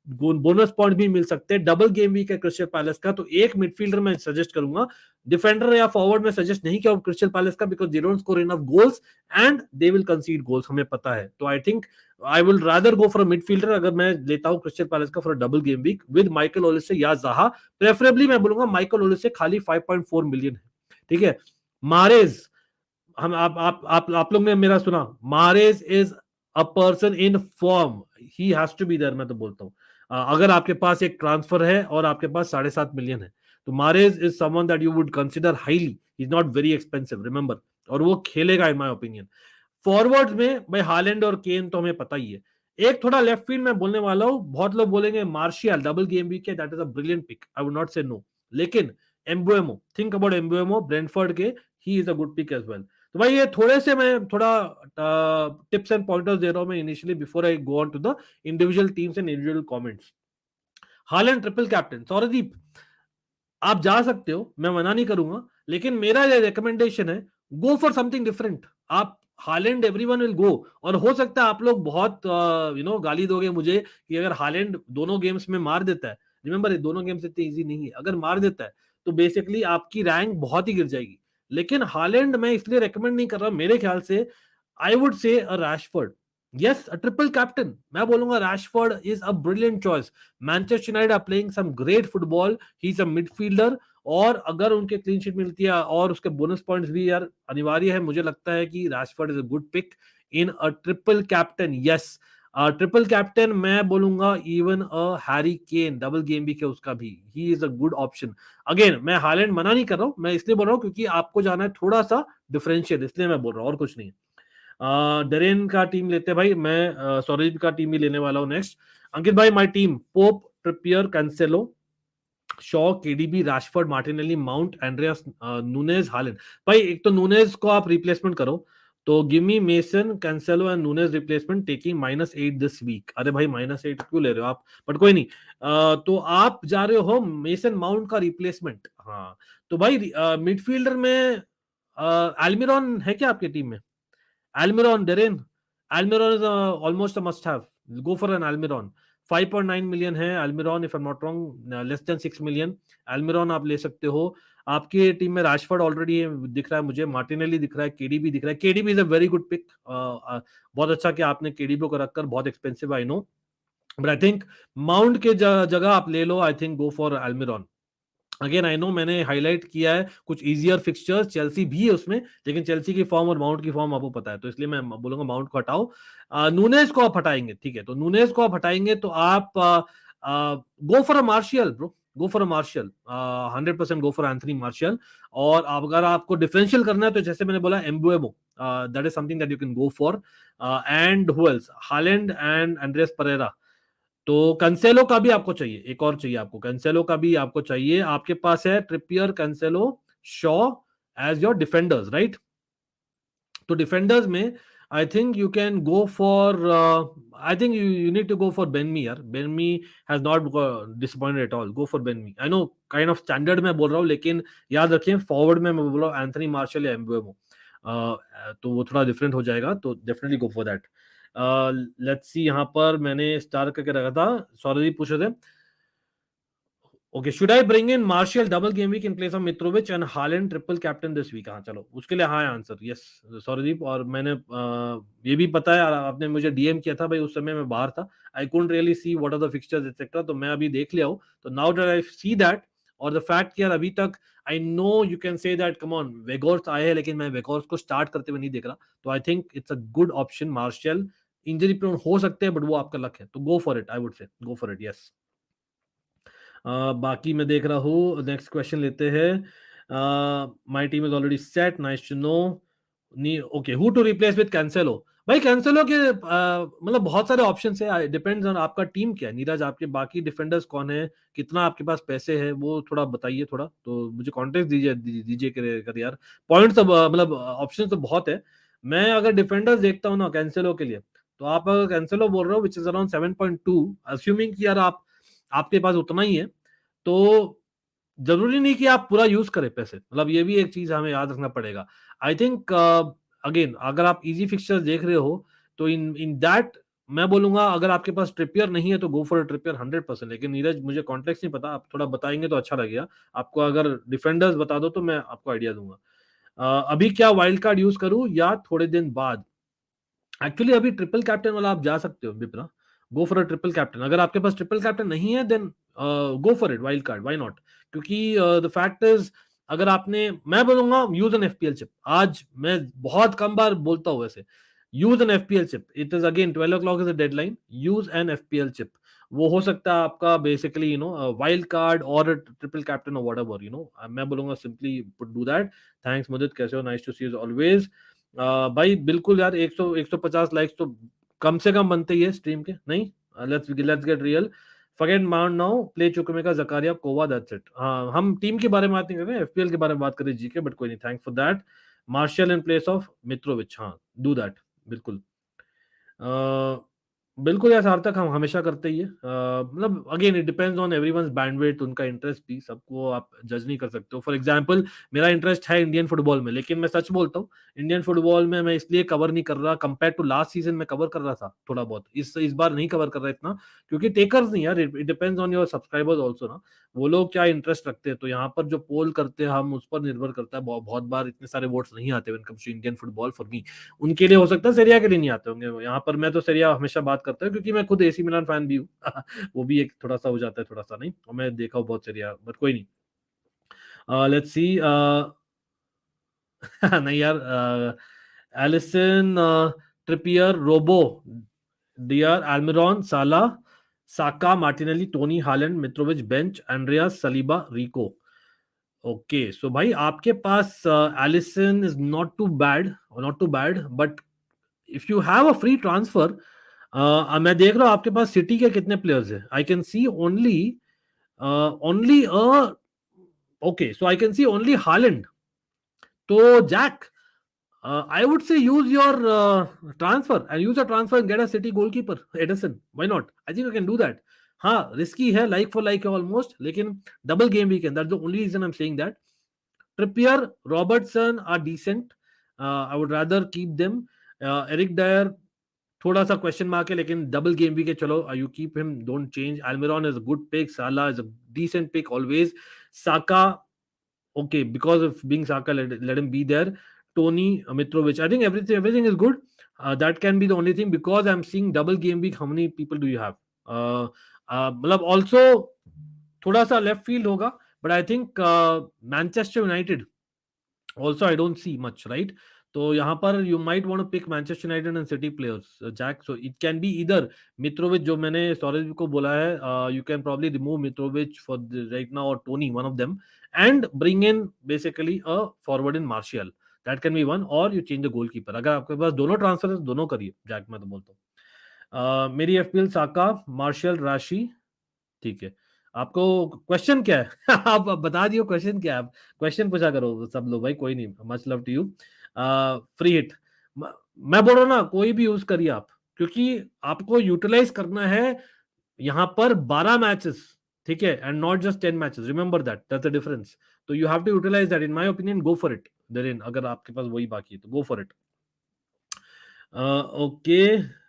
S1: बोनस पॉइंट भी मिल सकते हैं। डबल गेम वीक है क्रिस्टल पैलेस का, तो एक मिडफील्डर मैं सजेस्ट करूंगा, डिफेंडर या फॉरवर्ड में सजेस्ट नहीं किया क्रिस्टल पैलेस का because they don't score enough goals and they will concede goals, हमें पता है। तो I think I will rather go for midfielder अगर मैं लेता हूं क्रिस्टल पैलेस का for double game week with Michael Olise या ज़ाहा, प्रेफरेबली मैं बोलूंगा माइकल ओलिसे, खाली 5.4 मिलियन है। ठीक है, मारेज, हम आप लोग ने मेरा सुना, Mahrez is a person in form, he has to be there, मैं तो बोलता हूँ। अगर आपके पास एक ट्रांसफर है और आपके पास 7.5 मिलियन है, तो Moretz is someone that you would consider highly, he is not very expensive remember, और वो खेलेगा इन माय ओपिनियन। फॉरवर्ड में भाई हालैंड और केन तो हमें पता ही है। एक थोड़ा लेफ्ट फील्ड में बोलने वाला हूं, बहुत लोग बोलेंगे मार्शियल डबल गेम वीक है, that is a brilliant pick, I would not say no, लेकिन Mbeumo, think about Mbeumo, Brentford के, he is a good pick as well. तो भाई ये थोड़े से मैं थोड़ा टिप्स एंड पॉइंटर्स दे रहा हूं मैं initially before I go on to the individual teams and individual comments. Haaland triple captain, Sourdeep आप जा सकते हो, मैं मना नहीं करूंगा, लेकिन मेरा ये रिकमेंडेशन है, गो फॉर समथिंग डिफरेंट। आप हालैंड एवरीवन विल गो, और हो सकता है आप लोग बहुत गाली दोगे मुझे कि अगर हालैंड दोनों गेम्स में मार देता है, रिमेंबर दोनों गेम्स इतने इजी नहीं है, अगर मार देता है तो बेसिकली आपकी रैंक बहुत ही गिर जाएगी। लेकिन हालैंड मैं इसलिए रेकमेंड नहीं कर रहा, मेरे ख्याल से I would say a Rashford, yes a triple captain, मैं बोलूंगा Rashford is a brilliant choice. Manchester United are playing some great football, he is a midfielder, और अगर उनके क्लीन शीट मिलती है और उसके बोनस पॉइंट्स भी यार अनिवार्य है, मुझे लगता है कि Rashford is a good pick in a triple captain. Yes, triple captain मैं बोलूंगा even a Harry Kane, double game भी है उसका भी, he is a good option. Again मैं हालैंड मना नहीं कर रहा हूं, मैं इसलिए बोल रहा हूं क्योंकि आपको जाना है थोड़ा सा डिफरेंशियल, इसलिए मैं बोल रहा हूं और कुछ नहीं। डरेन का टीम लेते हैं भाई, मैं सौरभ का टीम ही लेने वाला हूं नेक्स्ट। अंकित भाई my team, Pope, Trippier, Cancelo, Shaw, KDB, Rashford, Martinelli, Mount, Andreas, Nunez, Haaland. भाई एक तो नूनेज को आप रिप्लेसमेंट करो, तो give me Mason, Cancelo and Nunez replacement taking -8 this week. अरे भाई -8 क्यों ले रहे हो आप, बट कोई नहीं। तो आप जा रहे हो मेसन माउंट का रिप्लेसमेंट। हाँ तो भाई मिडफील्डर में एल्मिरॉन है क्या आपकी टीम में? Almiron, Darren. Almiron is almost a must-have. Go for an Almiron. 5.9 million है Almiron, if I'm not wrong, less than 6 million. Almiron आप ले सकते हो। आपकी टीम में राशफोर्ड ऑलरेडी दिख रहा है मुझे, मार्टिनेली दिख रहा है, केडीबी दिख रहा है। KDB is a very good pick. बहुत अच्छा कि आपने केडीबी को रखकर, बहुत expensive I know, but I think Mount के जगह आप ले लो। I think go for Almiron. Again I know मैंने हाईलाइट किया है कुछ इजियर फिक्सचर्स, चेल्सी भी है उसमें, लेकिन चेल्सी की फॉर्म और माउंट की फॉर्म आपको पता है, तो इसलिए मैं बोलूंगा माउंट को हटाओ। नूनेज को आप हटाएंगे, ठीक है, तो नूनेज को आप हटाएंगे तो आप गो for a martial bro, go for a martial, 100% go for Anthony martial. और अगर आपको डिफरेंशियल करना है तो जैसे मैंने बोला Mbeumo, that is something that you can go for. And who else, Haaland and Andreas Pereira. तो कैंसेलो का भी आपको चाहिए, एक और चाहिए आपको, कैंसेलो का भी आपको चाहिए। आपके पास है Trippier, Cancelo, Shaw as your defenders, right? तो डिफेंडर्स में I think you can go for, I think you need to go for Ben Mee यार। Ben Mee has not disappointed at all. Go for Ben Mee. I know kind of standard में बोल रहा हूँ, लेकिन याद रखिए फॉरवर्ड में मैं बोल रहा हूँ एंथनी मार्शल या एम्बुएमो, तो वो थोड़ा डिफरेंट हो जाएगा, तो definitely go for that. Let's see, यहाँ पर मैंने स्टार करके रखा था, सौरदीप पूछ रहे थे, okay, should I bring in Martial double game week in place of Mitrovic and Haaland triple captain this week? हाँ चलो, उसके लिए हाँ आंसर, यस सौरदीप। और मैंने ये भी पता है, आपने मुझे डीएम किया था भाई, उस समय मैं बाहर था, I couldn't really see what are the fixtures etcetera, तो मैं अभी देख लिया हूँ। तो now that I see that, और द फैक्ट कि यार अभी तक I know you can say that come on वेगोर्स आए हैं, लेकिन मैं वेगोर्स को स्टार्ट करते हुए नहीं देख रहा, तो I think it's a good option Martial. Injury prone हो सकते हैं, बट वो आपका लक है, तो go for it, I would say go for it, yes. बाकी मैं देख रहा हूँ, नेक्स्ट क्वेश्चन लेते हैं। My team is already set, nice to know. Okay, who to replace with Cancelo? भाई कैंसेलो के मतलब बहुत सारे ऑप्शन है, डिपेंड्स ऑन आपका टीम क्या है। नीरज, आपके बाकी डिफेंडर्स कौन है, कितना आपके पास पैसे है, वो थोड़ा बताइए, थोड़ा तो मुझे कॉन्टेक्ट दीजिए कर यार। पॉइंट्स मतलब ऑप्शन तो बहुत है। मैं अगर डिफेंडर्स देखता हूँ ना कैंसेलो के लिए, तो आप अगर कैंसेलो बोल रहे हो विच इज अराउंड 7.2, अज्यूमिंग कि यार आपके पास उतना ही है, तो जरूरी नहीं कि आप पूरा यूज करें पैसे, मतलब ये भी एक चीज हमें याद रखना पड़ेगा। आई थिंक अगेन अगर आप इजी फिक्सचर्स देख रहे हो, तो इन दैट मैं बोलूंगा, अगर आपके पास ट्रिपियर नहीं है तो गो फॉर ट्रिपियर 100%। लेकिन नीरज, मुझे कॉन्टेक्स्ट नहीं पता, आप थोड़ा बताएंगे तो अच्छा लगेगा। आपको अगर डिफेंडर्स बता दो तो मैं आपको आइडिया दूंगा। अभी क्या वाइल्ड कार्ड यूज करूं या थोड़े दिन बाद? एक्चुअली अभी ट्रिपल कैप्टन वाला आप जा सकते हो Vipra, go for a triple captain. अगर आपके पास ट्रिपल कैप्टन नहीं है, then go for it wild card, why not? क्योंकि द फैक्ट इज, अगर आपने, मैं बोलूंगा यूज एन एफपीएल चिप। आज मैं बहुत कम बार बोलता हूँ वैसे, use an FPL chip. It is again 12 o'clock is a deadline, use an FPL chip. वो हो सकता है आपका बेसिकली वाइल्ड कार्ड और ट्रिपल कैप्टन और व्हाटएवर मैं बोलूंगा simply do that. Thanks Mudit, कैसे हो? Nice to see you always. भाई बिल्कुल यार, 150 लाइक्स तो कम से कम बनते ही है स्ट्रीम के, नहीं? Let's get real. Forget Mount now, play Chukwuemeka, Zakaria, कोवा, दैट्स इट। हाँ, हम टीम के बारे में बात नहीं कर रहे हैं, एफपीएल के बारे में बात करें जी के, बट कोई नहीं, thanks for that. Martial in place of Mitrovic, हाँ डू दैट, बिल्कुल। बिल्कुल यार सार्थक, हम हमेशा करते ही है। मतलब again it depends on everyone's bandwidth, उनका इंटरेस्ट भी, सबको आप जज नहीं कर सकते हो। फॉर एग्जांपल मेरा इंटरेस्ट है इंडियन फुटबॉल में, लेकिन मैं सच बोलता हूँ, इंडियन फुटबॉल में मैं इसलिए कवर नहीं कर रहा, कंपेयर टू लास्ट सीजन में कवर कर रहा था थोड़ा बहुत, इस बार नहीं कवर कर रहा इतना, क्योंकि टेकर्स नहीं यार, it depends on your subscribers also ना, वो लोग क्या इंटरेस्ट रखते हैं। तो यहाँ पर जो पोल करते हैं हम, उस पर निर्भर करता है। बहुत बार इतने सारे वोट्स नहीं आते when comes to Indian football for me. उनके लिए हो सकता है, सेरिया के लिए नहीं आते होंगे। यहाँ पर मैं तो सेरिया हमेशा बात करता हूँ, क्योंकि मैं खुद एसी मिलान फैन भी हूँ वो भी एक थोड़ा सा हो जाता है, थोड़ा सा नहीं, और मैं देखा हूँ बहुत सेरिया, बट कोई नहीं। लेट्स सी, नहीं यार, Alisson, Trippier, Robbo, Dier, Almiron, साला, Saka, Martinelli, Toney, Haaland, Mitrovic, bench, Andreas, Saliba, Rico. Okay, so भाई आपके पास Alisson is not too bad, but if you have a free transfer, मैं देख रहा हूँ आपके पास सिटी के कितने प्लेयर्स हैं। I can see only okay, so I can see only Holland. तो Jack, I would say use your transfer and use a transfer and get a City goalkeeper, Edison. Why not? I think you can do that. हाँ risky है, like for like है almost, लेकिन double game weekend. That's the only reason I'm saying that. Trippier, Robertson are decent. I would rather keep them. Eric Dyer थोड़ा सा question mark है, लेकिन double game week है, चलो you keep him, don't change. Almiron is a good pick. Salah is a decent pick always. Saka, okay, because of being Saka, let him be there. Tony, Mitrovic, I think everything is good. That can be the only thing, because I'm seeing double game week. How many people do you have? मतलब also थोड़ा सा left field होगा, but I think Manchester United also I don't see much, right? तो यहाँ पर you might want to pick Manchester United and City players, Jack. So it can be either Mitrovic, जो मैंने Storage को बोला है, you can probably remove Mitrovic for right now, or Tony, one of them, and bring in basically a forward in Martial. That can be one, or you change the goalkeeper. अगर आपके पास दोनों transfer है, दोनों करिए, Jack मैं तो बोलता हूँ. मेरी FPL साका, मार्शल, राशि, ठीक है. आपको क्वेश्चन क्या है? आप बता दियो क्वेश्चन क्या है. आप क्वेश्चन पूछा करो सब लोग भाई, कोई नहीं. Much love to you. Free hit मैं बोल रहा हूँ ना, कोई भी यूज करिए आप, क्योंकि आपको यूटिलाइज करना है यहाँ पर 12 मैचेस, ठीक है, and not just 10 matches. Remember that's the difference. तो you have to utilise that. In my opinion, go for it then. अगर आपके पास वही बाकी है तो गो फॉर इट. ओके,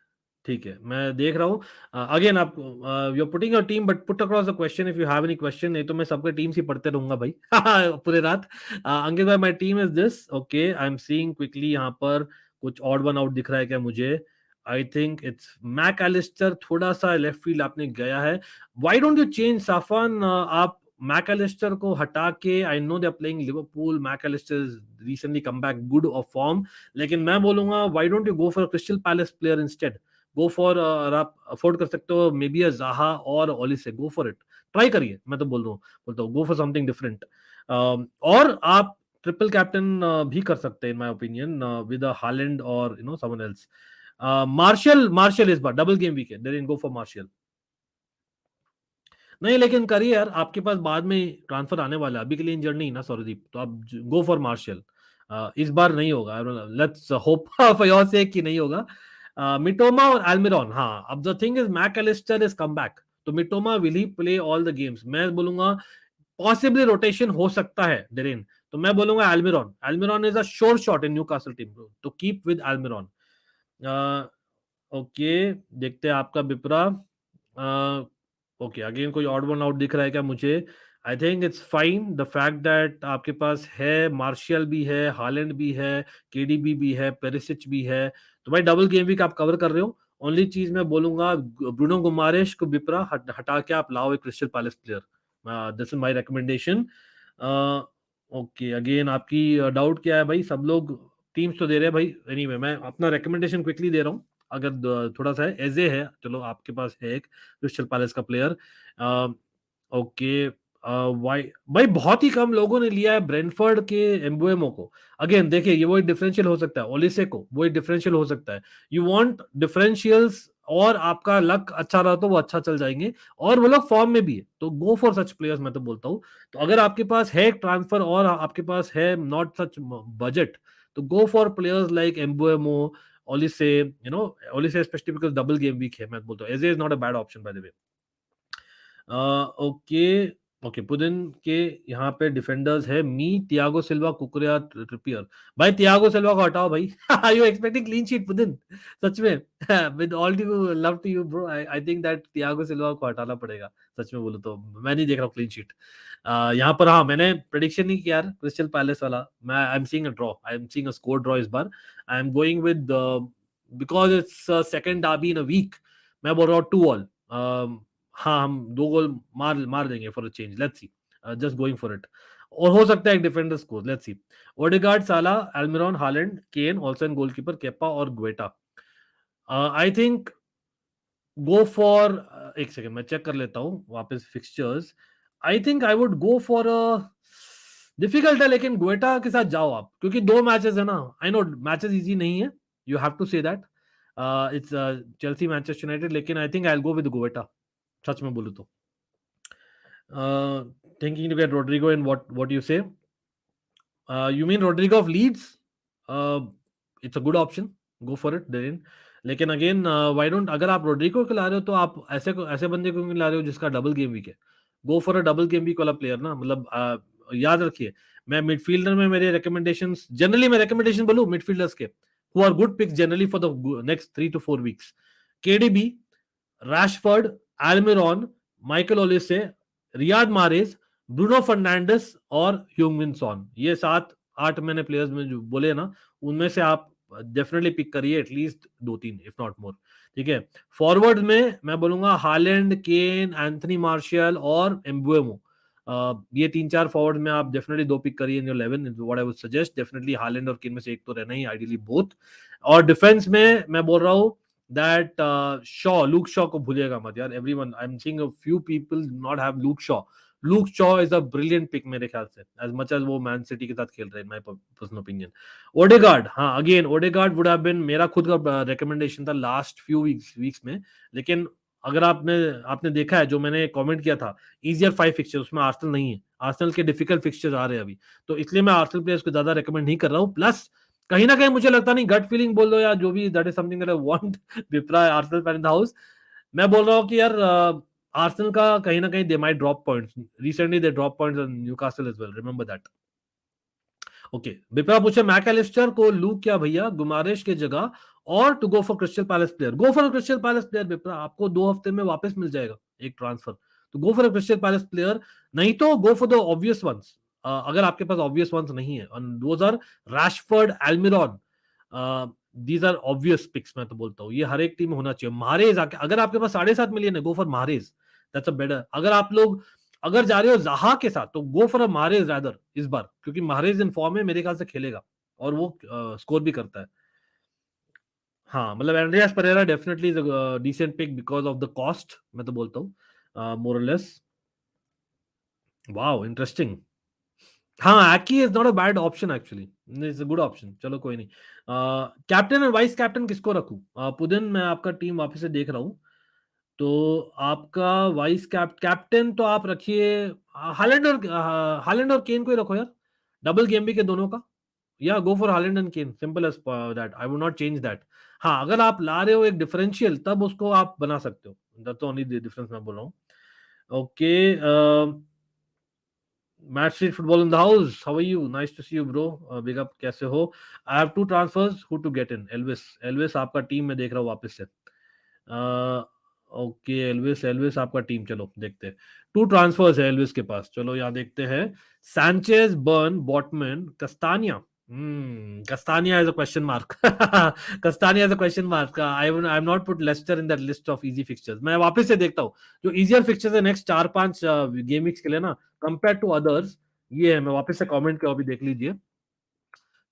S1: ठीक है, मैं देख रहा हूँ. अगेन आप you are putting your team, but put across the question if you have any question. नहीं तो मैं सबके टीम्स ही पढ़ते रहूंगा भाई पूरे रात. अंकित भाई, my team is this. Okay, I am seeing quickly यहाँ पर कुछ ऑड वन आउट दिख रहा है क्या मुझे? I think it's Mac Allister. थोड़ा सा लेफ्ट फील्ड आपने गया है. व्हाई डोंट यू चेंज साफान? आप मैकएलिस्टर को हटा के, I know they are playing Liverpool, Mac Allister recently come back good off form, लेकिन मैं बोलूंगा why don't you go for Crystal Palace player instead? Go for, अगर आप अफोर्ड कर सकते हो, मे बी अ ज़ाहा और ओली से, गो फॉर इट. ट्राई करिए, मैं तो बोलता हूँ गो फॉर समथिंग डिफरेंट. और आप ट्रिपल कैप्टन भी कर सकते हैं in my opinion, with a Haaland और you know someone else. Martial इस बार डबल गेम वीक है, देन गो फॉर मार्शल. नहीं, लेकिन करिए यार, आपके पास बाद में ट्रांसफर आने वाला है, अभी के लिए इंजर्ड नहीं ना सौरदीप, तो आप गो फॉर मार्शल. इस बार नहीं होगा, let's hope for your sake कि नहीं होगा. मिटोमा और एल्मिरॉन, हाँ. अब the thing is Mac Allister is come back, तो Mitoma will he play all the games? मैं बोलूंगा पॉसिबली रोटेशन हो सकता है डेरेन, तो मैं बोलूंगा Almiron is a sure shot in Newcastle team, तो कीप विद एल्मिरॉन. ओके, देखते हैं आपका बिपरा. ओके, अगेन कोई ऑड वन आउट दिख रहा है क्या मुझे? I think it's fine, the fact that आपके पास है मार्शियल भी है, हालैंड भी है, केडीबी भी है, पेरिसिच भी है, तो भाई डबल गेम वीक आप कवर कर रहे हो. ओनली चीज मैं बोलूंगा, ब्रूनो गुमारेश को बिपरा हटा के आप लाओ एक crystal Palace player. This is my recommendation. Okay, again आपकी डाउट क्या है भाई? सब लोग टीम्स तो दे रहे हैं भाई. एनीवे, मैं अपना रिकमेंडेशन क्विकली दे रहा हूँ. अगर थोड़ा सा है, एजे है, चलो आपके पास है एक क्रिस्टल पैलेस का प्लेयर. ओके, वाई भाई बहुत ही कम लोगों ने लिया है ब्रेंटफोर्ड के एम्बुएमो को. अगेन देखिए, ये वो एक डिफरेंशियल हो सकता है, ओलिसे को वो एक डिफरेंशियल हो सकता है. यू वांट डिफरेंशियल्स, और आपका लक अच्छा रहा तो वो अच्छा चल जाएंगे, और वो लोग फॉर्म में भी है, तो गो फॉर सच प्लेयर्स, मैं तो बोलता हूँ. तो अगर आपके पास है ट्रांसफर और आपके पास है नॉट सच बजट, तो go for players like Mbeumo, Olise, you know, Olise especially because double game week है, मैं बोलता हूँ. Eze is not a bad option by the way. Okay, okay, Pudin के यहाँ पे डिफेंडर्स है मी, तियागो सिल्वा, कुकुरिया, ट्रिपियर. भाई तियागो सिल्वा को हटाओ भाई. Are you expecting clean sheet Pudin? सच में, with all due love to you bro, I think that Thiago Silva को हटाना पड़ेगा. सच में बोलो तो मैं नहीं देख रहा हूँ क्लीन शीट यहाँ पर. हाँ, मैंने प्रेडिक्शन नहीं किया यार क्रिस्टल पैलेस वाला. मैं I am seeing a draw, I am seeing a score draw इस बार. I am going with, because it's second derby in a week, मैं बोल रहा हूँ 2-2. हाँ, हम 2 गोल मार देंगे for a change. Let's see, just going for it. और हो सकता है एक defender score, let's see. Odegaard, साला, Almiron, Haaland, Kane, also in goalkeeper, Kepa और Guaita. I think go for, एक सेकंड मैं चेक कर लेता हूँ वापस fixtures. I think I would go for, difficult है लेकिन ग्वेटा के साथ जाओ आप, क्योंकि 2 मैचेस है ना. आई नो मैचेस इजी नहीं है, you have to say that. It's Chelsea Manchester United, लेकिन I think I will go with Guaita, सच में बोलूं तो. Thinking to get Rodrigo in what you say? You mean Rodrigo of Leeds? It's a good option, go for it then. लेकिन again why don't, अगर आप Rodrigo को ला रहे हो तो आप ऐसे बंदे को क्यों ला रहे हो जिसका डबल गेम वीक है? Go for a double game week वाला प्लेयर ना, मतलब याद रखिए, मैं मिडफील्डर में मेरे रिकमेंडेशंस, जनरली मैं रिकमेंडेशन बोलूं मिडफील्डर्स के who are good picks generally for the next 3 to 4 weeks, KDB, Rashford, Almiron, Michael Olise, Riyad Mahrez, Bruno Fernandes और ह्यूमिन सॉन। ये 7-8 मैंने प्लेयर्स में जो बोले ना, उनमें से आप डेफिनेटली पिक करिए एटलीस्ट 2-3 इफ नॉट मोर। ठीक है, फॉरवर्ड में मैं बोलूंगा हालैंड, केन, एंथनी मार्शियल और एम्बुएमो। ये 3-4 फॉरवर्ड में आप डेफिनेटली 2 पिक करिए in your 11, what I would suggest. Definitely Holland और केन में से एक तो रहना ही, आइडियली बोथ। और डिफेंस में मैं बोल रहा हूँ that Luke Shaw को भूलिएगा मत यार, everyone, I'm seeing a few people not have Luke Shaw. Luke Shaw is a brilliant pick मेरे ख्याल से, as much as वो मैन सिटी के साथ खेल रहे हैं, my personal opinion. ओडेगार्ड, हाँ again Odegaard would have been मेरा खुद का रिकमेंडेशन था लास्ट फ्यू वीक्स में, लेकिन अगर आपने देखा है जो मैंने कमेंट किया था इजियर 5 फिक्चर, उसमें आर्सेनल नहीं है, आर्सेनल के डिफिकल्ट फिक्चर्स आ रहे हैं अभी, तो इसलिए मैं आर्सेनल प्लेयर्स को ज्यादा रिकमेंड नहीं कर रहा हूँ। प्लस कहीं ना कहीं मुझे लगता नहीं, गट फीलिंग बोल दो या जो भी, that is something that I want, Vipra Arsenal fan in the house, मैं बोल रहा हूँ कि यार आर्सेनल का कहीं ना कहीं they might drop points, recently they drop points on Newcastle as well, remember that. Okay, Vipra पूछे मैकएलिस्टर को लू क्या भैया गुमारेश के जगह, और to go for Crystal Palace player, go for Crystal Palace player Vipra, आपको 2 हफ्ते में वापस मिल जाएगा एक ट्रांसफर, तो go for Crystal Palace player, नहीं तो go for the obvious ones, अगर आपके पास ऑब्वियस वंस नहीं है, those are Rashford, Almiron, these are obvious picks, मैं तो बोलता हूँ ये हर एक टीम में होना चाहिए। महारेज, अगर आपके पास 7.5 मिलियन है, go for Mahrez, that's a better. अगर जा रहे हो जाहा के साथ तो go for a Mahrez rather इस बार, क्योंकि महारेज इन फॉर्म में मेरे ख्याल से खेलेगा और वो स्कोर भी करता है। हाँ मतलब Andreas Pereira definitely is a decent pick because of the cost, मैं तो बोलता हूँ मोर और लेस। वाओ इंटरेस्टिंग, हाँ एकी is not a bad option actually, it's a good option. चलो कोई नहीं, कैप्टन और वाइस कैप्टन किसको रखूं? पुदिन, मैं आपका टीम वापस से देख रहा हूँ, तो आपका वाइस कैप्टन तो आप रखिए हालैंड और केन को ही रखो यार, डबल गेम भी के दोनों का, या go for Haaland and Kane, simple as that, I would not change that. हाँ अगर आप ला रहे हो एक डिफरेंशियल, तब उसको आप बना सकते हो, दैट्स ओनली डिफरेंस मैं बोल रहा हूँ। Okay, match street football in the house, how are you, nice to see you bro, big up, कैसे हो? I have 2 transfers, who to get in, Elvis आपका टीम में देख रहा हूँ वापस से, ओके एल्विस आपका टीम, चलो देखते हैं, 2 ट्रांसफर्स है एल्विस के पास, चलो यहाँ देखते हैं। Sanchez, Burn, Botman, Castagne, Castagne is a question mark, Castagne is a question mark, I am not put Leicester in that list of easy fixtures. मैं वापस से देखता हूँ जो इजियर फिक्चर्स है नेक्स्ट 4-5 गेम वीक्स के लिए ना, कंपेयर टू अदर्स, ये है, मैं वापस से कमेंट किया, अभी देख लीजिए।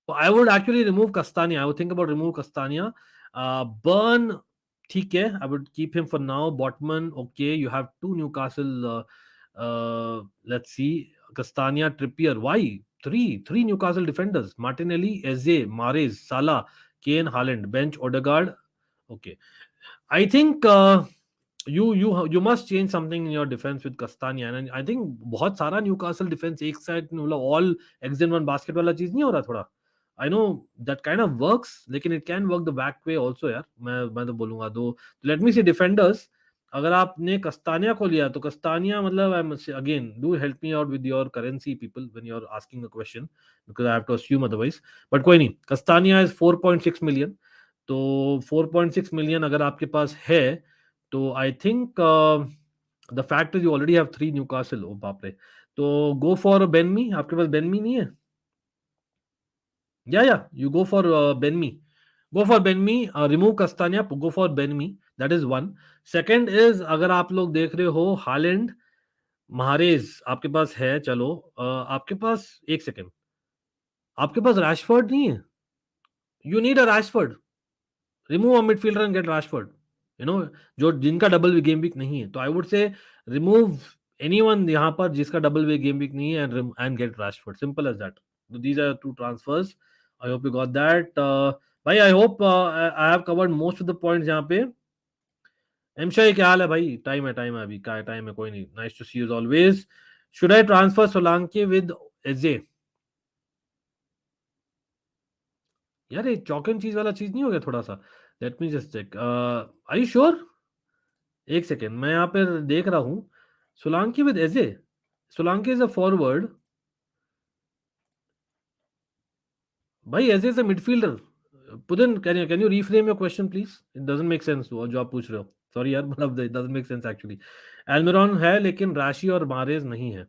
S1: So I would actually remove Castagna. I would think about remove Castagna. Burn, ठीक है, I would keep him for now. Botman, okay. You have 2 Newcastle. Let's see, Castagna, Trippier. Why? Three Newcastle defenders: Martinelli, Eze, Mahrez, Salah, Kane, Haaland. Bench Odegaard. Okay, I think you must change something in your defense with Castagna, and I think बहुत सारा Newcastle defence एक side, मतलब all eggs in one basket वाला चीज नहीं हो रहा थोड़ा? I know that kind of works, लेकिन it can work the back way also यार, मैं तो बोलूंगा दो। लेट मी सी डिफेंडर्स, अगर आपने कस्तानिया को लिया तो कस्तानिया, मतलब I am again, do help me out with your currency people when you are asking a question, because I have to assume otherwise, but कोई नहीं। कस्तानिया इज 4.6 मिलियन, तो 4.6 मिलियन अगर आपके पास है, तो I think the fact is you already have 3 Newcastle, ओ बाप रे, तो गो फॉर बेनमी, आपके पास बेनमी नहीं है? या you go for Ben Mee, go for Ben Mee, remove Castagne, go for Ben Mee, that is one. Second is, अगर आप लोग देख रहे हो हालैंड, महारेज आपके पास है, चलो आपके पास, एक सेकंड, आपके पास रैशफोर्ड नहीं है, you need a Rashford, remove a midfielder and get Rashford, you know, जो जिनका डबल गेम वीक नहीं है, तो I would say remove anyone यहाँ पर जिसका डबल गेम वीक नहीं है, and get Rashford, simple as that. So these are 2 transfers. I hope you got that. भाई I hope I have covered most of the points यहाँ पे। एमशाई क्या हाल है भाई? टाइम है अभी, क्या टाइम है? कोई नहीं, nice to see you always. Should I transfer Solanke with AJ? यार ये चॉक एंड चीज वाला चीज नहीं हो गया थोड़ा सा? Let me just check. Are you sure? एक सेकेंड, मैं यहाँ पे देख रहा हूँ। Solanke with AJ, Solanke is a forward भाई, AJ is a midfielder. Pudin, can you reframe your question please? It doesn't make sense जो आप पूछ रहे हो। सॉरी यार, मतलब it doesn't make sense actually. Almiron है लेकिन राशि और मारेज नहीं है।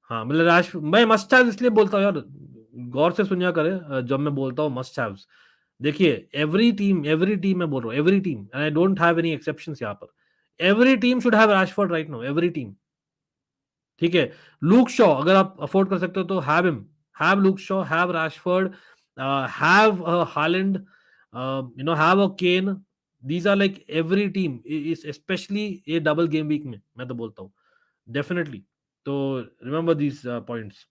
S1: हाँ मतलब राश, मैं मस्ट हैव इसलिए बोलता हूँ यार, गौर से सुनिया करे जब मैं बोलता हूँ मस्ट हैव्स। देखिए, एवरी टीम मैं बोल रहा हूँ, every team, and I don't have any exceptions यहाँ पर। Every team should have Rashford right now, every team. ठीक है, लूक शॉ अगर आप अफोर्ड कर सकते हो तो have him, have Luke Shaw, have Rashford, have Haaland, have a Kane. These are like every team, specially ये डबल गेम वीक में मैं तो बोलता हूँ डेफिनेटली। तो remember these points.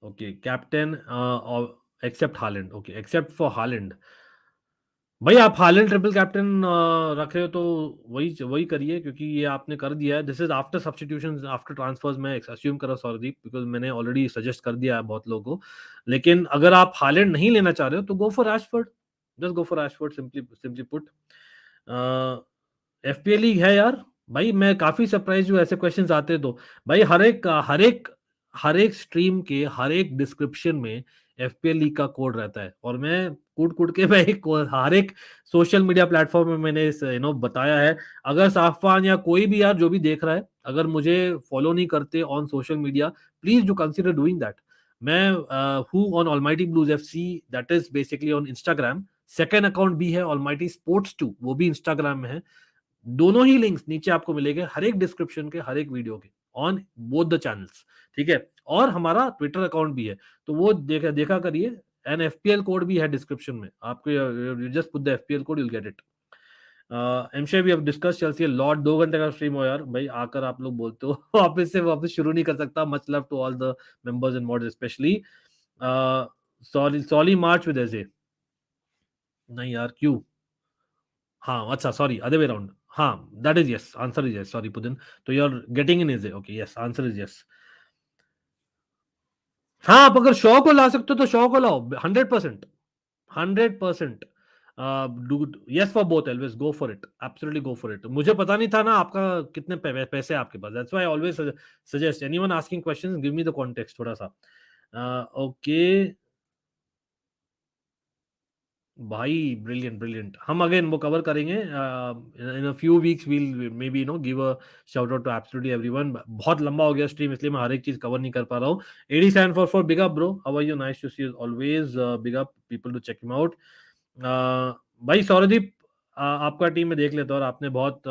S1: Okay, captain except Haaland, okay except for Haaland. भाई आप Holland triple captain रख रहे हो तो वही वही करिए, क्योंकि ये आपने कर दिया है। This is after substitutions, after transfers. मैं अज्यूम कर रहा हूँ सौरदीप, बिकॉज मैंने ऑलरेडी सजेस्ट कर दिया है बहुत लोगों को। लेकिन अगर आप हालैंड नहीं लेना चाह रहे हो तो go for Rashford, just go for Rashford, simply put. FPL league है यार भाई, मैं काफी सरप्राइज हूँ ऐसे क्वेश्चंस आते तो। भाई हर एक स्ट्रीम के हर एक डिस्क्रिप्शन में एफपीएल लीग का कोड रहता है, और मैं कूट कूट के मैं हर एक सोशल मीडिया प्लेटफॉर्म में मैंने बताया है। अगर साफान या कोई भी यार जो भी देख रहा है, अगर मुझे फॉलो नहीं करते on social media, please do consider doing that. मैं हूँ on almighty Blues FC, that is basically on Instagram. Second account भी है ऑलमाइटी स्पोर्ट्स 2, वो भी इंस्टाग्राम में है। दोनों ही लिंक्स नीचे आपको मिलेंगे हर एक डिस्क्रिप्शन के हर एक वीडियो के, ऑन बोथ द चैनल्स। ठीक है, और हमारा ट्विटर अकाउंट भी है, तो वो देखा देखा करिए। एन एफपीएल कोड भी है डिस्क्रिप्शन में, आपको just put the FPL code, you will get it. एमशे we have discuss Chelsea lot. 2 घंटे का स्ट्रीम हो यार भाई, आकर आप लोग बोलते हो वापस शुरू नहीं कर सकता। Much love to all the members and mods, specially Solly March with AJ. नहीं यार, क्यों? हाँ अच्छा, सॉरी, अदर वे अराउंड। हाँ, that is yes, answer is yes, sorry Pudin. तो you are getting in is okay, yes, answer is yes. हाँ, आप अगर शो को ला सकते हो तो शो को लाओ, 100%, 100%। Yes for both, always go for it, absolutely go for it. मुझे पता नहीं था ना आपका कितने पैसे हैं आपके पास, that's why I always suggest anyone asking questions, give me the context थोड़ा सा। ओके भाई, ब्रिलियंट ब्रिलियंट। हम अगेन वो कवर करेंगे in a few weeks, we'll maybe give a shout out to absolutely everyone. बहुत लंबा हो गया स्ट्रीम, इसलिए मैं हर एक चीज कवर नहीं कर पा रहा हूँ। 87 for big up bro, how are you? Nice to see you always, big up people to check him out. भाई सौरदीप, आपका टीम में देख लेता हूँ, और आपने बहुत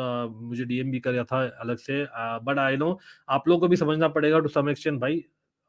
S1: मुझे डीएम भी किया था अलग से, बट आई नो आप लोग को भी समझना पड़ेगा टू सम एक्सटेंट भाई।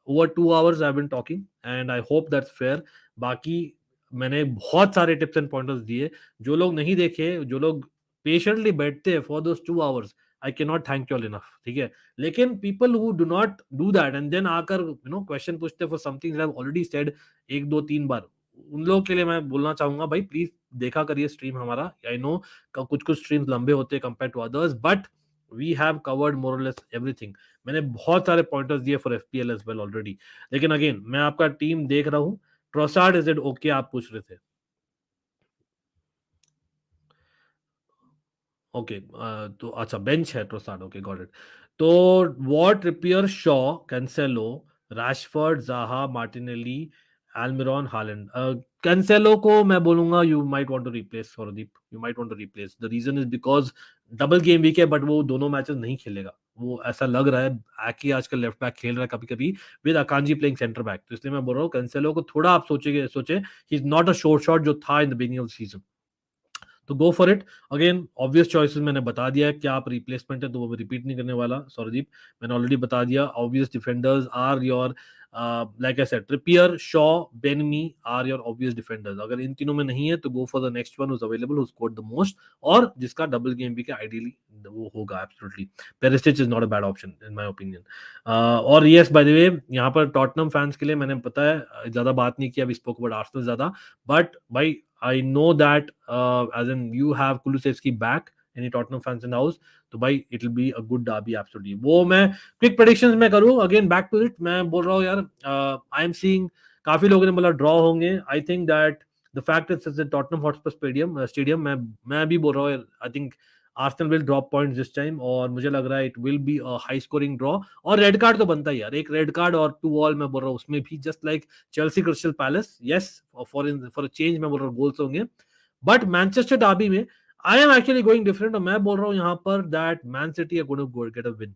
S1: Over 2 hours I have been talking, and I hope that's fair. बाकी मैंने बहुत सारे टिप्स एंड पॉइंटर्स दिए, जो लोग नहीं देखे, जो लोग पेशेंटली बैठते हैं for those 2 hours, I can not thank you all enough. ठीक है, लेकिन people who do not do that and then आकर क्वेश्चन पूछते for something I have already said 1 2 3 बार, उन लोगों के लिए मैं बोलना चाहूंगा भाई, प्लीज देखा करिए स्ट्रीम हमारा। आई नो कुछ कुछ स्ट्रीम्स लंबे होते हैं compare to others, but we have covered more और लेस एवरीथिंग। मैंने बहुत सारे पॉइंटर्स दिए for FPL as well already. लेकिन अगेन मैं आपका टीम देख रहा हूँ। ट्रोसार्ड इज इट ओके, आप पूछ रहे थे? ओके, तो अच्छा बेंच है ट्रोसार्ड, ओके गॉट इट। तो what, Trippier, Shaw, Cancelo, Rashford, Zaha, Martinelli, Almiron, Haaland. Cancelo को मैं बोलूंगा you might want to replace फॉरदीप, you might want to replace. The reason is because double game week है, but वो दोनों matches नहीं खेलेगा, वो ऐसा लग रहा है। आकी आजकल लेफ्ट बैक खेल रहा है कभी कभी विद अकांजी प्लेइंग सेंटर बैक, तो इसलिए मैं बोल रहा हूँ कैंसेलो को थोड़ा आप सोचे he is not a short shot जो था in the beginning of season. तो go for it. Again obvious choices मैंने बता दिया है, क्या आप रिप्लेसमेंट है तो वो रिपीट नहीं करने वाला सौरदीप, मैंने ऑलरेडी बता दिया। Obvious defenders are your, like I said, Trippier, Shaw, Ben Mee are your obvious defenders. अगर इन तीनों में नहीं है तो go for the next one who's available, who scored the most, और जिसका डबल गेम भी आइडियली वो होगा absolutely. Perisic is not a bad option in my opinion. और यस बाय द वे, यहाँ पर टॉटनम फैंस के लिए मैंने पता है ज्यादा बात नहीं किया, वी स्पोक अबाउट आर्सेनल ज्यादा, बट भाई I know that as in you have Kulusevski back, any Tottenham fans in the house, तो भाई it will be a good derby absolutely। वो मैं क्विक प्रेडिक्शंस में करूँ, अगेन बैक टू इट, मैं बोल रहा हूँ यार, आई एम सीइंग काफी लोगों ने बोला ड्रॉ होंगे. आई think that the fact is Tottenham Hotspur stadium मैं भी बोल रहा हूँ. I think Arsenal will drop points this time, और मुझे लग रहा है it will be a high scoring draw. और रेड कार्ड तो बनता ही यार, एक रेड कार्ड और 2 ऑल मैं बोल रहा हूँ उसमें भी, just like Chelsea crystal palace. Yes, for a change मैं बोल रहा हूँ गोल्स होंगे. बट मैनचेस्टर डार्बी में I am actually going different, और मैं बोल रहा हूँ यहाँ पर that Man City are going to get a win.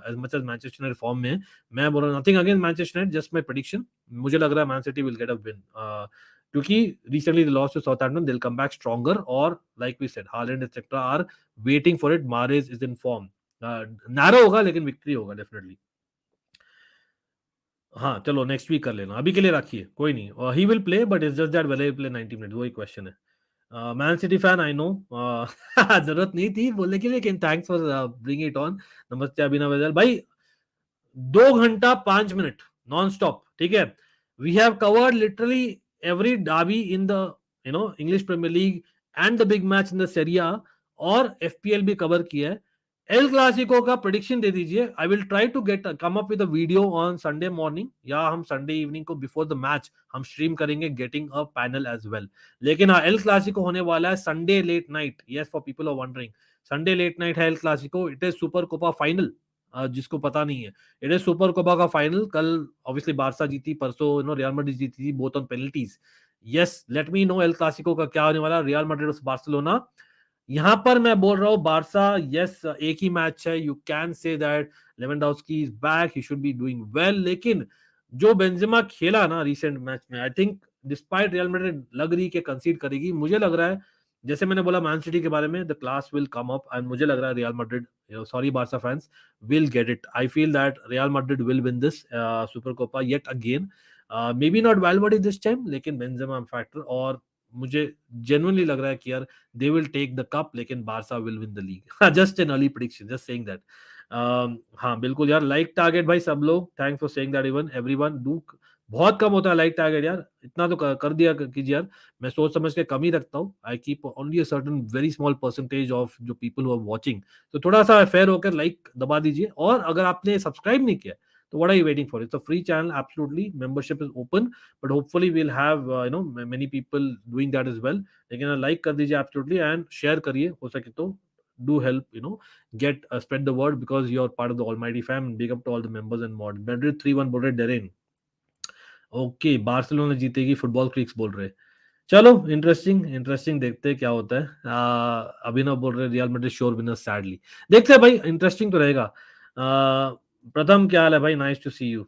S1: As much as Manchester United form में है, मैं बोल रहा हूँ nothing against Manchester United, just my prediction. मुझे लग रहा है Man City will get a win, क्योंकि recently they lost to Southampton, they will come back stronger, और like we said Holland etcetera are waiting for it. Mahrez is in form. Narrow होगा लेकिन victory होगा definitely. हाँ चलो next week कर लेना, अभी के लिए रखिए, कोई नहीं. He will play but it's just that will he play 90 minute, वही क्वेश्चन है. Man city fan I know. जरूरत नहीं थी बोलने की, लेकिन thanks for bring it on. नमस्ते अभिनव वेदल भाई. 2 घंटा 5 मिनट नॉन स्टॉप, ठीक है. We have covered literally every derby in the English Premier League and the big match in the Serie A, और एफपीएल भी कवर किया है. एल क्लासिको का प्रेडिक्शन दे दीजिए. I will try to get come up with a video on Sunday morning, या हम Sunday evening को बिफोर द मैच हम स्ट्रीम करेंगे, getting a panel as well. लेकिन हाँ, एल क्लासिको होने वाला है Sunday late night. Yes, for people are wondering, Sunday late night है El Clasico. It is Super Copa final, जिसको पता नहीं है. इट इज सुपर कोपा का फाइनल. कल ऑब्वियसली बारसा जीती, परसों रियल मैड्रिड जीती थी, both on penalties. Yes, let me know El Clasico का क्या होने वाला, रियल मैड्रिड वर्सेस बार्सिलोना. यहां पर मैं बोल रहा हूँ बारसा. यस, एक ही मैच है, you can say that Lewandowski is back, he should be doing well. लेकिन जो बेंजेमा खेला ना रिसेंट मैच में, I think despite real Madrid लग रही के कंसीड करेगी. मुझे लग रहा है, जैसे मैंने बोला मैन सिटी के बारे में, the class will come up, and मुझे लग रहा है real Madrid, sorry Barca fans, will get it. I feel that Real Madrid will win this Super Copa yet again. Maybe not Valverde this time, लेकिन Benzema factor, और मुझे genuinely लग रहा है कि यार they will take the cup, लेकिन Barça will win the league. Just an early prediction, just saying that. हाँ बिल्कुल यार, लाइक टारगेट भाई सब लोग, thanks for saying that. Even everyone do, बहुत कम होता है लाइक टारगेट यार, इतना तो कर दिया कीजिए यार. मैं सोच समझ के कम ही रखता हूँ. I keep only a certain very small percentage of जो पीपल हु आर वाचिंग. तो थोड़ा सा फेयर होकर लाइक दबा दीजिए. और अगर आपने सब्सक्राइब नहीं किया तो what are you waiting for? It's a free channel, absolutely. Membership is open, but hopefully we will have many people doing that as well. लेकिन लाइक कर दीजिए एब्सोल्युटली, एंड शेयर करिए हो सके तो. Do help, get spread the word, because you're part of the almighty fam. Big up to all the members and mods. Madrid 3-1 बोल रहे Darren. Okay, Barcelona जीतेगी, फुटबॉल क्रिक्स बोल रहे. चलो इंटरेस्टिंग इंटरेस्टिंग, देखते हैं क्या होता है. अभिनव बोल रहे real Madrid sure winner, sadly. देखते हैं भाई, इंटरेस्टिंग तो रहेगा. प्रथम क्या हाल है भाई, नाइस टू सी यू.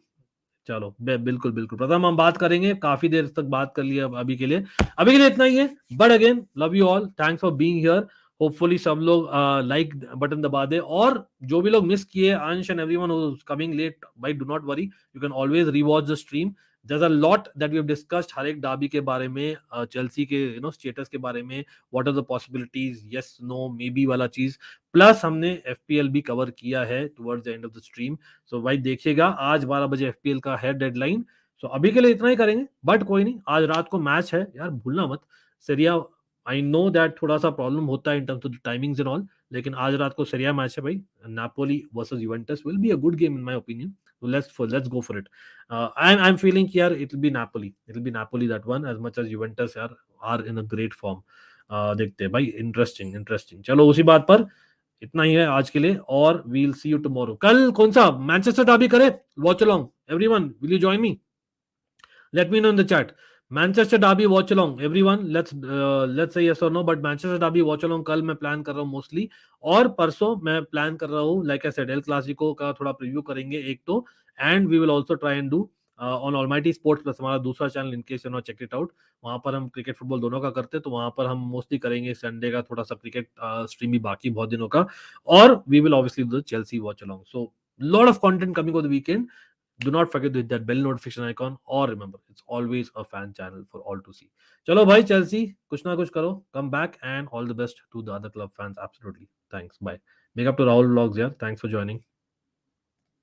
S1: चलो बिल्कुल बिल्कुल प्रथम, हम बात करेंगे, काफी देर तक बात कर लिया. अभी के लिए इतना ही है. But again love you all, thanks for being here. Hopefully सब लोग लाइक बटन दबा दे, और जो भी लोग मिस किए, Ansh and everyone who is coming late, भाई do not worry, you can always rewatch the stream. There's a lot that we have discussed, हर एक डार्बी के बारे में, चेल्सी के स्टेटस के बारे में, what are the possibilities, yes no maybe वाला चीज, प्लस हमने एफपीएल भी कवर किया है towards the end of the stream. So भाई देखिएगा, आज 12 बजे एफपीएल का है डेडलाइन. So अभी के लिए इतना ही करेंगे, बट कोई नहीं, आज रात को मैच है यार, भूलना मत. सेरिया, आई नो दैट थोड़ा सा प्रॉब्लम होता है in terms off timings and all, लेकिन आज रात को सेरिया मैच है भाई. Napoli versus Juventus will be a good game in my opinion. Let's go for it. I'm feeling here it'll be Napoli. It'll be Napoli that one, as much as Juventus are in a great form. देखते हैं भाई, interesting. चलो उसी बात पर इतना ही है आज के लिए, और we'll see you tomorrow. कल कौन सा मैनचेस्टर डर्बी करे, watch along everyone, will you join me? Let me know in the chat. Manchester Derby watch along everyone. Let's say yes or no. But Manchester Derby watch along कल मैं plan कर रहा हूँ mostly, और परसों मैं plan कर रहा हूँ, like I said, El Clasico का थोड़ा प्रीव्यू करेंगे एक तो, and we will also try and do on Almighty Sports Plus, हमारा दूसरा channel, in case you not check it out. वहां पर हम क्रिकेट फुटबॉल दोनों का करते हैं, तो वहां पर हम मोस्टली करेंगे संडे का थोड़ा सा क्रिकेट स्ट्रीम भी बाकी बहुत दिनों का, और we will obviously do Chelsea watch along. So lot of content coming over the weekend. Do not forget to hit that bell notification icon, or remember, it's always a fan channel for all to see. चलो भाई, Chelsea कुछ ना कुछ करो, come back, and all the best to the other club fans. Absolutely, thanks, bye. Make up to Rahul Vlogs, yeah, thanks for joining.